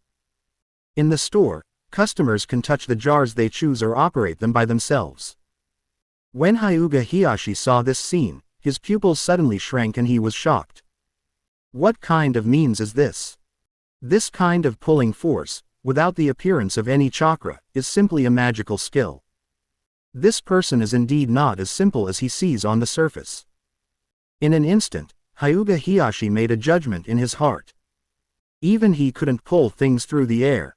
In the store, customers can touch the jars they choose or operate them by themselves. When Hyuga Hiyashi saw this scene, his pupils suddenly shrank and he was shocked. What kind of means is this? This kind of pulling force, without the appearance of any chakra, is simply a magical skill. This person is indeed not as simple as he sees on the surface. In an instant, Hyuga Hiyashi made a judgment in his heart. Even he couldn't pull things through the air.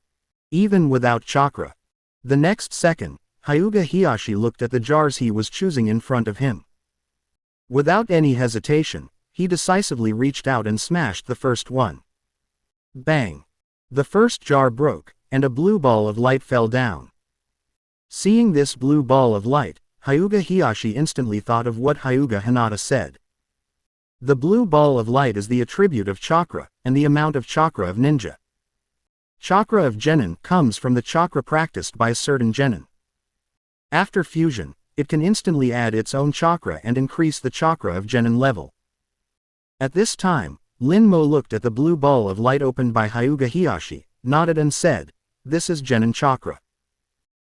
Even without chakra. The next second, Hyuga Hiyashi looked at the jars he was choosing in front of him. Without any hesitation, he decisively reached out and smashed the first one. Bang! The first jar broke, and a blue ball of light fell down. Seeing this blue ball of light, Hyuga Hiyashi instantly thought of what Hyuga Hinata said. The blue ball of light is the attribute of chakra, and the amount of chakra of ninja. Chakra of genin comes from the chakra practiced by a certain genin. After fusion, it can instantly add its own chakra and increase the chakra of genin level. At this time, Linmo looked at the blue ball of light opened by Hyuga Hiyashi, nodded and said, "This is genin chakra.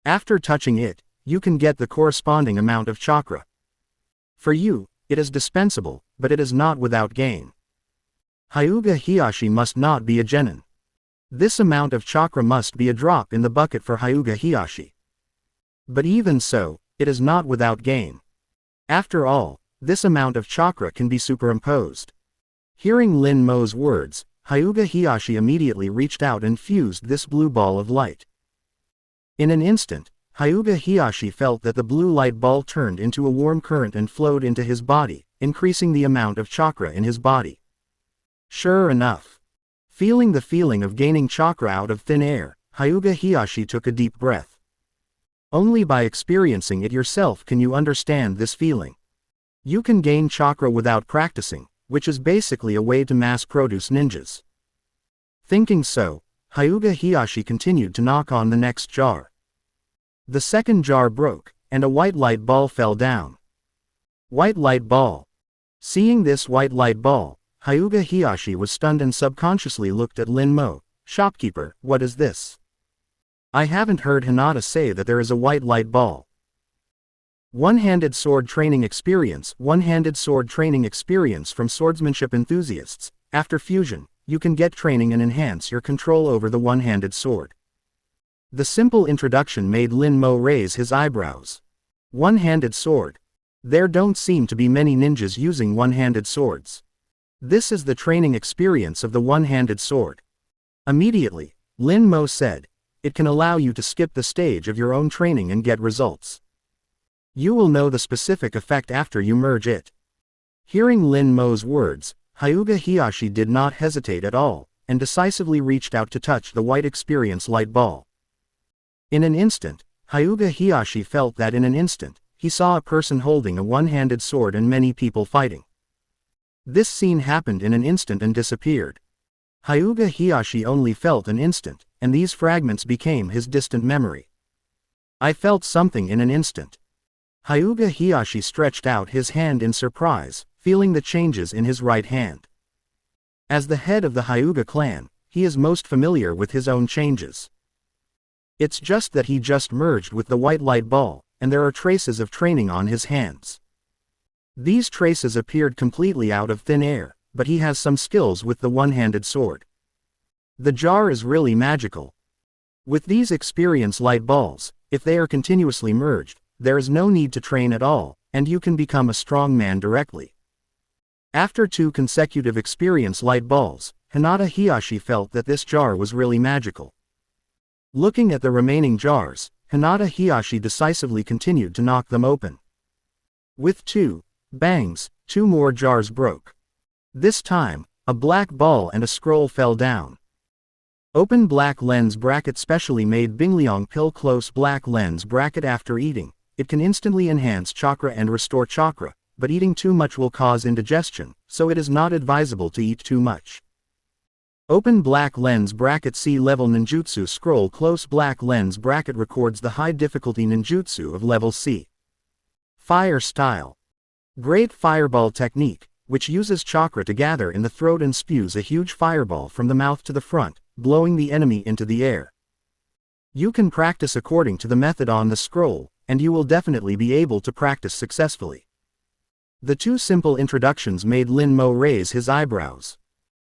After touching it, you can get the corresponding amount of chakra. For you, it is dispensable, but it is not without gain. Hyuga Hiyashi must not be a genin. This amount of chakra must be a drop in the bucket for Hyuga Hiyashi. But even so, it is not without gain. After all, this amount of chakra can be superimposed." Hearing Linmo's words, Hyuga Hiyashi immediately reached out and fused this blue ball of light. In an instant, Hyuga Hiyashi felt that the blue light ball turned into a warm current and flowed into his body, increasing the amount of chakra in his body. Sure enough. Feeling the feeling of gaining chakra out of thin air, Hyuga Hiyashi took a deep breath. Only by experiencing it yourself can you understand this feeling. You can gain chakra without practicing, which is basically a way to mass-produce ninjas. Thinking so, Hyuga Hiyashi continued to knock on the next jar. The second jar broke, and a white light ball fell down. White light ball. Seeing this white light ball, Hyuga Hiyashi was stunned and subconsciously looked at Linmo, "Shopkeeper, what is this? I haven't heard Hinata say that there is a white light ball." One-handed sword training experience. One-handed sword training experience from swordsmanship enthusiasts. After fusion, you can get training and enhance your control over the one-handed sword. The simple introduction made Linmo raise his eyebrows. One-handed sword. There don't seem to be many ninjas using one-handed swords. This is the training experience of the one-handed sword. Immediately, Lin Mo said, it can allow you to skip the stage of your own training and get results. You will know the specific effect after you merge it. Hearing Lin Mo's words, Hyuga Hiyashi did not hesitate at all, and decisively reached out to touch the white experience light ball. In an instant, Hyuga Hiyashi felt that in an instant, he saw a person holding a one-handed sword and many people fighting. This scene happened in an instant and disappeared. Hyuga Hiyashi only felt an instant, and these fragments became his distant memory. I felt something in an instant. Hyuga Hiyashi stretched out his hand in surprise, feeling the changes in his right hand. As the head of the Hyuga clan, he is most familiar with his own changes. It's just that he just merged with the white light ball, and there are traces of training on his hands. These traces appeared completely out of thin air, but he has some skills with the one-handed sword. The jar is really magical. With these experience light balls, if they are continuously merged, there is no need to train at all, and you can become a strong man directly. After 2 consecutive experience light balls, Hinata Hiyashi felt that this jar was really magical. Looking at the remaining jars, Hinata Hiyashi decisively continued to knock them open. With 2 bangs, 2 more jars broke. This time, a black ball and a scroll fell down. Open black lens bracket specially made Bingliang pill close black lens bracket after eating. It can instantly enhance chakra and restore chakra, but eating too much will cause indigestion, so it is not advisable to eat too much. Open black lens bracket C level ninjutsu scroll close black lens bracket records the high difficulty ninjutsu of level C. Fire style. Great fireball technique, which uses chakra to gather in the throat and spews a huge fireball from the mouth to the front, blowing the enemy into the air. You can practice according to the method on the scroll, and you will definitely be able to practice successfully. The 2 simple introductions made Lin Mo raise his eyebrows.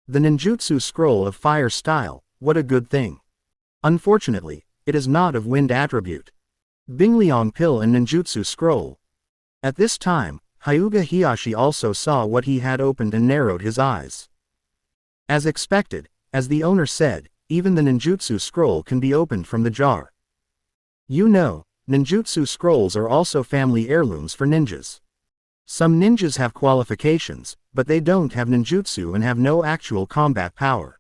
The ninjutsu scroll of fire style, what a good thing. Unfortunately, it is not of wind attribute. Bingliang pill and ninjutsu scroll. At this time, Hyuga Hiyashi also saw what he had opened and narrowed his eyes. As expected, as the owner said, even the ninjutsu scroll can be opened from the jar. You know, ninjutsu scrolls are also family heirlooms for ninjas. Some ninjas have qualifications, but they don't have ninjutsu and have no actual combat power.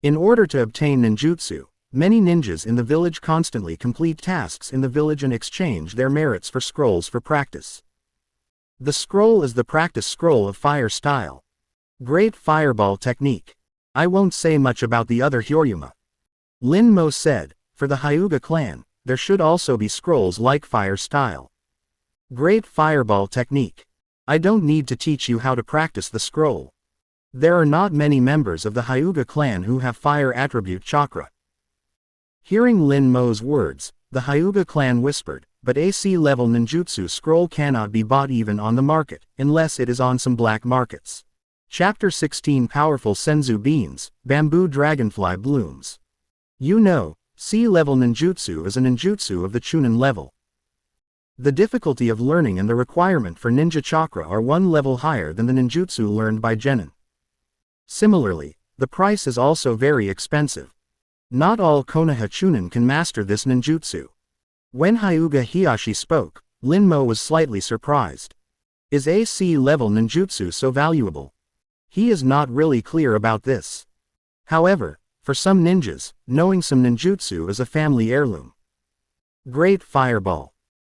In order to obtain ninjutsu, many ninjas in the village constantly complete tasks in the village and exchange their merits for scrolls for practice. The scroll is the practice scroll of fire style. Great fireball technique. I won't say much about the other Hyoryuma. Lin Mo said, for the Hyuga clan, there should also be scrolls like fire style. Great fireball technique. I don't need to teach you how to practice the scroll. There are not many members of the Hyuga clan who have fire attribute chakra. Hearing Lin Mo's words, the Hyuga clan whispered, but AC level ninjutsu scroll cannot be bought even on the market, unless it is on some black markets. Chapter 16 Powerful Senzu Beans, Bamboo Dragonfly Blooms. You know, C-level ninjutsu is a ninjutsu of the Chunin level. The difficulty of learning and the requirement for ninja chakra are 1 level higher than the ninjutsu learned by genin. Similarly, the price is also very expensive. Not all Konoha Chunin can master this ninjutsu. When Hyuga Hiyashi spoke, Lin Mo was slightly surprised. Is AC level ninjutsu so valuable? He is not really clear about this. However, for some ninjas, knowing some ninjutsu is a family heirloom. Great fireball.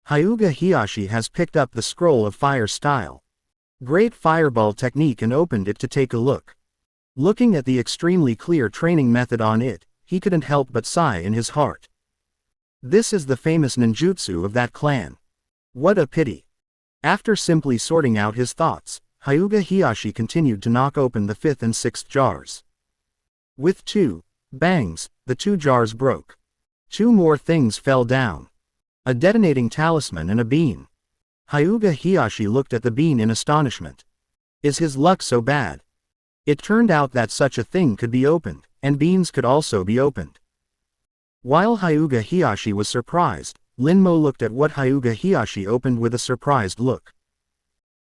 Hyuga Hiyashi has picked up the scroll of fire style. Great fireball technique and opened it to take a look. Looking at the extremely clear training method on it, he couldn't help but sigh in his heart. This is the famous ninjutsu of that clan. What a pity. After simply sorting out his thoughts, Hyuga Hiyashi continued to knock open the 5th and 6th jars. With 2 bangs, the 2 jars broke. 2 more things fell down. A detonating talisman and a bean. Hyuga Hiyashi looked at the bean in astonishment. Is his luck so bad? It turned out that such a thing could be opened, and beans could also be opened. While Hyuga Hiyashi was surprised, Linmo looked at what Hyuga Hiyashi opened with a surprised look.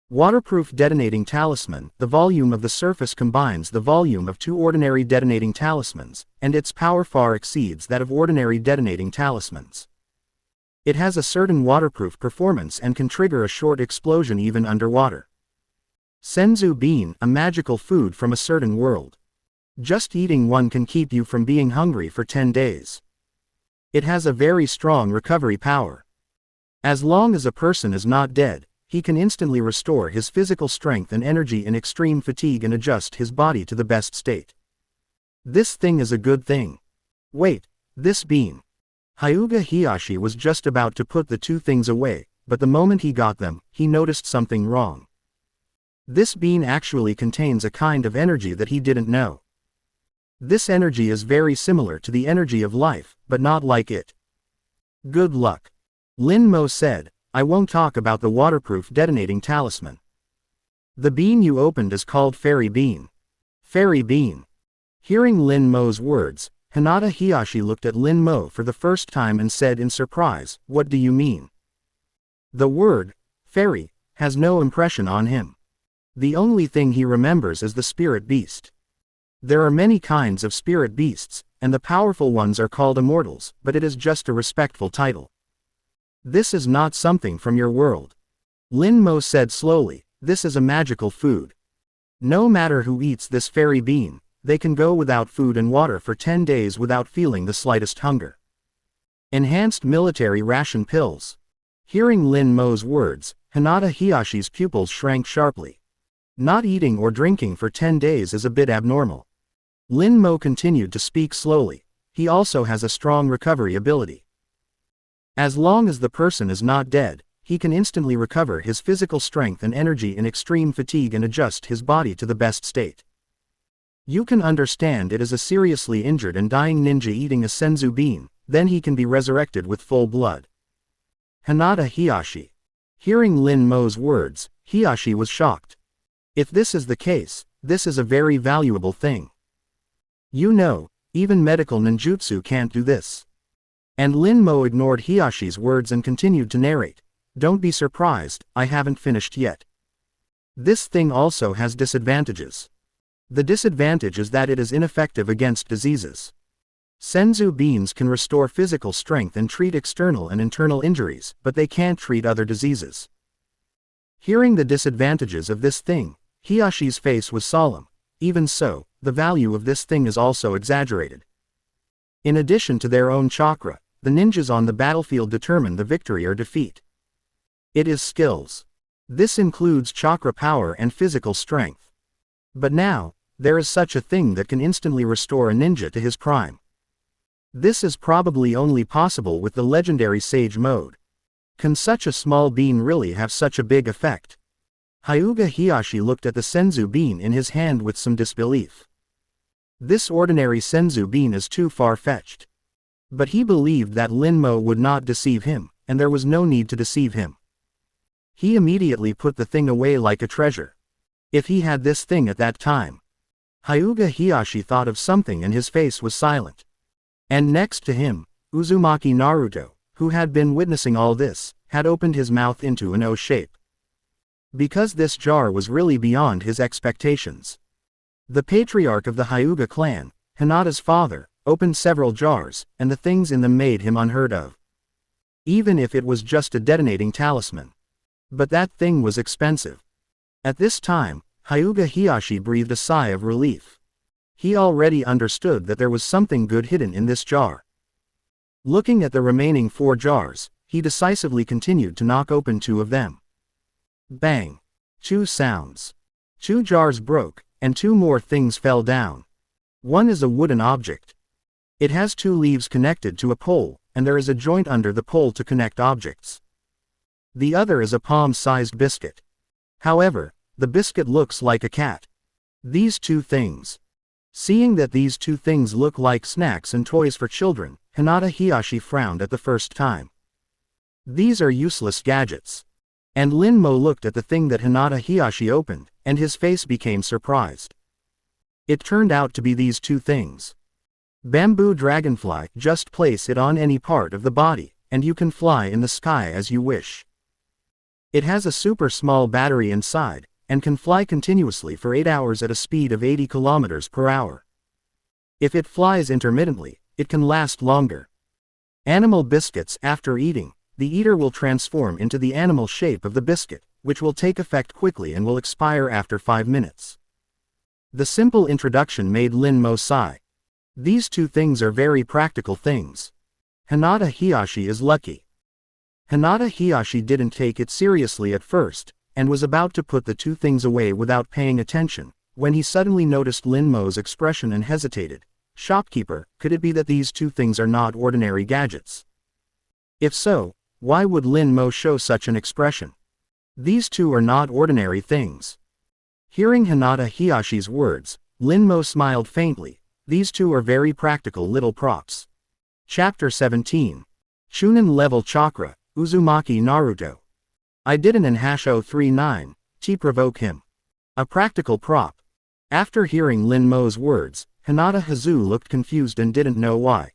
Waterproof detonating talisman. The volume of the surface combines the volume of 2 ordinary detonating talismans, and its power far exceeds that of ordinary detonating talismans. It has a certain waterproof performance and can trigger a short explosion even underwater. Senzu bean, a magical food from a certain world. Just eating one can keep you from being hungry for 10 days. It has a very strong recovery power. As long as a person is not dead, he can instantly restore his physical strength and energy in extreme fatigue and adjust his body to the best state. This thing is a good thing. Wait, this bean. Hyuga Hiyashi was just about to put the 2 things away, but the moment he got them, he noticed something wrong. This bean actually contains a kind of energy that he didn't know. This energy is very similar to the energy of life, but not like it. Good luck. Linmo said, I won't talk about the waterproof detonating talisman. The bean you opened is called Fairy Bean. Fairy Bean. Hearing Linmo's words, Hinata Hiyashi looked at Linmo for the first time and said in surprise, what do you mean? The word, fairy, has no impression on him. The only thing he remembers is the spirit beast. There are many kinds of spirit beasts, and the powerful ones are called immortals, but it is just a respectful title. This is not something from your world. Linmo said slowly, this is a magical food. No matter who eats this fairy bean, they can go without food and water for 10 days without feeling the slightest hunger. Enhanced military ration pills. Hearing Linmo's words, Hinata Hiyashi's pupils shrank sharply. Not eating or drinking for 10 days is a bit abnormal. Linmo continued to speak slowly. He also has a strong recovery ability. As long as the person is not dead, he can instantly recover his physical strength and energy in extreme fatigue and adjust his body to the best state. You can understand it is a seriously injured and dying ninja eating a senzu bean, then he can be resurrected with full blood. Hinata Hiyashi. Hearing Linmo's words, Hiyashi was shocked. If this is the case, this is a very valuable thing. You know, even medical ninjutsu can't do this. And Linmo ignored Hiyashi's words and continued to narrate. Don't be surprised, I haven't finished yet. This thing also has disadvantages. The disadvantage is that it is ineffective against diseases. Senzu beans can restore physical strength and treat external and internal injuries, but they can't treat other diseases. Hearing the disadvantages of this thing, Hiyashi's face was solemn. Even so, the value of this thing is also exaggerated. In addition to their own chakra, the ninjas on the battlefield determine the victory or defeat. It is skills. This includes chakra power and physical strength. But now, there is such a thing that can instantly restore a ninja to his prime. This is probably only possible with the legendary Sage mode. Can such a small bean really have such a big effect? Hyuga Hiyashi looked at the senzu bean in his hand with some disbelief. This ordinary senzu bean is too far-fetched. But he believed that Linmo would not deceive him, and there was no need to deceive him. He immediately put the thing away like a treasure. If he had this thing at that time. Hyuga Hiyashi thought of something and his face was silent. And next to him, Uzumaki Naruto, who had been witnessing all this, had opened his mouth into an O shape. Because this jar was really beyond his expectations. The patriarch of the Hyuga clan, Hinata's father, opened several jars, and the things in them made him unheard of. Even if it was just a detonating talisman. But that thing was expensive. At this time, Hyuga Hiyashi breathed a sigh of relief. He already understood that there was something good hidden in this jar. Looking at the remaining 4 jars, he decisively continued to knock open 2 of them. Bang! 2 sounds. 2 jars broke, and 2 more things fell down. One is a wooden object. It has 2 leaves connected to a pole, and there is a joint under the pole to connect objects. The other is a palm-sized biscuit. However, the biscuit looks like a cat. These 2 things. Seeing that these 2 things look like snacks and toys for children, Hinata Hiyashi frowned at the first time. These are useless gadgets. And Linmo looked at the thing that Hinata Hiyashi opened, and his face became surprised. It turned out to be these 2 things. Bamboo dragonfly. Just place it on any part of the body, and you can fly in the sky as you wish. It has a super small battery inside, and can fly continuously for 8 hours at a speed of 80 kilometers per hour. If it flies intermittently, it can last longer. Animal biscuits. After eating, the eater will transform into the animal shape of the biscuit, which will take effect quickly and will expire after 5 minutes. The simple introduction made Lin Mo sigh. These two things are very practical things. Hinata Hiyashi is lucky. Hinata Hiyashi didn't take it seriously at first, and was about to put the two things away without paying attention, when he suddenly noticed Lin Mo's expression and hesitated. Shopkeeper, could it be that these two things are not ordinary gadgets? If so, why would Lin Mo show such an expression? These two are not ordinary things. Hearing Hinata Hiyashi's words, Lin Mo smiled faintly. These two are very practical little props. Chapter 17. Chunin Level Chakra, Uzumaki Naruto. I didn't in #039, to provoke him. A practical prop. After hearing Lin Mo's words, Hinata Hazu looked confused and didn't know why.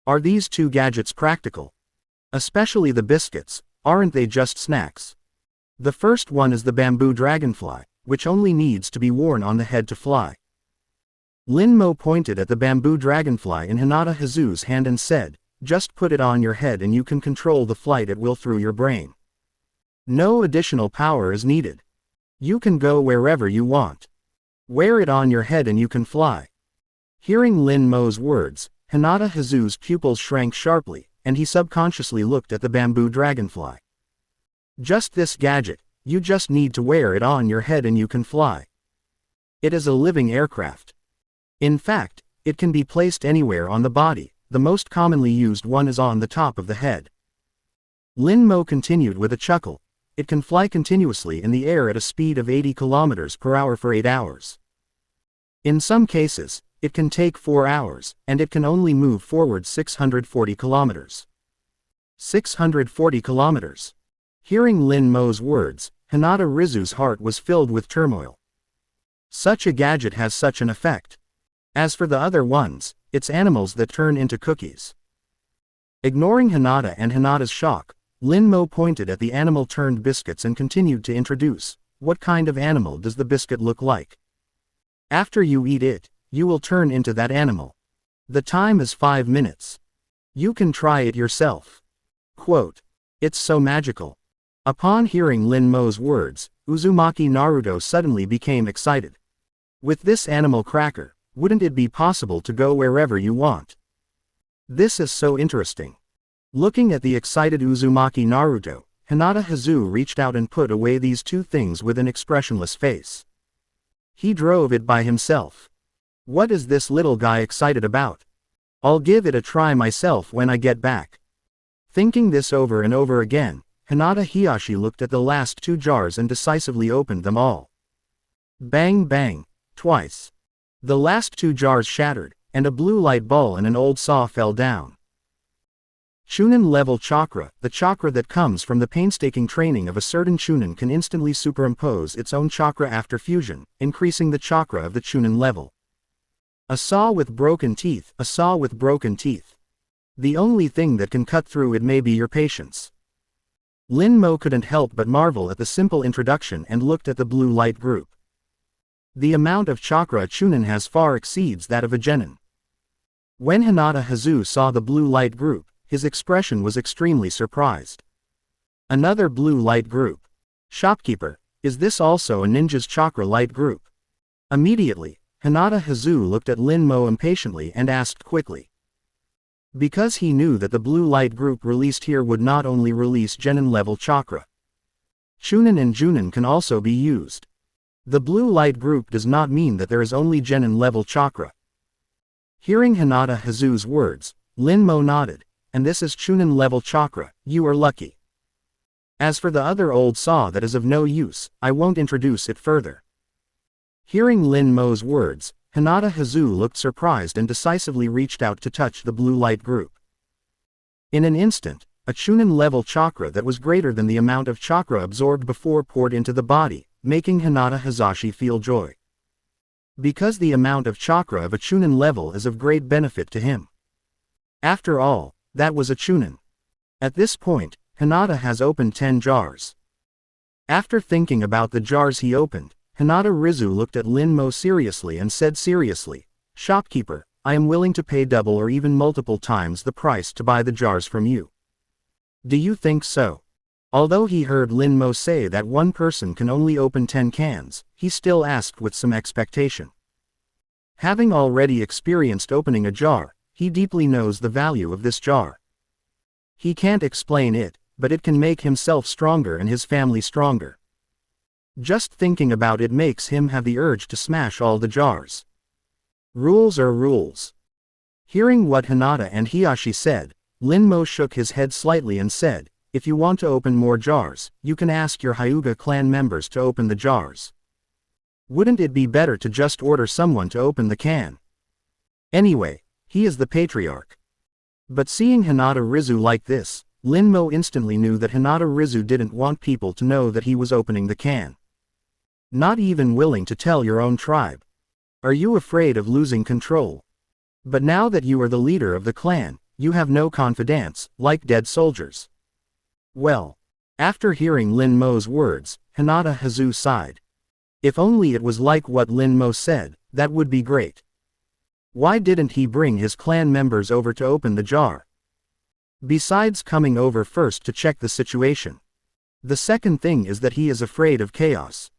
Are these two gadgets practical? Especially the biscuits, aren't they just snacks? The first one is the bamboo dragonfly, which only needs to be worn on the head to fly. Lin Mo pointed at the bamboo dragonfly in Hinata Hazu's hand and said, just put it on your head and you can control the flight at will through your brain. No additional power is needed. You can go wherever you want. Wear it on your head and you can fly. Hearing Lin Mo's words, Hinata Hazu's pupils shrank sharply, and he subconsciously looked at the bamboo dragonfly. Just this gadget, you just need to wear it on your head and you can fly. It is a living aircraft. In fact, it can be placed anywhere on the body. The most commonly used one is on the top of the head. Lin Mo continued with a chuckle. It can fly continuously in the air at a speed of 80 kilometers per hour for 8 hours. In some cases, it can take 4 hours, and it can only move forward 640 kilometers. 640 kilometers. Hearing Lin Mo's words, Hinata Rizu's heart was filled with turmoil. Such a gadget has such an effect. As for the other ones, it's animals that turn into cookies. Ignoring Hinata and Hinata's shock, Lin Mo pointed at the animal-turned biscuits and continued to introduce, what kind of animal does the biscuit look like? After you eat it, you will turn into that animal. The time is 5 minutes. You can try it yourself. Quote. It's so magical. Upon hearing Lin Mo's words, Uzumaki Naruto suddenly became excited. With this animal cracker, wouldn't it be possible to go wherever you want? This is so interesting. Looking at the excited Uzumaki Naruto, Hinata Hazu reached out and put away these two things with an expressionless face. He drove it by himself. What is this little guy excited about? I'll give it a try myself when I get back. Thinking this over and over again, Hinata Hiyashi looked at the last two jars and decisively opened them all. Bang bang, twice. The last two jars shattered, and a blue light ball and an old saw fell down. Chunin Level Chakra, the chakra that comes from the painstaking training of a certain Chunin, can instantly superimpose its own chakra after fusion, increasing the chakra of the Chunin level. A saw with broken teeth, a saw with broken teeth. The only thing that can cut through it may be your patience. Lin Mo couldn't help but marvel at the simple introduction and looked at the blue light group. The amount of chakra a Chunin has far exceeds that of a genin. When Hinata Hazu saw the blue light group, his expression was extremely surprised. Another blue light group. Shopkeeper, is this also a ninja's chakra light group? Immediately, Hinata Hazu looked at Lin Mo impatiently and asked quickly. Because he knew that the blue light group released here would not only release genin level chakra. Chunin and Junin can also be used. The blue light group does not mean that there is only genin level chakra. Hearing Hinata Hazu's words, Lin Mo nodded, and this is Chunin level chakra, you are lucky. As for the other old saw that is of no use, I won't introduce it further. Hearing Lin Mo's words, Hinata Hazu looked surprised and decisively reached out to touch the blue light group. In an instant, a Chunin level chakra that was greater than the amount of chakra absorbed before poured into the body, making Hinata Hazashi feel joy. Because the amount of chakra of a Chunin level is of great benefit to him. After all, that was a Chunin. At this point, Hinata has opened 10 jars. After thinking about the jars he opened, Hinata Rizu looked at Lin Mo seriously and said seriously, "Shopkeeper, I am willing to pay double or even multiple times the price to buy the jars from you. Do you think so?" Although he heard Lin Mo say that one person can only open 10 cans, he still asked with some expectation. Having already experienced opening a jar, he deeply knows the value of this jar. He can't explain it, but it can make himself stronger and his family stronger. Just thinking about it makes him have the urge to smash all the jars. Rules are rules. Hearing what Hinata and Hiyashi said, Lin Mo shook his head slightly and said, "If you want to open more jars, you can ask your Hyuga clan members to open the jars. Wouldn't it be better to just order someone to open the can? Anyway, he is the patriarch." But seeing Hinata Rizu like this, Lin Mo instantly knew that Hinata Rizu didn't want people to know that he was opening the can. Not even willing to tell your own tribe. Are you afraid of losing control? But now that you are the leader of the clan, you have no confidence, like dead soldiers. Well. After hearing Lin Mo's words, Hinata Rizu sighed. If only it was like what Lin Mo said, that would be great. Why didn't he bring his clan members over to open the jar? Besides coming over first to check the situation. The second thing is that he is afraid of chaos.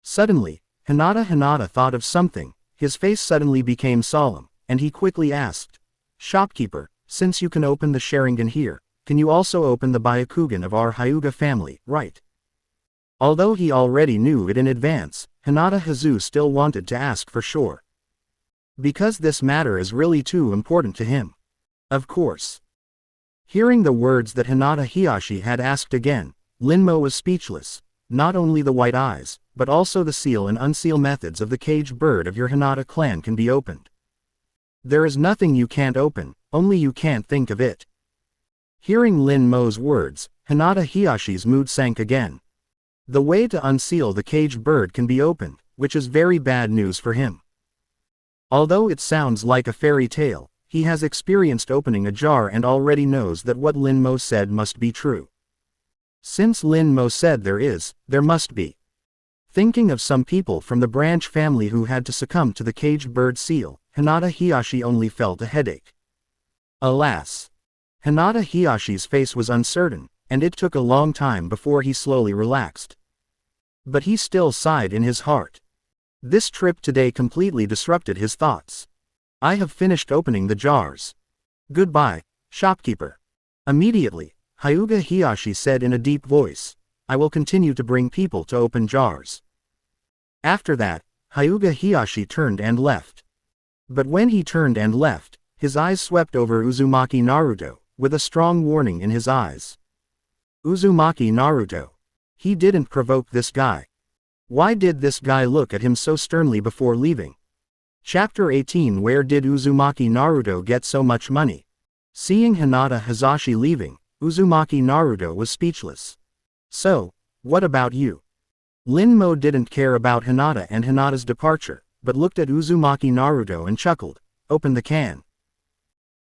Suddenly, Hinata thought of something, his face suddenly became solemn, and he quickly asked, "Shopkeeper, since you can open the Sharingan here, can you also open the Byakugan of our Hyuga family, right?" Although he already knew it in advance, Hinata Rizu still wanted to ask for sure. Because this matter is really too important to him. Of course. Hearing the words that Hinata Hiyashi had asked again, Lin Mo was speechless. Not only the white eyes, but also the seal and unseal methods of the caged bird of your Hinata clan can be opened. There is nothing you can't open, only you can't think of it. Hearing Lin Mo's words, Hinata Hiyashi's mood sank again. The way to unseal the caged bird can be opened, which is very bad news for him. Although it sounds like a fairy tale, he has experienced opening a jar and already knows that what Lin Mo said must be true. Since Lin Mo said there must be. Thinking of some people from the branch family who had to succumb to the caged bird seal, Hinata Hiyashi only felt a headache. Alas! Hinata Hiyashi's face was uncertain, and it took a long time before he slowly relaxed. But he still sighed in his heart. This trip today completely disrupted his thoughts. I have finished opening the jars. Goodbye, shopkeeper. Immediately, Hyuga Hiyashi said in a deep voice, "I will continue to bring people to open jars." After that, Hyuga Hiyashi turned and left. But when he turned and left, his eyes swept over Uzumaki Naruto, with a strong warning in his eyes. Uzumaki Naruto. He didn't provoke this guy. Why did this guy look at him so sternly before leaving? Chapter 18. Where did Uzumaki Naruto get so much money? Seeing Hinata Hizashi leaving, Uzumaki Naruto was speechless. So, what about you? Lin Mo didn't care about Hinata and Hinata's departure, but looked at Uzumaki Naruto and chuckled, "Open the can."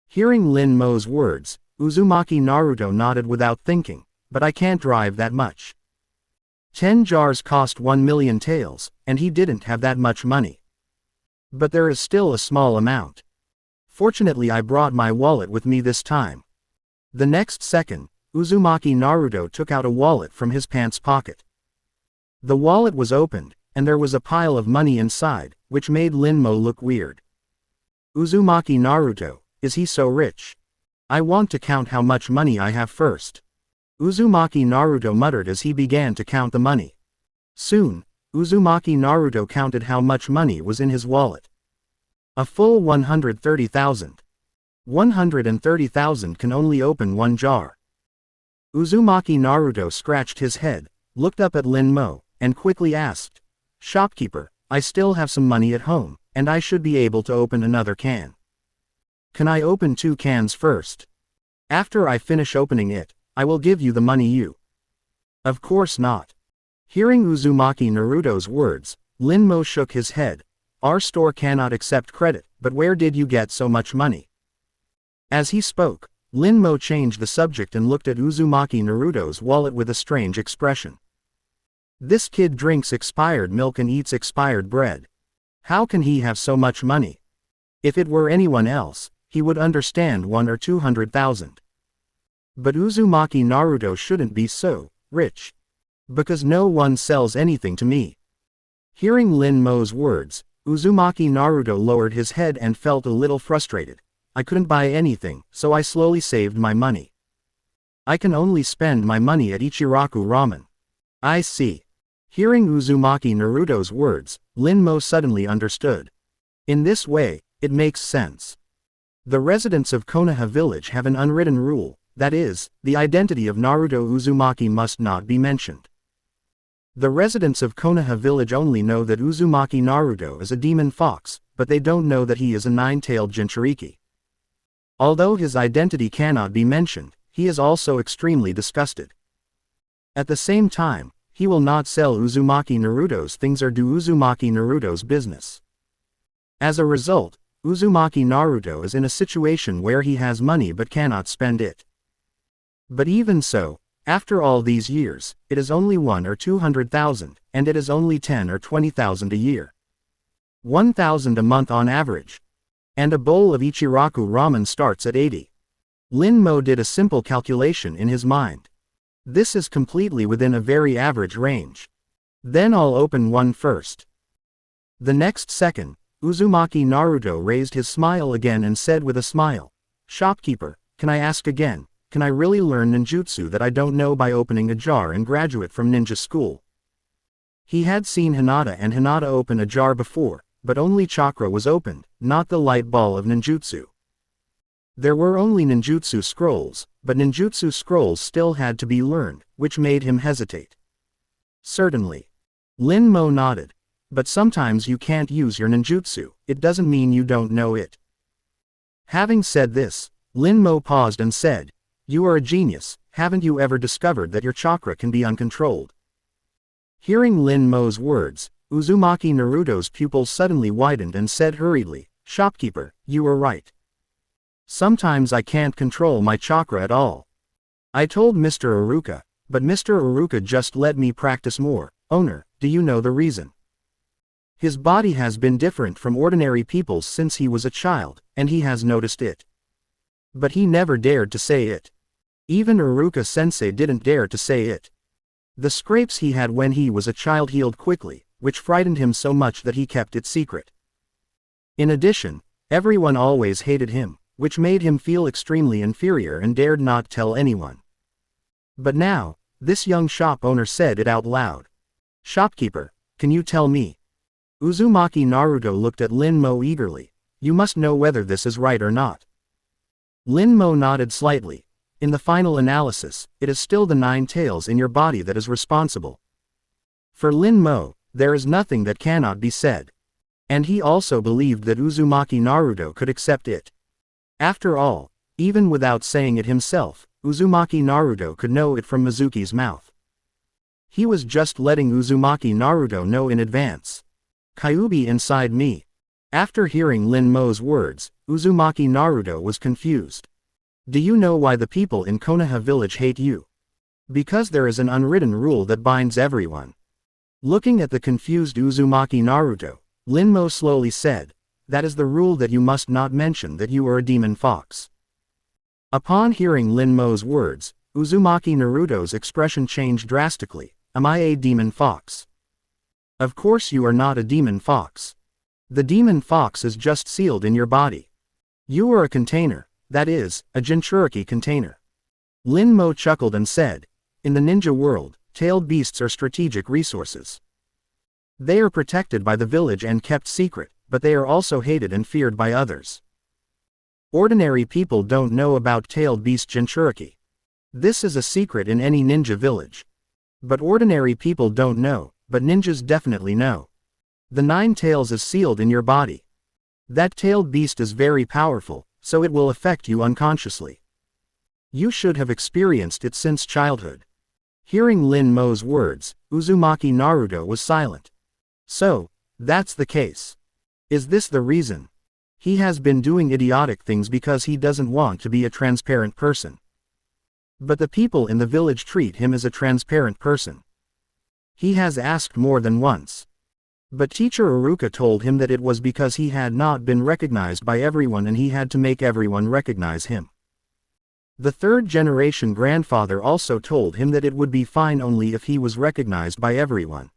Hearing Lin Mo's words, Uzumaki Naruto nodded without thinking, "But I can't drive that much. 10 jars cost 1 million taels, and he didn't have that much money. But there is still a small amount. Fortunately I brought my wallet with me this time." The next second, Uzumaki Naruto took out a wallet from his pants pocket. The wallet was opened, and there was a pile of money inside, which made Lin Mo look weird. Uzumaki Naruto, is he so rich? I want to count how much money I have first. Uzumaki Naruto muttered as he began to count the money. Soon, Uzumaki Naruto counted how much money was in his wallet. A full 130,000. 130,000 can only open one jar. Uzumaki Naruto scratched his head, looked up at Lin Mo, and quickly asked, "Shopkeeper, I still have some money at home, and I should be able to open another can. Can I open 2 cans first? After I finish opening it, I will give you the money you." "Of course not." Hearing Uzumaki Naruto's words, Lin Mo shook his head. "Our store cannot accept credit, but where did you get so much money?" As he spoke, Lin Mo changed the subject and looked at Uzumaki Naruto's wallet with a strange expression. This kid drinks expired milk and eats expired bread. How can he have so much money? If it were anyone else, he would understand 1 or 200,000. But Uzumaki Naruto shouldn't be so rich. Because no one sells anything to me. Hearing Lin Mo's words, Uzumaki Naruto lowered his head and felt a little frustrated. I couldn't buy anything, so I slowly saved my money. I can only spend my money at Ichiraku Ramen. I see. Hearing Uzumaki Naruto's words, Lin Mo suddenly understood. In this way, it makes sense. The residents of Konoha village have an unwritten rule, that is, the identity of Naruto Uzumaki must not be mentioned. The residents of Konoha village only know that Uzumaki Naruto is a demon fox, but they don't know that he is a nine-tailed Jinchuriki. Although his identity cannot be mentioned, he is also extremely disgusted. At the same time, he will not sell Uzumaki Naruto's things or do Uzumaki Naruto's business. As a result, Uzumaki Naruto is in a situation where he has money but cannot spend it. But even so, after all these years, it is only 1 or 200,000, and it is only 10 or 20,000 a year. 1,000 a month on average. And a bowl of Ichiraku ramen starts at 80. Lin Mo did a simple calculation in his mind. This is completely within a very average range. Then I'll open one first. The next second, Uzumaki Naruto raised his smile again and said with a smile, "Shopkeeper, can I ask again, can I really learn ninjutsu that I don't know by opening a jar and graduate from ninja school?" He had seen Hinata open a jar before, but only chakra was opened, not the light ball of ninjutsu. There were only ninjutsu scrolls, but ninjutsu scrolls still had to be learned, which made him hesitate. Certainly. Lin Mo nodded. But sometimes you can't use your ninjutsu, it doesn't mean you don't know it. Having said this, Lin Mo paused and said, "You are a genius, haven't you ever discovered that your chakra can be uncontrolled?" Hearing Lin Mo's words, Uzumaki Naruto's pupils suddenly widened and said hurriedly, "Shopkeeper, you are right. Sometimes I can't control my chakra at all. I told Mr. Iruka, but Mr. Iruka just let me practice more. Owner, do you know the reason? His body has been different from ordinary people's since he was a child, and he has noticed it. But he never dared to say it. Even Iruka-sensei didn't dare to say it. The scrapes he had when he was a child healed quickly, which frightened him so much that he kept it secret. In addition, everyone always hated him, which made him feel extremely inferior and dared not tell anyone. But now, this young shop owner said it out loud. "Shopkeeper, can you tell me?" Uzumaki Naruto looked at Lin Mo eagerly. "You must know whether this is right or not." Lin Mo nodded slightly. In the final analysis, it is still the 9 tails in your body that is responsible. For Lin Mo, there is nothing that cannot be said. And he also believed that Uzumaki Naruto could accept it. After all, even without saying it himself, Uzumaki Naruto could know it from Mizuki's mouth. He was just letting Uzumaki Naruto know in advance. Kyuubi inside me. After hearing Lin Mo's words, Uzumaki Naruto was confused. Do you know why the people in Konoha village hate you? Because there is an unwritten rule that binds everyone. Looking at the confused Uzumaki Naruto, Lin Mo slowly said, "That is the rule that you must not mention that you are a demon fox." Upon hearing Lin Mo's words, Uzumaki Naruto's expression changed drastically. "Am I a demon fox?" "Of course you are not a demon fox. The demon fox is just sealed in your body. You are a container, that is, a Jinchuriki container." Lin Mo chuckled and said, "In the ninja world, tailed beasts are strategic resources. They are protected by the village and kept secret, but they are also hated and feared by others. Ordinary people don't know about tailed beast Jinchuriki. This is a secret in any ninja village. But ordinary people don't know, but ninjas definitely know. The 9 tails is sealed in your body. That tailed beast is very powerful, so it will affect you unconsciously. You should have experienced it since childhood." Hearing Lin Mo's words, Uzumaki Naruto was silent. "So, that's the case. Is this the reason?" He has been doing idiotic things because he doesn't want to be a transparent person. But the people in the village treat him as a transparent person. He has asked more than once. But teacher Iruka told him that it was because he had not been recognized by everyone and he had to make everyone recognize him. The third-generation grandfather also told him that it would be fine only if he was recognized by everyone.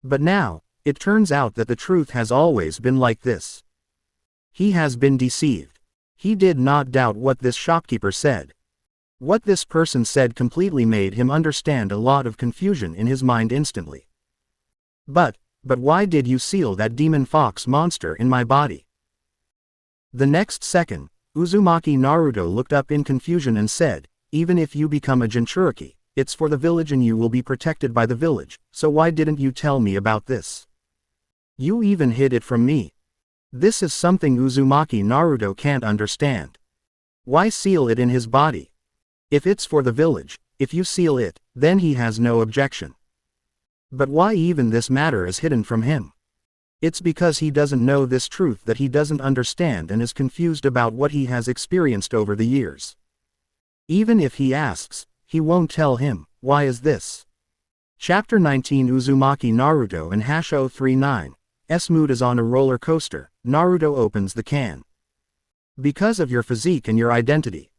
But now, it turns out that the truth has always been like this. He has been deceived. He did not doubt what this shopkeeper said. What this person said completely made him understand a lot of confusion in his mind instantly. But why did you seal that demon fox monster in my body? The next second, Uzumaki Naruto looked up in confusion and said, even if you become a Jinchuriki, it's for the village and you will be protected by the village, so why didn't you tell me about this? You even hid it from me. This is something Uzumaki Naruto can't understand. Why seal it in his body? If it's for the village, if you seal it, then he has no objection. But why even this matter is hidden from him? It's because he doesn't know this truth that he doesn't understand and is confused about what he has experienced over the years. Even if he asks, he won't tell him. Why is this? Chapter 19 Uzumaki Naruto and Hasho 39. S mood is on a roller coaster. Naruto opens the can. Because of your physique and your identity.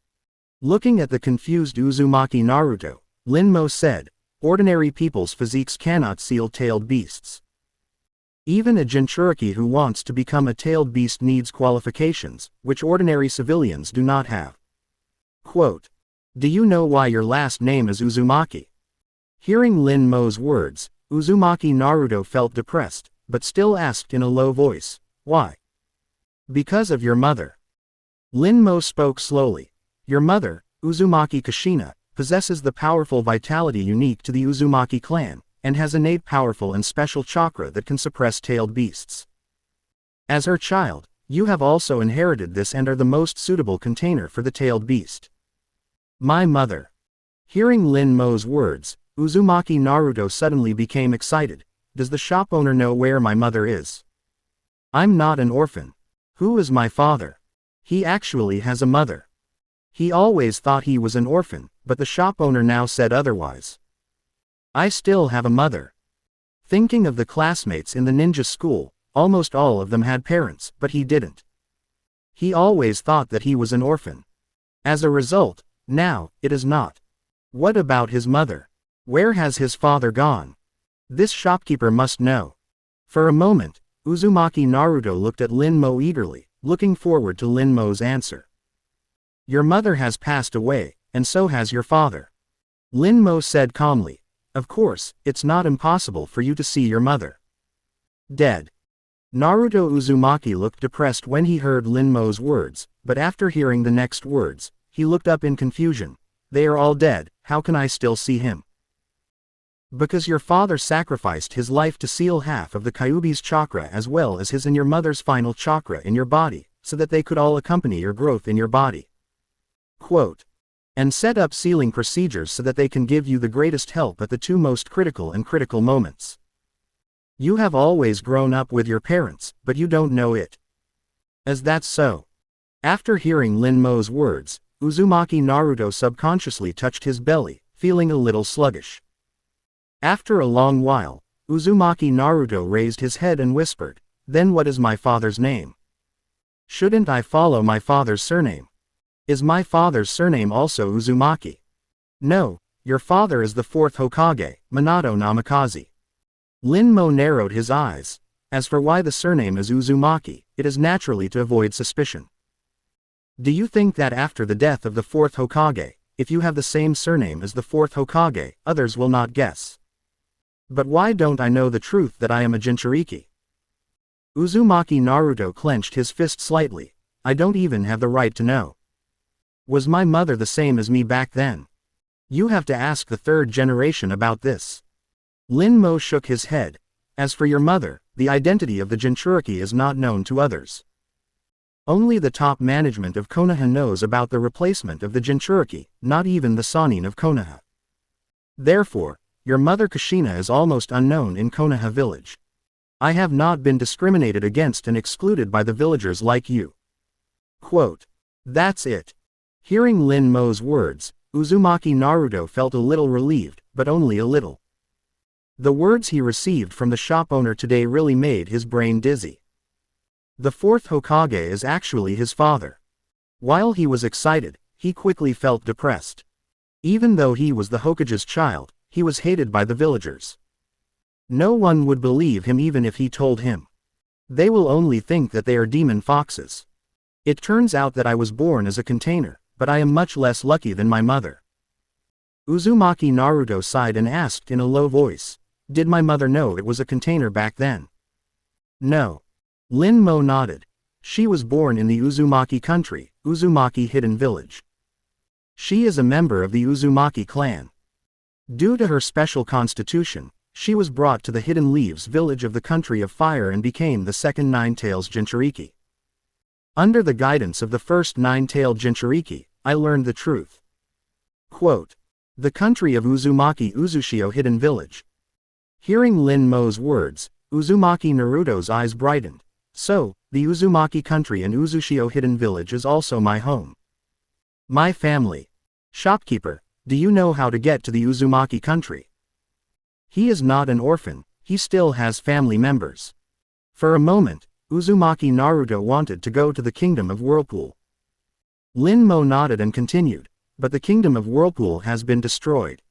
Looking at the confused Uzumaki Naruto, Linmo said, ordinary people's physiques cannot seal tailed beasts. Even a Jinchuriki who wants to become a tailed beast needs qualifications, which ordinary civilians do not have. Quote, do you know why your last name is Uzumaki? Hearing Linmo's words, Uzumaki Naruto felt depressed, but still asked in a low voice, why? Because of your mother. Linmo spoke slowly. Your mother, Uzumaki Kushina, possesses the powerful vitality unique to the Uzumaki clan, and has innate powerful and special chakra that can suppress tailed beasts. As her child, you have also inherited this and are the most suitable container for the tailed beast. My mother. Hearing Linmo's words, Uzumaki Naruto suddenly became excited. Does the shop owner know where my mother is? I'm not an orphan. Who is my father? He actually has a mother. He always thought he was an orphan, but the shop owner now said otherwise. I still have a mother. Thinking of the classmates in the ninja school, almost all of them had parents, but he didn't. He always thought that he was an orphan. As a result, now, it is not. What about his mother? Where has his father gone? This shopkeeper must know. For a moment, Uzumaki Naruto looked at Linmo eagerly, looking forward to Linmo's answer. Your mother has passed away, and so has your father. Linmo said calmly. Of course, it's not impossible for you to see your mother dead. Naruto Uzumaki looked depressed when he heard Linmo's words, but after hearing the next words, he looked up in confusion. They are all dead, how can I still see him? Because your father sacrificed his life to seal half of the Kyuubi's chakra as well as his and your mother's final chakra in your body, so that they could all accompany your growth in your body. Quote. And set up sealing procedures so that they can give you the greatest help at the two most critical moments. You have always grown up with your parents, but you don't know it. Is that so? After hearing Linmo's words, Uzumaki Naruto subconsciously touched his belly, feeling a little sluggish. After a long while, Uzumaki Naruto raised his head and whispered, then what is my father's name? Shouldn't I follow my father's surname? Is my father's surname also Uzumaki? No, your father is the fourth Hokage, Minato Namikaze. Linmo narrowed his eyes. As for why the surname is Uzumaki, it is naturally to avoid suspicion. Do you think that after the death of the fourth Hokage, if you have the same surname as the fourth Hokage, others will not guess? But why don't I know the truth that I am a Jinchuriki? Uzumaki Naruto clenched his fist slightly. I don't even have the right to know. Was my mother the same as me back then? You have to ask the third generation about this. Linmo shook his head. As for your mother, the identity of the Jinchuriki is not known to others. Only the top management of Konoha knows about the replacement of the Jinchuriki, not even the Sannin of Konoha. Therefore, your mother Kushina is almost unknown in Konoha village. I have not been discriminated against and excluded by the villagers like you. Quote. That's it. Hearing Lin Mo's words, Uzumaki Naruto felt a little relieved, but only a little. The words he received from the shop owner today really made his brain dizzy. The fourth Hokage is actually his father. While he was excited, he quickly felt depressed. Even though he was the Hokage's child, he was hated by the villagers. No one would believe him even if he told him. They will only think that they are demon foxes. It turns out that I was born as a container, but I am much less lucky than my mother. Uzumaki Naruto sighed and asked in a low voice, did my mother know it was a container back then? No. Lin Mo nodded. She was born in the Uzumaki country, Uzumaki Hidden Village. She is a member of the Uzumaki clan. Due to her special constitution, she was brought to the Hidden Leaves village of the country of fire and became the second Nine-Tails Jinchuriki. Under the guidance of the first Nine-Tailed Jinchuriki, I learned the truth. Quote. The country of Uzumaki Uzushio Hidden Village. Hearing Lin Mo's words, Uzumaki Naruto's eyes brightened. So, the Uzumaki country and Uzushio Hidden Village is also my home. My family. Shopkeeper, do you know how to get to the Uzumaki country? He is not an orphan, he still has family members. For a moment, Uzumaki Naruto wanted to go to the Kingdom of Whirlpool. Lin Mo nodded and continued, but the Kingdom of Whirlpool has been destroyed.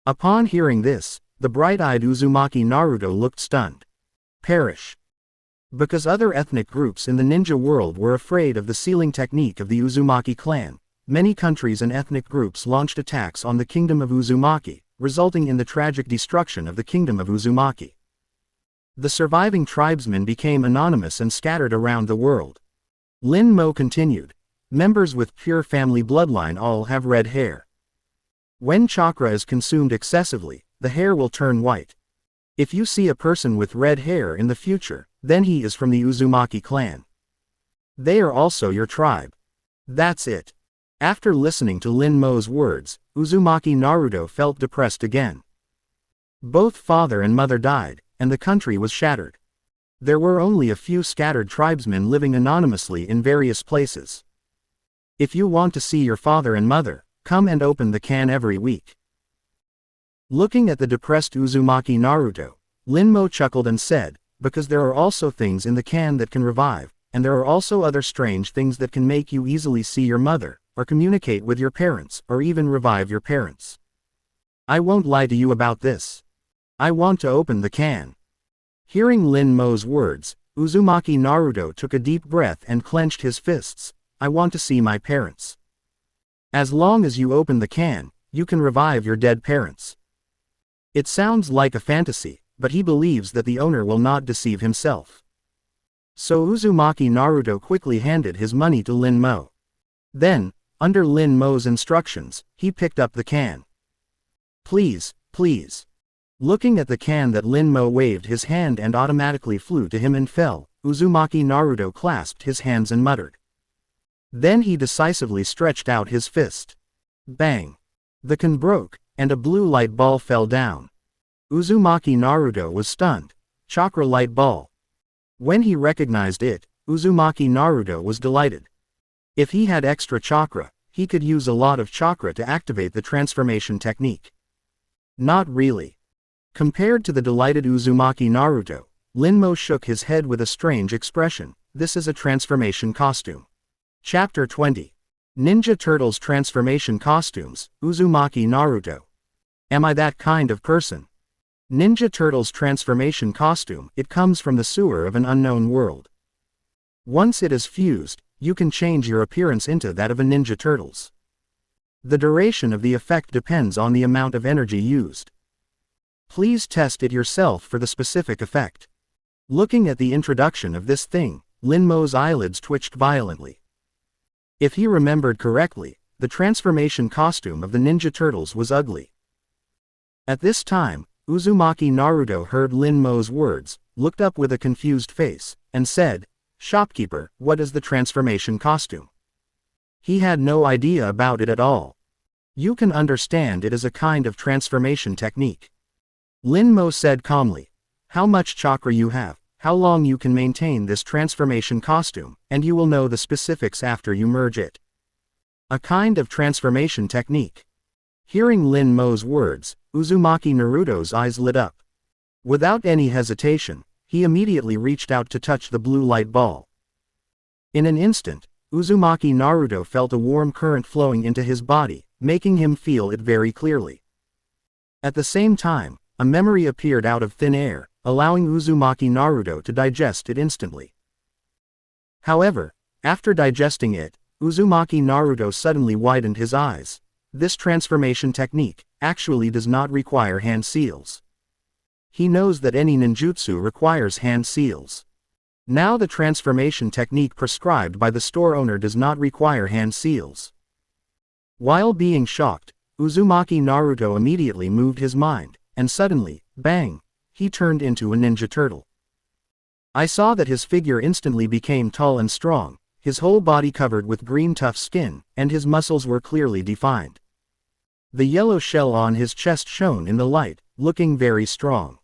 Upon hearing this, the bright-eyed Uzumaki Naruto looked stunned. Perish. Because other ethnic groups in the ninja world were afraid of the sealing technique of the Uzumaki clan, many countries and ethnic groups launched attacks on the Kingdom of Uzumaki, resulting in the tragic destruction of the Kingdom of Uzumaki. The surviving tribesmen became anonymous and scattered around the world. Lin Mo continued. Members with pure family bloodline all have red hair. When chakra is consumed excessively, the hair will turn white. If you see a person with red hair in the future, then he is from the Uzumaki clan. They are also your tribe. That's it. After listening to Lin Mo's words, Uzumaki Naruto felt depressed again. Both father and mother died, and the country was shattered. There were only a few scattered tribesmen living anonymously in various places. If you want to see your father and mother, come and open the can every week. Looking at the depressed Uzumaki Naruto, Lin Mo chuckled and said, because there are also things in the can that can revive, and there are also other strange things that can make you easily see your mother, or communicate with your parents, or even revive your parents. I won't lie to you about this. I want to open the can. Hearing Lin Mo's words, Uzumaki Naruto took a deep breath and clenched his fists. I want to see my parents. As long as you open the can, you can revive your dead parents. It sounds like a fantasy, but he believes that the owner will not deceive himself. So Uzumaki Naruto quickly handed his money to Lin Mo. Then, under Lin Mo's instructions, he picked up the can. Please, please. Looking at the can that Lin Mo waved his hand and automatically flew to him and fell, Uzumaki Naruto clasped his hands and muttered. Then he decisively stretched out his fist. Bang! The can broke, and a blue light ball fell down. Uzumaki Naruto was stunned. Chakra light ball. When he recognized it, Uzumaki Naruto was delighted. If he had extra chakra, he could use a lot of chakra to activate the transformation technique. Not really. Compared to the delighted Uzumaki Naruto, Lin Mo shook his head with a strange expression. This is a transformation costume. Chapter 20. Ninja Turtles Transformation Costumes, Uzumaki Naruto. Am I that kind of person? Ninja Turtles Transformation Costume, it comes from the sewer of an unknown world. Once it is fused, you can change your appearance into that of a Ninja Turtles. The duration of the effect depends on the amount of energy used. Please test it yourself for the specific effect. Looking at the introduction of this thing, Lin Mo's eyelids twitched violently. If he remembered correctly, the transformation costume of the Ninja Turtles was ugly. At this time, Uzumaki Naruto heard Lin Mo's words, looked up with a confused face, and said, "Shopkeeper, what is the transformation costume?" He had no idea about it at all. You can understand it is a kind of transformation technique. Lin Mo said calmly, how much chakra you have, how long you can maintain this transformation costume, and you will know the specifics after you merge it. A kind of transformation technique. Hearing Lin Mo's words, Uzumaki Naruto's eyes lit up. Without any hesitation, he immediately reached out to touch the blue light ball. In an instant, Uzumaki Naruto felt a warm current flowing into his body, making him feel it very clearly. At the same time, a memory appeared out of thin air, allowing Uzumaki Naruto to digest it instantly. However, after digesting it, Uzumaki Naruto suddenly widened his eyes. This transformation technique actually does not require hand seals. He knows that any ninjutsu requires hand seals. Now the transformation technique prescribed by the store owner does not require hand seals. While being shocked, Uzumaki Naruto immediately moved his mind, and suddenly, bang, he turned into a ninja turtle. I saw that his figure instantly became tall and strong, his whole body covered with green tough skin, and his muscles were clearly defined. The yellow shell on his chest shone in the light, looking very strong.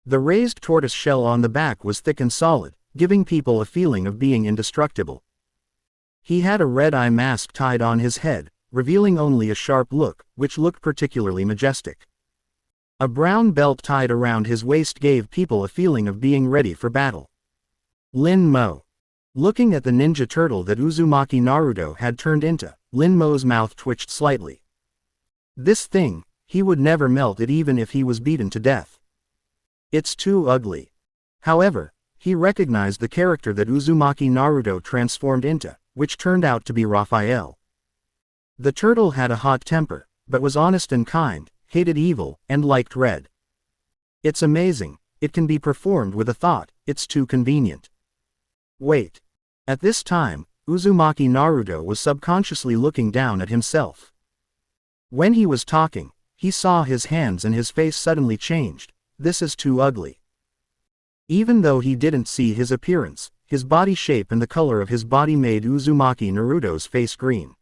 The raised tortoise shell on the back was thick and solid, giving people a feeling of being indestructible. He had a red eye mask tied on his head, revealing only a sharp look, which looked particularly majestic. A brown belt tied around his waist gave people a feeling of being ready for battle. Lin Mo. Looking at the ninja turtle that Uzumaki Naruto had turned into, Lin Mo's mouth twitched slightly. This thing, he would never melt it even if he was beaten to death. It's too ugly. However, he recognized the character that Uzumaki Naruto transformed into, which turned out to be Raphael. The turtle had a hot temper, but was honest and kind, hated evil, and liked red. It's amazing, it can be performed with a thought, it's too convenient. Wait. At this time, Uzumaki Naruto was subconsciously looking down at himself. When he was talking, he saw his hands and his face suddenly changed. This is too ugly. Even though he didn't see his appearance, his body shape and the color of his body made Uzumaki Naruto's face green.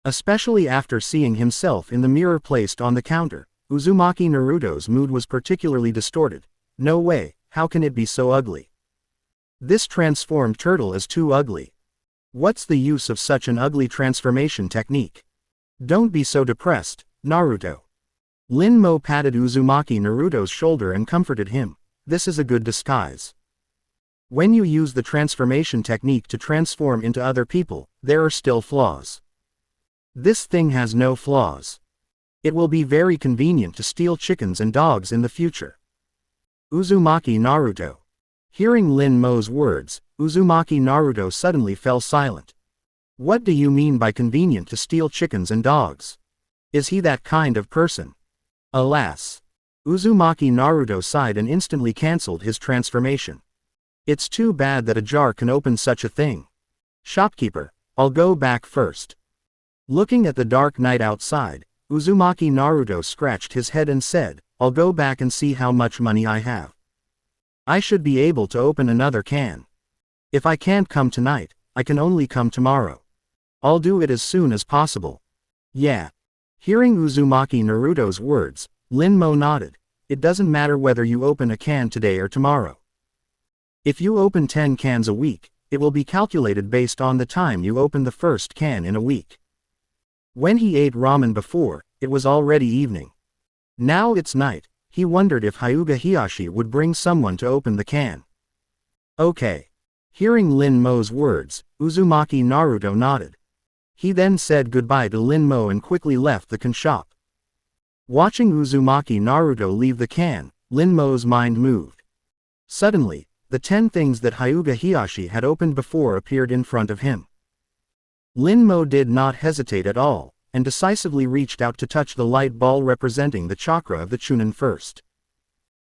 Especially after seeing himself in the mirror placed on the counter, Uzumaki Naruto's mood was particularly distorted. No way, how can it be so ugly? This transformed turtle is too ugly. What's the use of such an ugly transformation technique? Don't be so depressed, Naruto. Lin Mo patted Uzumaki Naruto's shoulder and comforted him. This is a good disguise. When you use the transformation technique to transform into other people, there are still flaws. This thing has no flaws. It will be very convenient to steal chickens and dogs in the future. Uzumaki Naruto. Hearing Lin Mo's words, Uzumaki Naruto suddenly fell silent. What do you mean by convenient to steal chickens and dogs? Is he that kind of person? Alas. Uzumaki Naruto sighed and instantly cancelled his transformation. It's too bad that a jar can open such a thing. Shopkeeper, I'll go back first. Looking at the dark night outside, Uzumaki Naruto scratched his head and said, I'll go back and see how much money I have. I should be able to open another can. If I can't come tonight, I can only come tomorrow. I'll do it as soon as possible. Yeah. Hearing Uzumaki Naruto's words, Lin Mo nodded. It doesn't matter whether you open a can today or tomorrow. If you open 10 cans a week, it will be calculated based on the time you open the first can in a week. When he ate ramen before, it was already evening. Now it's night. He wondered if Hyuga Hiyashi would bring someone to open the can. Okay. Hearing Lin Mo's words, Uzumaki Naruto nodded. He then said goodbye to Lin Mo and quickly left the can shop. Watching Uzumaki Naruto leave the can, Lin Mo's mind moved. Suddenly, the 10 things that Hyuga Hiyashi had opened before appeared in front of him. Lin Mo did not hesitate at all, and decisively reached out to touch the light ball representing the chakra of the Chunin first.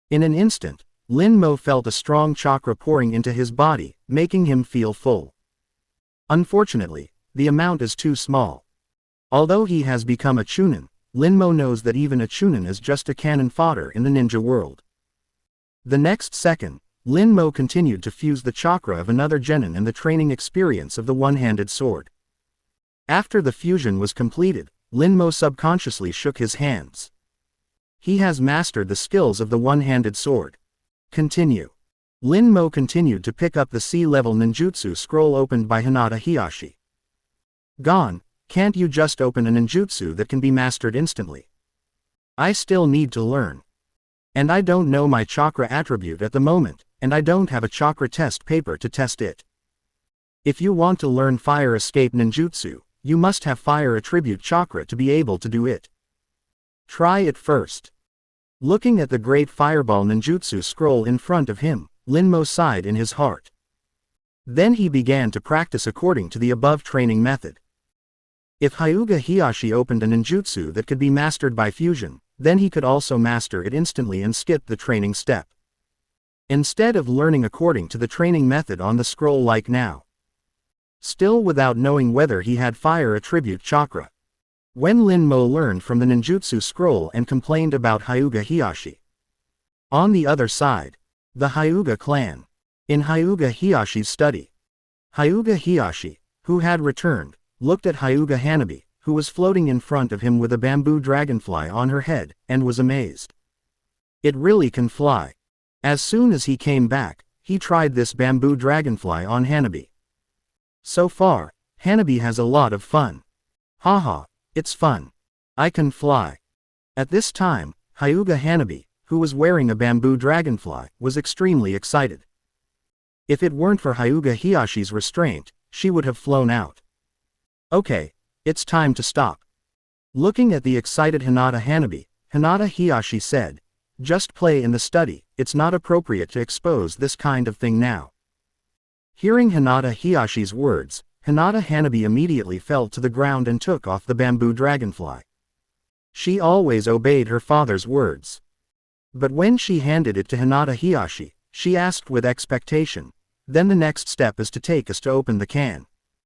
In an instant, Lin Mo felt a strong chakra pouring into his body, making him feel full. Unfortunately, the amount is too small. Although he has become a Chunin, Lin Mo knows that even a Chunin is just a cannon fodder in the ninja world. The next second, Lin Mo continued to fuse the chakra of another genin and the training experience of the one-handed sword. After the fusion was completed, Lin Mo subconsciously shook his hands. He has mastered the skills of the one-handed sword. Continue. Lin Mo continued to pick up the sea-level ninjutsu scroll opened by Hinata Hiyashi. Gone, can't you just open a ninjutsu that can be mastered instantly? I still need to learn. And I don't know my chakra attribute at the moment, and I don't have a chakra test paper to test it. If you want to learn fire escape ninjutsu, you must have fire attribute chakra to be able to do it. Try it first. Looking at the great fireball ninjutsu scroll in front of him, Lin Mo sighed in his heart. Then he began to practice according to the above training method. If Hyuga Hiyashi opened a ninjutsu that could be mastered by fusion, then he could also master it instantly and skip the training step. Instead of learning according to the training method on the scroll like now. Still without knowing whether he had fire attribute chakra. When Lin Mo learned from the ninjutsu scroll and complained about Hyuga Hiyashi. On the other side, the Hyuga clan. In Hyuga Hiyashi's study. Hyuga Hiyashi, who had returned, looked at Hyuga Hanabi, who was floating in front of him with a bamboo dragonfly on her head, and was amazed. It really can fly. As soon as he came back, he tried this bamboo dragonfly on Hanabi. So far, Hanabi has a lot of fun. Haha, it's fun. I can fly. At this time, Hyuga Hanabi, who was wearing a bamboo dragonfly, was extremely excited. If it weren't for Hyuga Hiyashi's restraint, she would have flown out. Okay, it's time to stop. Looking at the excited Hinata Hanabi, Hinata Hiyashi said, just play in the study, it's not appropriate to expose this kind of thing now. Hearing Hinata Hiyashi's words, Hinata Hanabi immediately fell to the ground and took off the bamboo dragonfly. She always obeyed her father's words. But when she handed it to Hinata Hiyashi, she asked with expectation, then the next step is to take us to open the can.